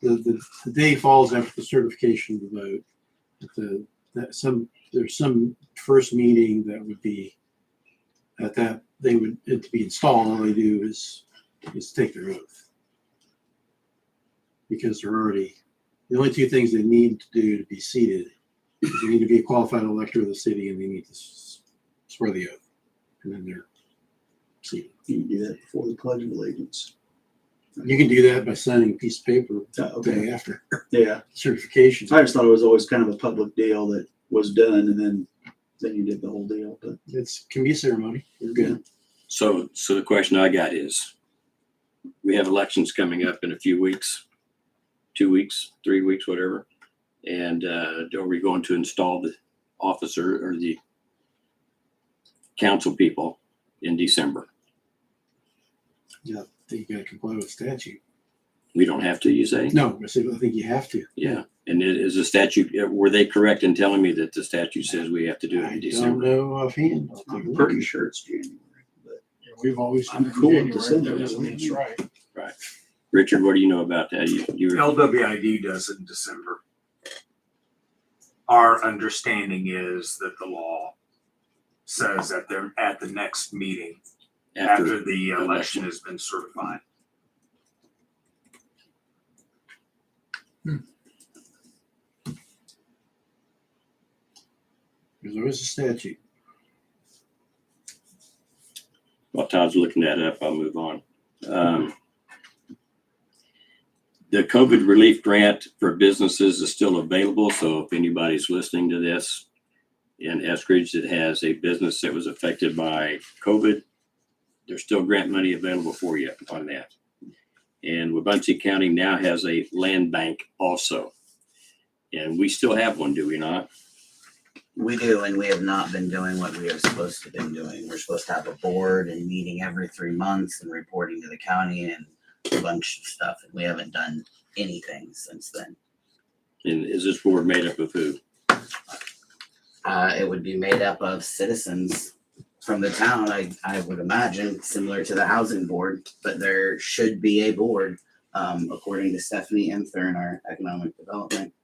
the day falls after the certification of the vote. There's some first meeting that would be at that they would it to be installed. All they do is take their oath because they're already the only two things they need to do to be seated is they need to be a qualified elector of the city and they need to swear the oath, and then they're seated. You can do that before the Pledge of Allegiance. You can do that by signing a piece of paper the Okay. day after Yeah. certification. I just thought it was always kind of a public deal that was done and then you did the whole deal, but Can be a ceremony. You're good. So the question I got is, we have elections coming up in a few weeks, 2 weeks, 3 weeks, whatever. And are we going to install the officer or the council people in December? Yeah, you gotta comply with statute. We don't have to, you say? No, I think you have to. Yeah. And it is a statute, were they correct in telling me that the statute says we have to do it I in don't December? know offhand. I'll take a I'm look. pretty sure it's January. Yeah, we've always. I'm done it in cool with January. December. That doesn't mean it's right. Right. Richard, what do you know about that? You LWID does it in December. Our understanding is that the law says that they're at the next meeting after the election has been certified. There's always a statute. While Todd's looking that up, I'll move on. The COVID relief grant for businesses is still available. So if anybody's listening to this in Eskridge that has a business that was affected by COVID, there's still grant money available for you on that. And Wabunsee County now has a land bank also. And we still have one, do we not? We do, and we have not been doing what we are supposed to been doing. We're supposed to have a board and meeting every 3 months and reporting to the county and a bunch of stuff, and we haven't done anything since then. And is this board made up of who? It would be made up of citizens from the town, I would imagine, similar to the housing board, but there should be a board, according to Stephanie Emther in our economic development.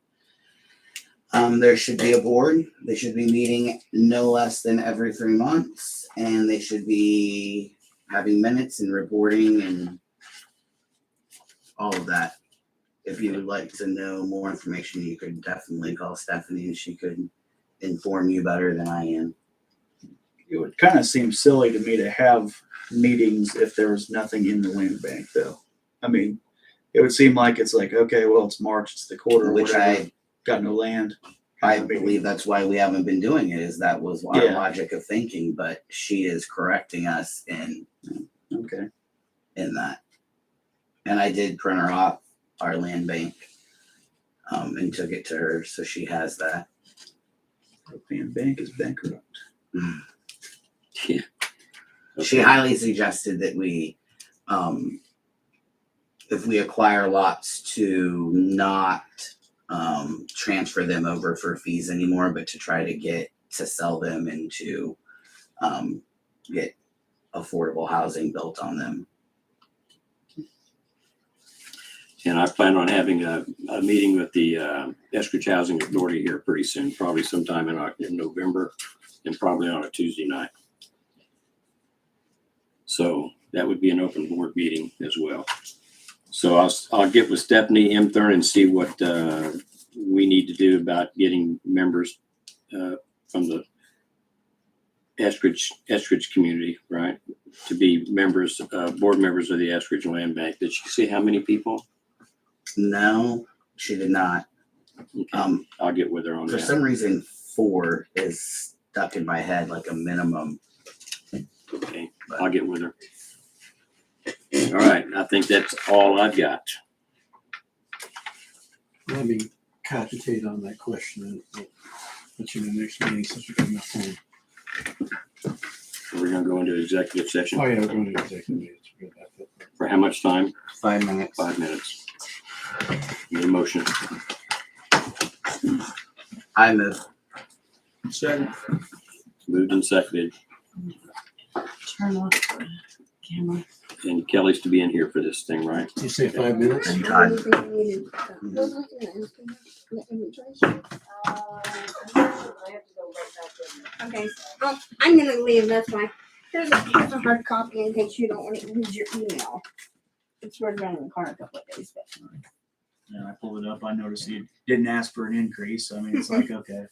There should be a board. They should be meeting no less than every 3 months, and they should be having minutes and reporting and all of that. If you would like to know more information, you could definitely call Stephanie and she could inform you better than I am. It would kind of seem silly to me to have meetings if there was nothing in the land bank, though. I mean, it would seem like it's like, okay, well, it's March, it's the quarter, Which whatever. Got no land. I believe that's why we haven't been doing it, is that was our Yeah. logic of thinking, but she is correcting us in that. And I did print her off our land bank and took it to her, so she has that. Land bank is bankrupt. Yeah. She highly suggested that we, if we acquire lots, to not transfer them over for fees anymore, but to try to get to sell them and to get affordable housing built on them. And I plan on having a meeting with the Eskridge Housing Authority here pretty soon, probably sometime in November, and probably on a Tuesday night. So that would be an open board meeting as well. So I'll get with Stephanie Emthern and see what we need to do about getting members from the Eskridge community, right? To be members, board members of the Eskridge Land Bank. Did she say how many people? No, she did not. I'll get with her on For that. some reason, 4 is stuck in my head like a minimum. Okay, I'll get with her. All right, I think that's all I've got. Let me cogitate on that question and we'll put you in the next meeting since we got enough time. We're gonna go into executive session. Oh, yeah, we're going to executive meetings. We're good about that. For how much time? 5 minutes. 5 minutes. Need a motion. I move. Second. Moved and seconded. Turn off the camera. And Kelly's to be in here for this thing, right? You say 5 minutes? And Todd. Okay, I'm gonna leave, that's why. Here's a hard copy in case you don't want to lose your email. It's right around in the car a couple of days, but. And I pulled it up. I noticed you didn't ask for an increase. I mean, it's like, okay.